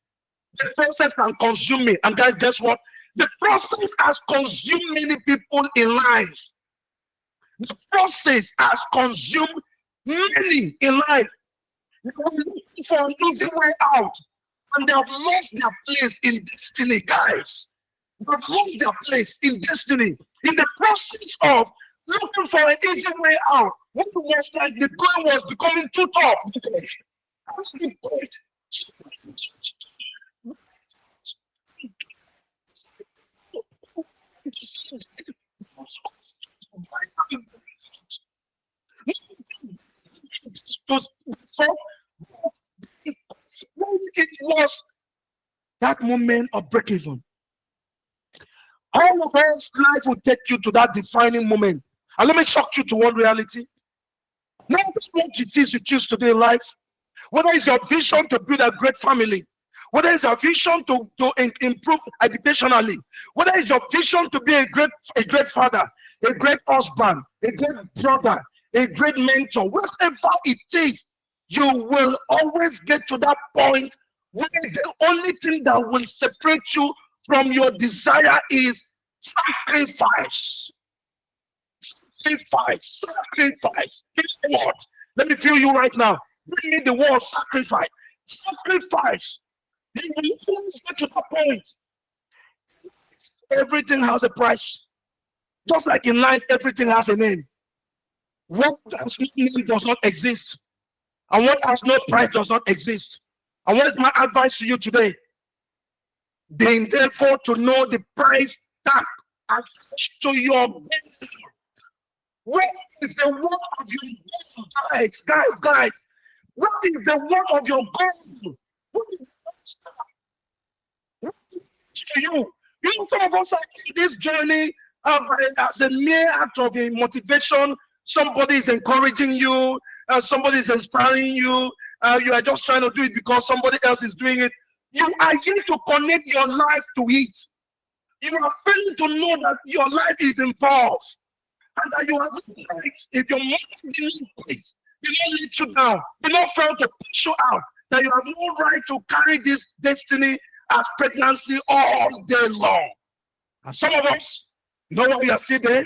The process can consume me. And guys, guess what? The process has consumed many people in life. The process has consumed many in life. They are looking for an easy way out. And they have lost their place in destiny, guys. They have lost their place in destiny. In the process of looking for an easy way out, what was like the goal was becoming too tough. It was that moment of break-even. All of us life will take you to that defining moment. And let me shock you to one reality. No matter what it is you choose to do in life, whether it's your vision to build a great family, whether it's your vision to improve educationally, whether it's your vision to be a great father, a great husband, a great brother, a great mentor, whatever it is, you will always get to that point where the only thing that will separate you from your desire is sacrifice. Sacrifice. What? Let me feel you right now. Bring me the word sacrifice. Sacrifice. You will always get to that point. Everything has a price. Just like in life, everything has a name. What has no name does not exist. And what has no price does not exist. And what is my advice to you today? They therefore to know the price tag attached to your goal. What is the word of your goal, guys? What is the word of your goal? What is to you? You know, some of us are in this journey as a mere act of motivation. Somebody is encouraging you, somebody is inspiring you. You are just trying to do it because somebody else is doing it. You are here to connect your life to it. You are failing to know that your life is involved. And that you have no right, if your mother didn't quit, did not let you down, did not fail to push you out, that you have no right to carry this destiny as pregnancy all day long. And some of us, you know what we are still there?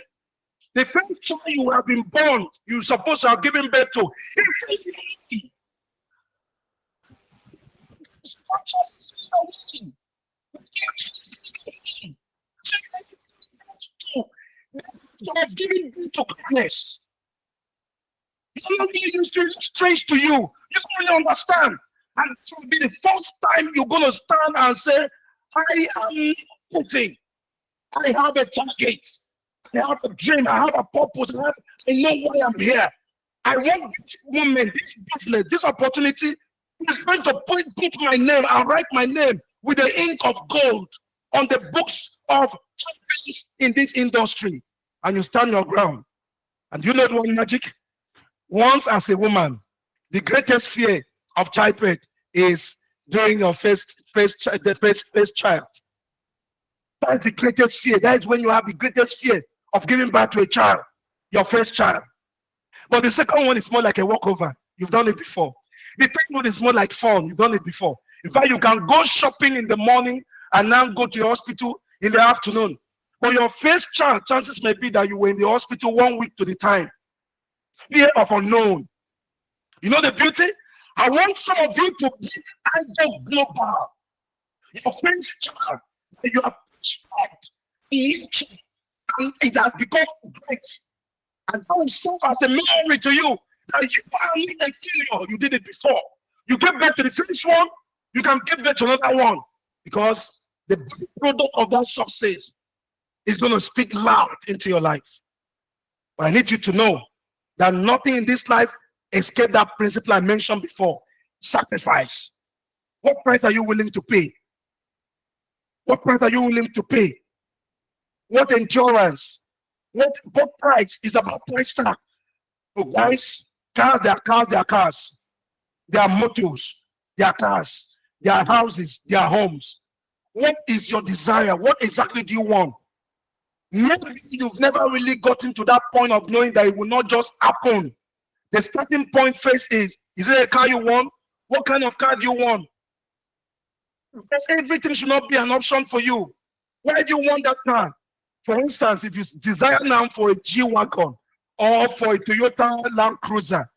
The first child you have been born, you're supposed to have given birth to. You have given birth to goodness. It used to look strange to you. You don't really understand. And it will be the first time you're going to stand and say, I am putting. I have a target. I have a dream. I have a purpose. I know why I'm here. I want this woman, this business, this opportunity is going to put my name and write my name with the ink of gold on the books of champions in this industry. And you stand your ground. And you know the one magic? Once as a woman, the greatest fear of childbirth is during your first child. That's the greatest fear. That is when you have the greatest fear of giving birth to a child, your first child. But the second one is more like a walkover. You've done it before. The third one is more like fun. You've done it before. In fact, you can go shopping in the morning and now go to the hospital in the afternoon. But your first child, chances may be that you were in the hospital 1 week to the time. Fear of unknown. You know the beauty? I want some of you to be Igoglobal. Your first child, you have and it has become great. And that will serve as a memory to you that you are not a failure. You did it before. You gave birth to the first one, you can give birth to another one because the product of that success is going to speak loud into your life. But I need you to know that nothing in this life escapes that principle I mentioned before: sacrifice. What price are you willing to pay? What price are you willing to pay? What endurance? What price is about price tag? So guys, cars, they are cars, they are cars. They are motors, they are cars, they are houses, they are homes. What is your desire? What exactly do you want? Maybe you've never really gotten to that point of knowing that it will not just happen. The starting point first is it a car you want? What kind of car do you want? Because everything should not be an option for you. Why do you want that car? For instance, if you desire now for a G-Wagon or for a Toyota Land Cruiser,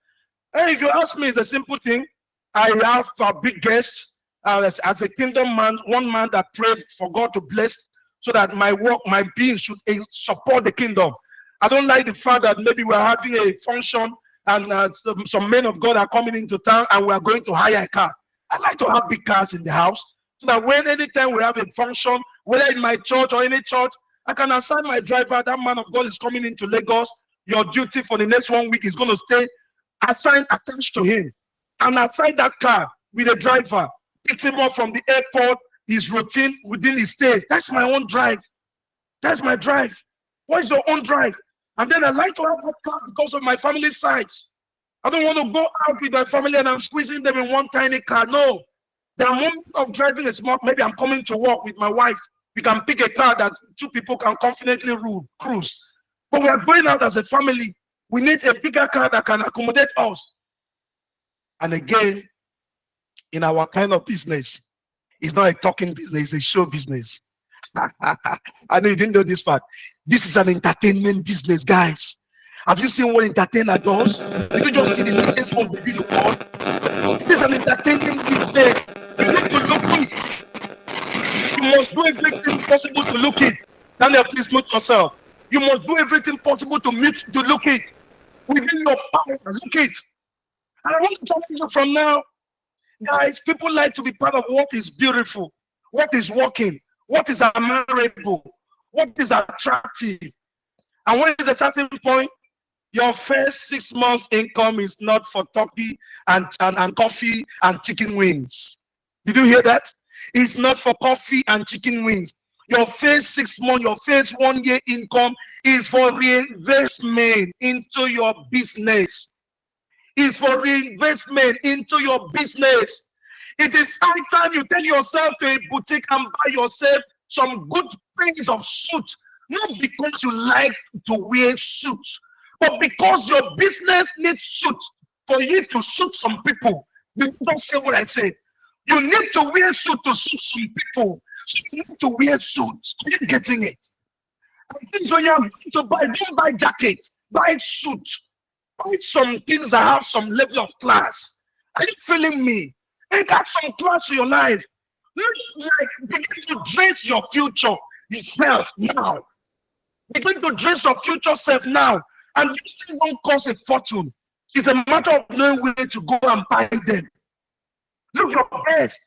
if you ask me, it's a simple thing. I have a big guest as a kingdom man, one man that prays for God to bless so that my work, my being should support the kingdom. I don't like the fact that maybe we're having a function and some men of God are coming into town and we are going to hire a car. I like to have big cars in the house so that when anytime we have a function, whether in my church or any church, I can assign my driver. That man of God is coming into Lagos. Your duty for the next 1 week is going to stay assigned, attached to him, and assign that car with a driver, picks him up from the airport, his routine within his stays. That's my own drive. That's my drive. What is your own drive? And then I like to have that car because of my family size. I don't want to go out with my family and I'm squeezing them in one tiny car. No. The moment of driving a small, maybe I'm coming to work with my wife. We can pick a car that two people can confidently cruise. But we are going out as a family. We need a bigger car that can accommodate us. And again, in our kind of business, it's not a talking business, it's a show business. I know you didn't know this part. This is an entertainment business, guys. Have you seen what entertainer does? Did you just see the latest on the video call? This is an entertainment business. You need to look it. You must do everything possible to look it. Daniel, please mute yourself. You must do everything possible to look it. Within your power, look it. And I want to tell you from now, guys, people like to be part of what is beautiful, what is working, what is admirable, what is attractive. And when is a starting point? Your first 6 months income is not for turkey and coffee and chicken wings. Did you hear that? It's not for coffee and chicken wings. Your first 6 months, your first 1 year income is for reinvestment into your business. It's for reinvestment into your business. It is high time you take yourself to a boutique and buy yourself some good pairs of suits. Not because you like to wear suits, but because your business needs suits for you to suit some people. You don't say what I said. You need to wear suit to suit some people. So you need to wear suits. Are you getting it? And this when you're going to buy, don't buy jackets, buy suit. Buy some things that have some level of class. Are you feeling me? And got some class to your life. Look like begin to dress your future yourself now. Begin to dress your future self now. And you still don't cost a fortune. It's a matter of knowing where to go and buy them. Look your best.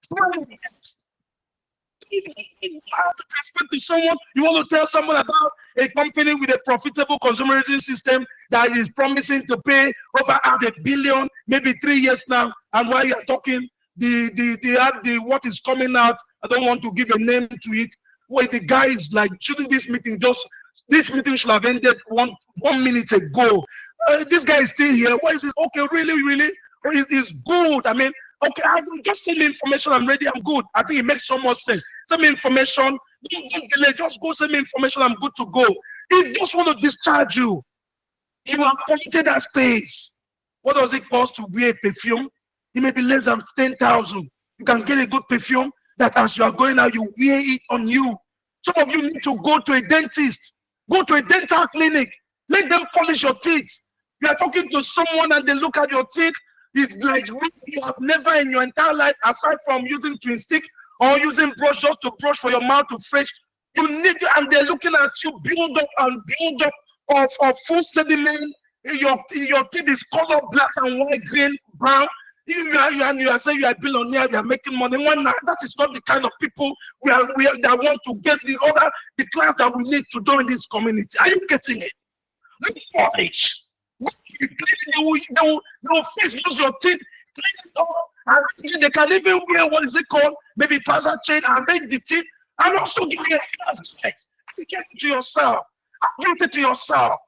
Smile your best. have to respect to someone. You want to tell someone about a company with a profitable consumerism system that is promising to pay over $500 million, maybe 3 years now. And while you're talking, the what is coming out, I don't want to give a name to it. Where the guy is like, shouldn't this meeting this meeting should have ended one minute ago. This guy is still here. Why is it? Okay, really? It's good. I mean, okay, I will just send me information. I'm ready. I'm good. I think it makes so much sense. Send me information. Don't delay. Just go send me information. I'm good to go. If just want to discharge you, you are committed that space. What does it cost to wear a perfume? It may be less than 10,000. You can get a good perfume that as you are going out, you wear it on you. Some of you need to go to a dentist. Go to a dental clinic. Let them polish your teeth. You are talking to someone and they look at your teeth. It's like you have never in your entire life, aside from using twin stick or using brush just to brush for your mouth to fresh, you need to, and they're looking at you build up of full sediment. Your teeth is color black and white, green, brown. You are saying you are a billionaire, you are making money. That is not the kind of people that want to get the class that we need to join this community. Are you getting it? Look for it. They will face use your teeth, clean it up, and they can even wear what is it called? Maybe passer chain and make the teeth, and also give you a class. Give it to yourself. Give it to yourself.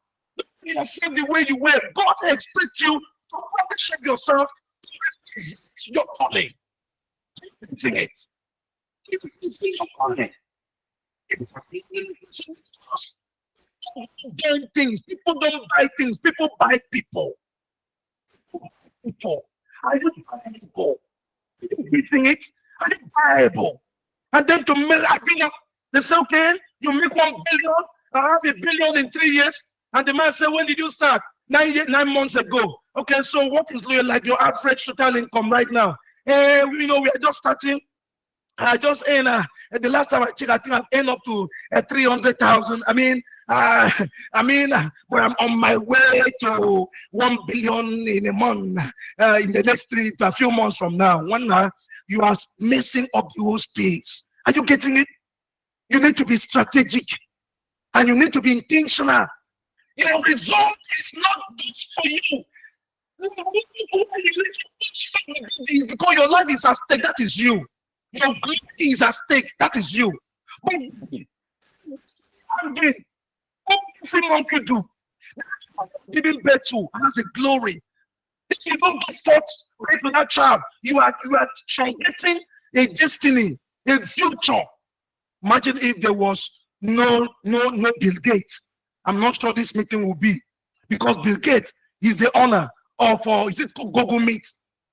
Yourself the way you wear. God expects you to shape yourself. It's your calling. Doing it. It's your calling. Doing things. People don't buy things. People buy people. People. Are you buyable? You think it? Are you buyable? And then to make, I think they say, okay, you make 1 billion, I have $1 billion in 3 years. And the man said, when did you start? 9 months ago. Okay, so what is like your average total income right now? We are just starting. I just earn the last time I checked, I think I've earned up to 300,000. But I'm on my way to 1 billion in a month. In the next a few months from now, you are messing up the whole space. Are you getting it? You need to be strategic, and you need to be intentional. Your result is not just for you. Because your life is at stake, that is you. Your glory is at stake, that is you. But every month you do, giving birth to has a glory. If you don't go forth right with that child, you are targeting a destiny, a future. Imagine if there was no Bill Gates. I'm not sure this meeting will be, because Bill Gates is the owner of is it Google Meet?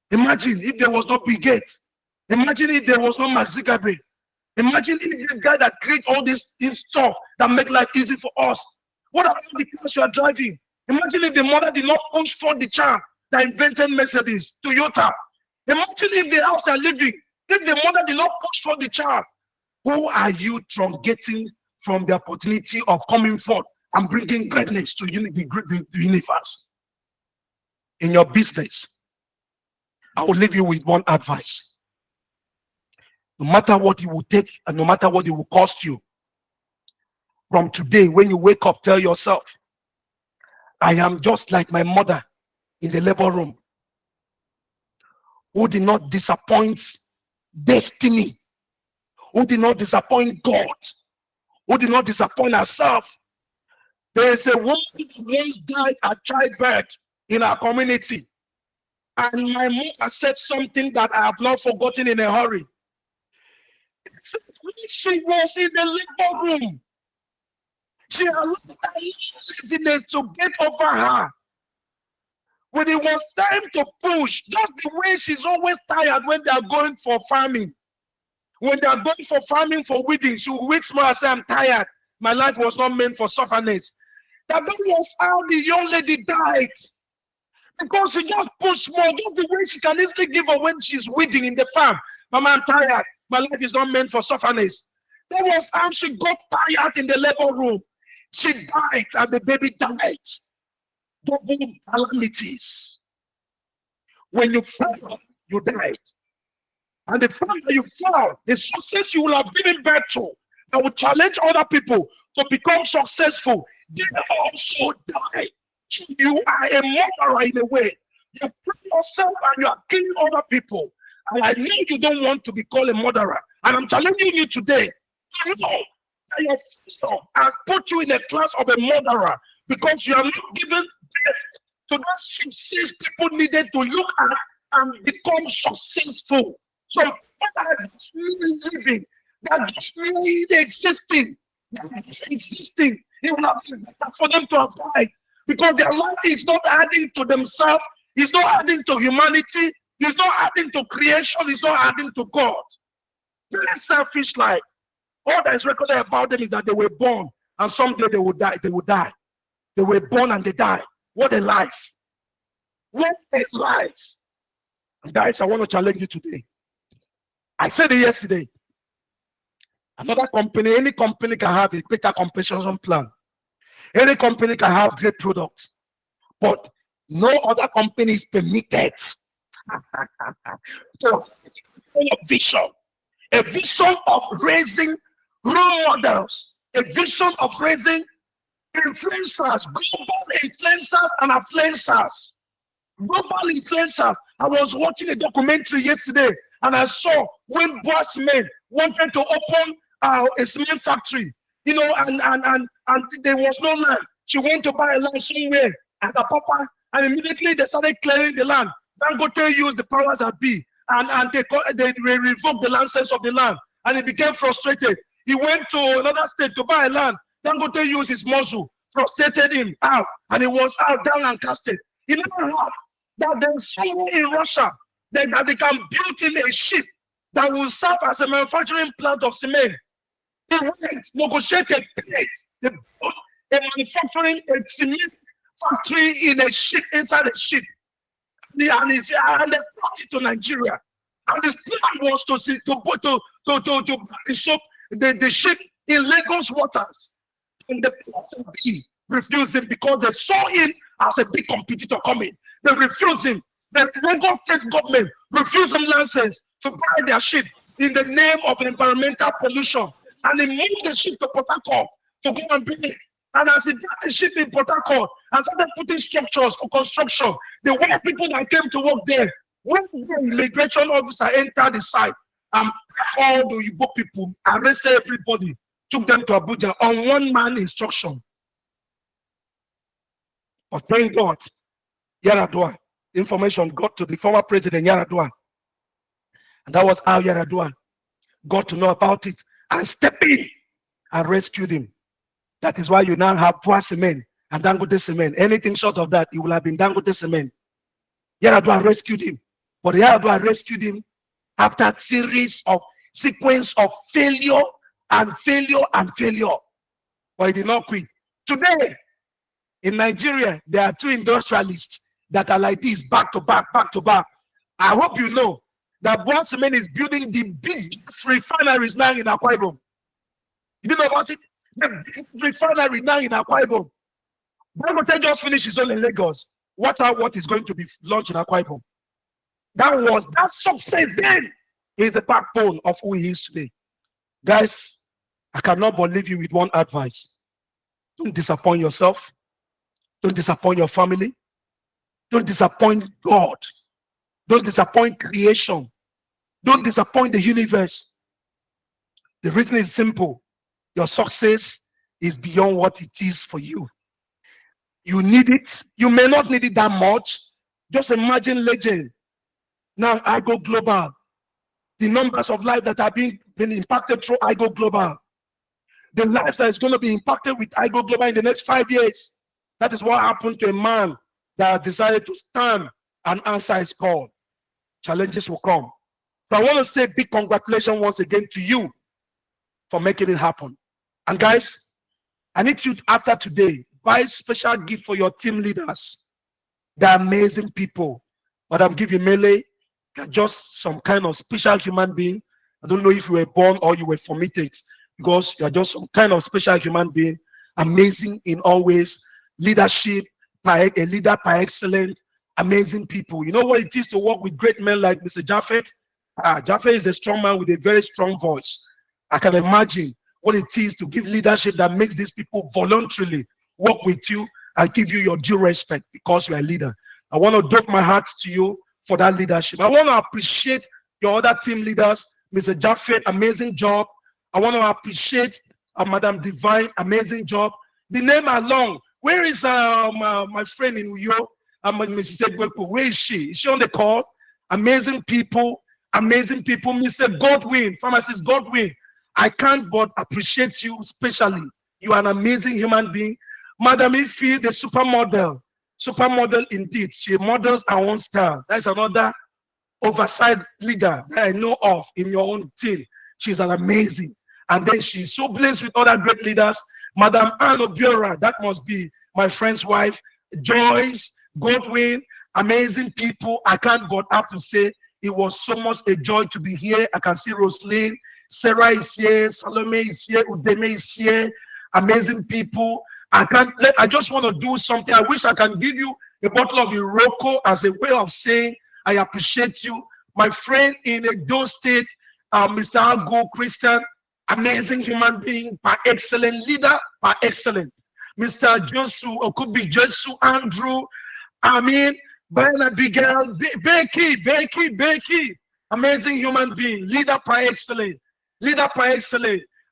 Imagine if there was no Bill Gates. Imagine if there was no Mark Zuckerberg. Imagine if this guy that create all this stuff that make life easy for us. What about the cars you are driving? Imagine if the mother did not push for the child that invented Mercedes, Toyota. Imagine if the house you are living, if the mother did not push for the child. Who are you getting from the opportunity of coming forth and bringing greatness to the universe? In your business, I will leave you with one advice. No matter what it will take and no matter what it will cost you, from today, when you wake up, tell yourself, I am just like my mother in the labor room, who did not disappoint destiny, who did not disappoint God, who did not disappoint herself. There is a woman who once died at childbirth in our community, and my mother said something that I have not forgotten in a hurry. She was in the labor room. She allowed her laziness to get over her. When it was time to push, just the way she's always tired when they are going for farming. When they are going for farming for weeding, she will wait small and say, I'm tired. My life was not meant for sufferness. That was how the young lady died. Because she just pushed more. Just the way she can easily give up when she's weeding in the farm. Mama, I'm tired. My life is not meant for sufferness. That was how she got tired in the labor room. She died and the baby died. Double calamities. When you fell, you died. And the fact that you fail, the success you will have given birth to, that will challenge other people to become successful, they also die. So you are a murderer in a way. You kill yourself and you are killing other people. And I know you don't want to be called a murderer. And I'm challenging you today. I know that your fear has put you in a class of a murderer because you are not given birth to that success people needed to look at and become successful. Some people that are just living, that are just existing, it will not be better for them to abide because their life is not adding to themselves, it's not adding to humanity, it's not adding to creation, it's not adding to God. Very selfish life. All that is recorded about them is that they were born and someday they will die. They will die. They were born and they die. What a life. What a life. Guys, I want to challenge you today. I said it yesterday. Another company, any company can have a greater compensation plan. Any company can have great products. But no other company is permitted to a vision of raising role models, a vision of raising influencers, global influencers and influencers. Global influencers. I was watching a documentary yesterday and I saw when boss men wanted to open a cement factory, you know, and there was no land. She went to buy a land somewhere at the papa, and immediately they started clearing the land. Dangote used the powers that be, and they revoked the license of the land, and he became frustrated. He went to another state to buy a land. Dangote used his muscle, frustrated him out, and he was out down and casted. He never heard that there's someone in Russia that they can build him a ship that will serve as a manufacturing plant of cement. They went, negotiated, they built a manufacturing a cement factory in a ship, inside a ship. And they brought it to Nigeria. And his plan was to the ship in Lagos waters. And the person refused him because they saw him as a big competitor coming. They refused him. The Lagos state government refused him license to buy their ship in the name of environmental pollution. And he moved the ship to Port Harcourt to go and bring it. And as he brought the ship in Port Harcourt and started putting structures for construction, the white people that came to work there, when the immigration officer entered the site and all the Igbo people arrested everybody, took them to Abuja on one man instruction. But thank God, Yaradua, information got to the former president Yaradua. And that was how Yaradua got to know about it and stepped in and rescued him. That is why you now have Boa Cement and Dangote Cement. Anything short of that, it will have been Dangote Cement. Yaradua rescued him. But Yaradua rescued him after a sequence of failure and failure and failure. But he did not quit. Today, in Nigeria, there are two industrialists that are like this, back to back, back to back. I hope you know that Boa Cement is building the biggest refineries now in Akwa Ibom. You know about it? The biggest refinery now in Akwa Ibom. Dangote just finished his own in Lagos. Watch out what is going to be launched in Akwa Ibom. That success then is the backbone of who he is today. Guys, I cannot but leave you with one advice. Don't disappoint yourself. Don't disappoint your family. Don't disappoint God. Don't disappoint creation. Don't disappoint the universe. The reason is simple. Your success is beyond what it is for you. You need it. You may not need it that much. Just imagine legend. Now Igoglobal. The numbers of lives that are being impacted through Igoglobal. The lives that is going to be impacted with Igoglobal in the next 5 years. That is what happened to a man that decided to stand and answer his call. Challenges will come. So I want to say big congratulations once again to you for making it happen. And guys, I need you after today, buy a special gift for your team leaders. They're amazing people. Madam Give you Mele, you're just some kind of special human being. I don't know if you were born or you were formated, because you're just some kind of special human being, amazing in all ways, leadership, a leader by excellence, amazing people. You know what it is to work with great men like Mr. Jaffet? Jaffe is a strong man with a very strong voice. I can imagine what it is to give leadership that makes these people voluntarily work with you and give you your due respect because you are a leader. I want to dock my heart to you for that leadership. I want to appreciate your other team leaders, Mr. Jaffe, amazing job. I want to appreciate Madam Divine, amazing job. The name alone. Where is my friend in Uyo, Mrs. Egwepo? Where is she? Is she on the call? Amazing people, amazing people. Mr. Godwin, Pharmacist Godwin, I can't but appreciate you especially. You are an amazing human being. Madam Ifi, the supermodel indeed. She models her own style. That's another oversized leader that I know of in your own team. She's an amazing. And then she's so blessed with other great leaders. Madam Anne Obiora, that must be my friend's wife. Joyce, Godwin, amazing people. I can't but have to say it was so much a joy to be here. I can see Roslyn, Sarah is here, Salome is here, Udeme is here. Amazing people. I just want to do something. I wish I can give you a bottle of Iroko as a way of saying I appreciate you. My friend in Edo State, Mr. Ago Christian, amazing human being, by excellent leader, by excellent. Mr. Josu, or could be Josu Andrew, Brian Abigail, Becky, amazing human being, leader by excellent,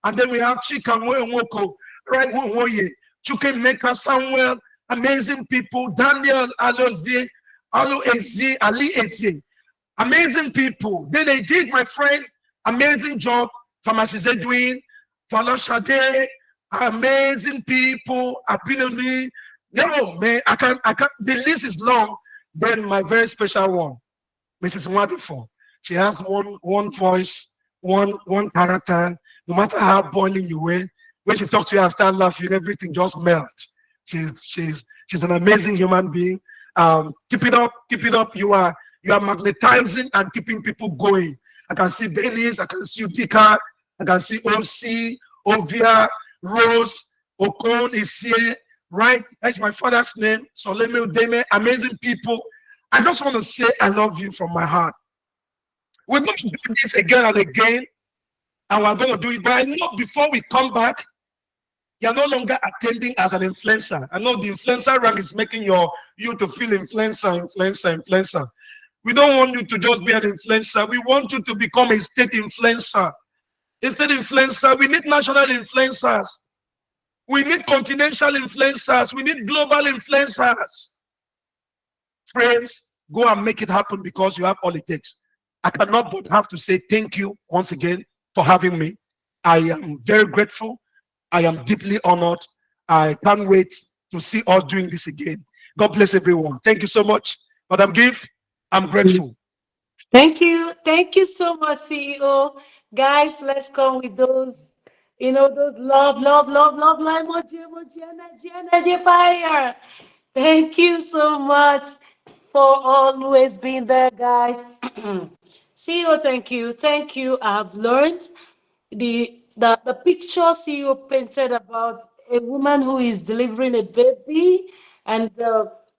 And then we have Chika Nwoko, right? Chuke Meka Samuel, amazing people, Daniel Alozie, Ali Eze, amazing people. Then they did, my friend, amazing job. Pharmacist Edwin, Fala Shade, amazing people, Apinoni. No, man, I can't, the list is long. Then my very special one, Mrs. Wonderful. She has one voice, one character. No matter how boiling you were, when she talks to you and start laughing, everything just melts. She's an amazing human being. Keep it up. You are magnetizing and keeping people going. I can see Benis, I can see Udika, I can see OC, Ovia, Rose, Okon is here, right? That's my father's name. So let me Udeme, amazing people. I just want to say I love you from my heart. We're going to do this again and again, and we're going to do it. But I know before we come back, you're no longer attending as an influencer. I know the influencer rank is making you to feel influencer. We don't want you to just be an influencer. We want you to become a state influencer. A state influencer. We need national influencers. We need continental influencers. We need global influencers. Friends, go and make it happen because you have all it takes. I cannot but have to say thank you once again for having me. I am very grateful. I am deeply honored. I can't wait to see us doing this again. God bless everyone. Thank you so much. Madam Give, I'm grateful. Thank you. Thank you so much, CEO. Guys, let's come with those, those love, energy, fire. Thank you so much for always being there, guys. CEO, thank you. Thank you. I've learned the picture CEO painted about a woman who is delivering a baby and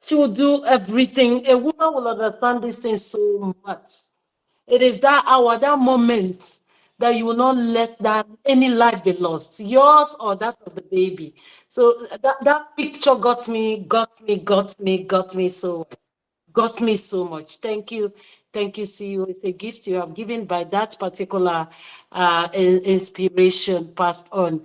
she will do everything. A woman will understand this thing so much. It is that hour, that moment that you will not let that any life be lost, yours or that of the baby. So that picture got me so much. Thank you. Thank you, CEO. It's a gift you have given by that particular inspiration passed on.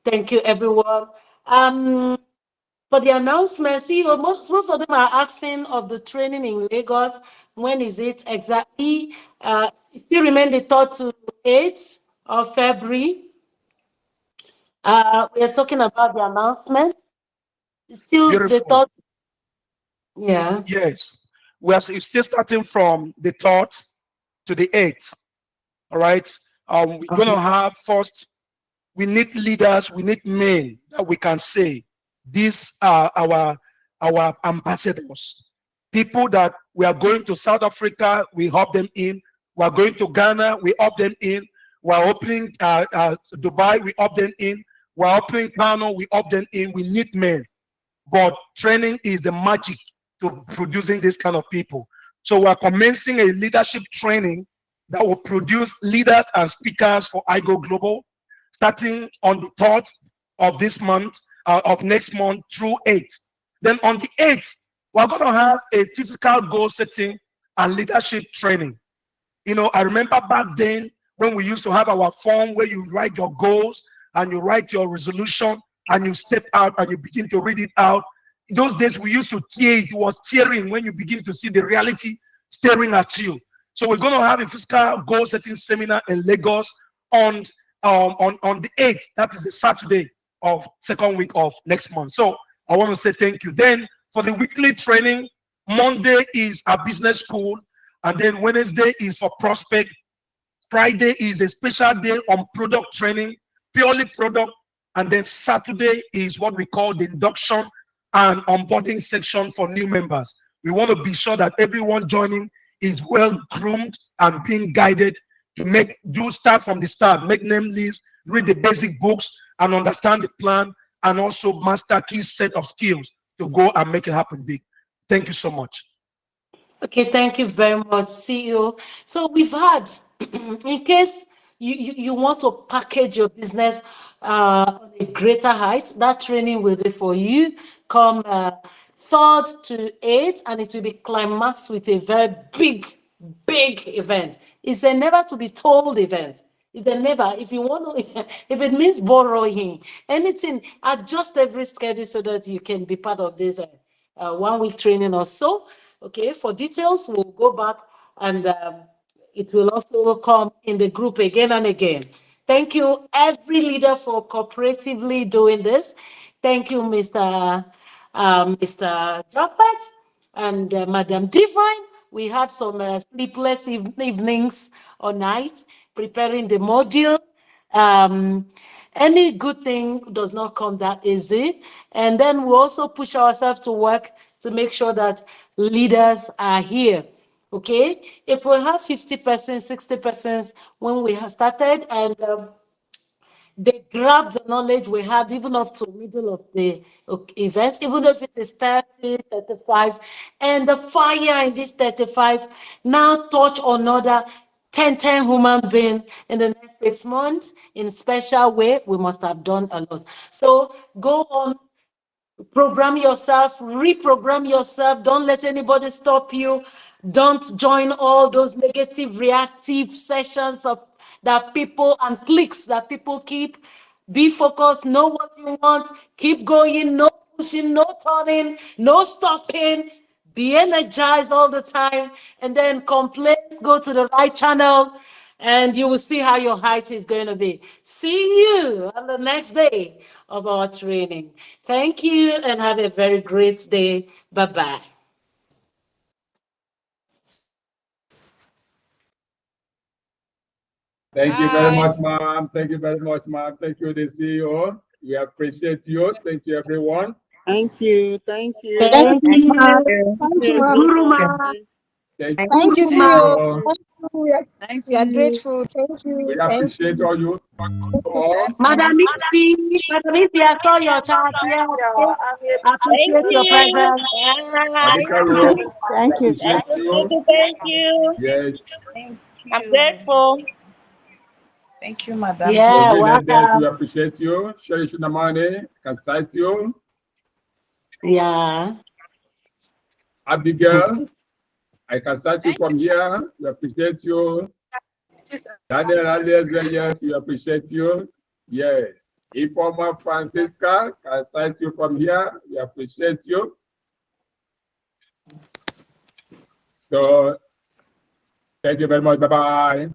Thank you, everyone. For the announcement, CEO, most of them are asking of the training in Lagos. When is it exactly? It still remain the 3rd to 8th of February. We are talking about the announcement. It's still the Beautiful. 3rd. Yeah. Yes. We're still starting from the 3rd to the 8th. All right. We're going to have first, we need leaders, we need men that we can say, these are our ambassadors. People that we are going to South Africa, we hop them in. We are going to Ghana, we hop them in. We are opening Dubai, we hop them in. We are opening Kano, we hop them in. We need men. But training is the magic to producing this kind of people. So we are commencing a leadership training that will produce leaders and speakers for Igoglobal, starting on the 3rd of this month, of next month through 8th. Then on the 8th, we're going to have a physical goal setting and leadership training. You know, I remember back then when we used to have our form where you write your goals and you write your resolution and you step out and you begin to read it out. In those days, we used to tear, it was tearing when you begin to see the reality staring at you. So we're going to have a physical goal setting seminar in Lagos on the 8th. That is the Saturday of second week of next month. So I want to say thank you. Then for the weekly training, Monday is a business school, and then Wednesday is for prospect. Friday is a special day on product training, purely product, and then Saturday is what we call the induction and onboarding section for new members. We want to be sure that everyone joining is well groomed and being guided to start from the start, make name lists, read the basic books, and understand the plan, and also master key set of skills to go and make it happen big. Thank you so much. Okay, thank you very much, CEO. So we've had, in case you want to package your business on a greater height, that training will be for you. Come 3rd to 8th, and it will be climaxed with a very big event. It's a never to be told event. It's a never. If you want to, if it means borrowing anything, adjust every schedule so that you can be part of this 1 week training or so. Okay, for details, we'll go back, and it will also come in the group again and again. Thank you, every leader, for cooperatively doing this. Thank you, Mr. Jaffet and Madam Divine. We had some sleepless evenings or night preparing the module. Any good thing does not come that easy. And then we also push ourselves to work to make sure that leaders are here. Okay, if we have 50%, 60% when we have started, and they grab the knowledge we had even up to middle of the event, even if it is 30, 35, and the fire in this 35 now touch another 10 human beings in the next 6 months in a special way. We must have done a lot. So go on, program yourself, reprogram yourself. Don't let anybody stop you. Don't join all those negative, reactive sessions of that people and clicks that people keep. Be focused, know what you want, keep going, no pushing, no turning, no stopping. Be energized all the time, and then complaints go to the right channel, and you will see how your height is going to be. See you on the next day of our training. Thank you, and have a very great day. Bye-bye. Thank you very much, ma'am. Thank you very much, ma'am. Thank you, the CEO. We appreciate you. Thank you, everyone. Thank you. Thank you. Thank you. Thank you. Guru Ma. Thank you. Thank you, Guru Ma. CEO. Thank We are you. grateful. Thank you. We Thank appreciate you. all you all. Madam Ipsy, I saw your chat here. Thank Appreciate your you. presence. Bye. Madika Rose, we Thank you. appreciate you. Thank you. Yes. I'm grateful. Thank you, Madam. Yeah, Yes, we welcome. appreciate you. Sherry Shinamane, can cite you. Yeah. Abigail, I can cite you from here. We appreciate you. Daniel Alias, yes, we appreciate you. Yes. Informer Francisca, can cite you from here. We appreciate you. So, thank you very much. Bye-bye.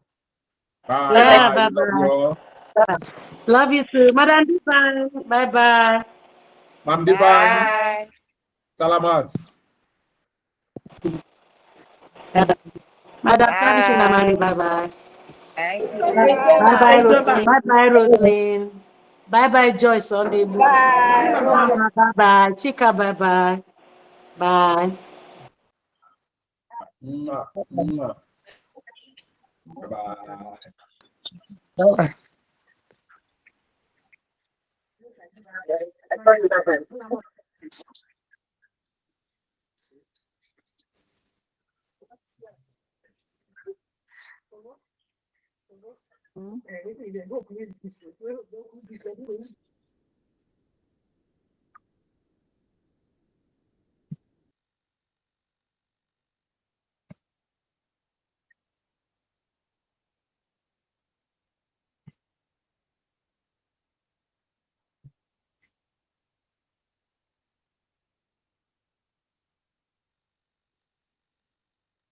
Bye. Yeah, Bye. bye-bye. Love you. Love you too. Madam Divine, bye-bye. Ma'am Divine, salamat. Madam Shinamani, bye-bye. Thank you. Bye-bye, Roslyn. Bye-bye, Roslyn. Bye-bye, Joyce. Bye. Bye-bye. Chika, bye-bye. Bye. Mwah, mwah. Bye-bye. Hmm?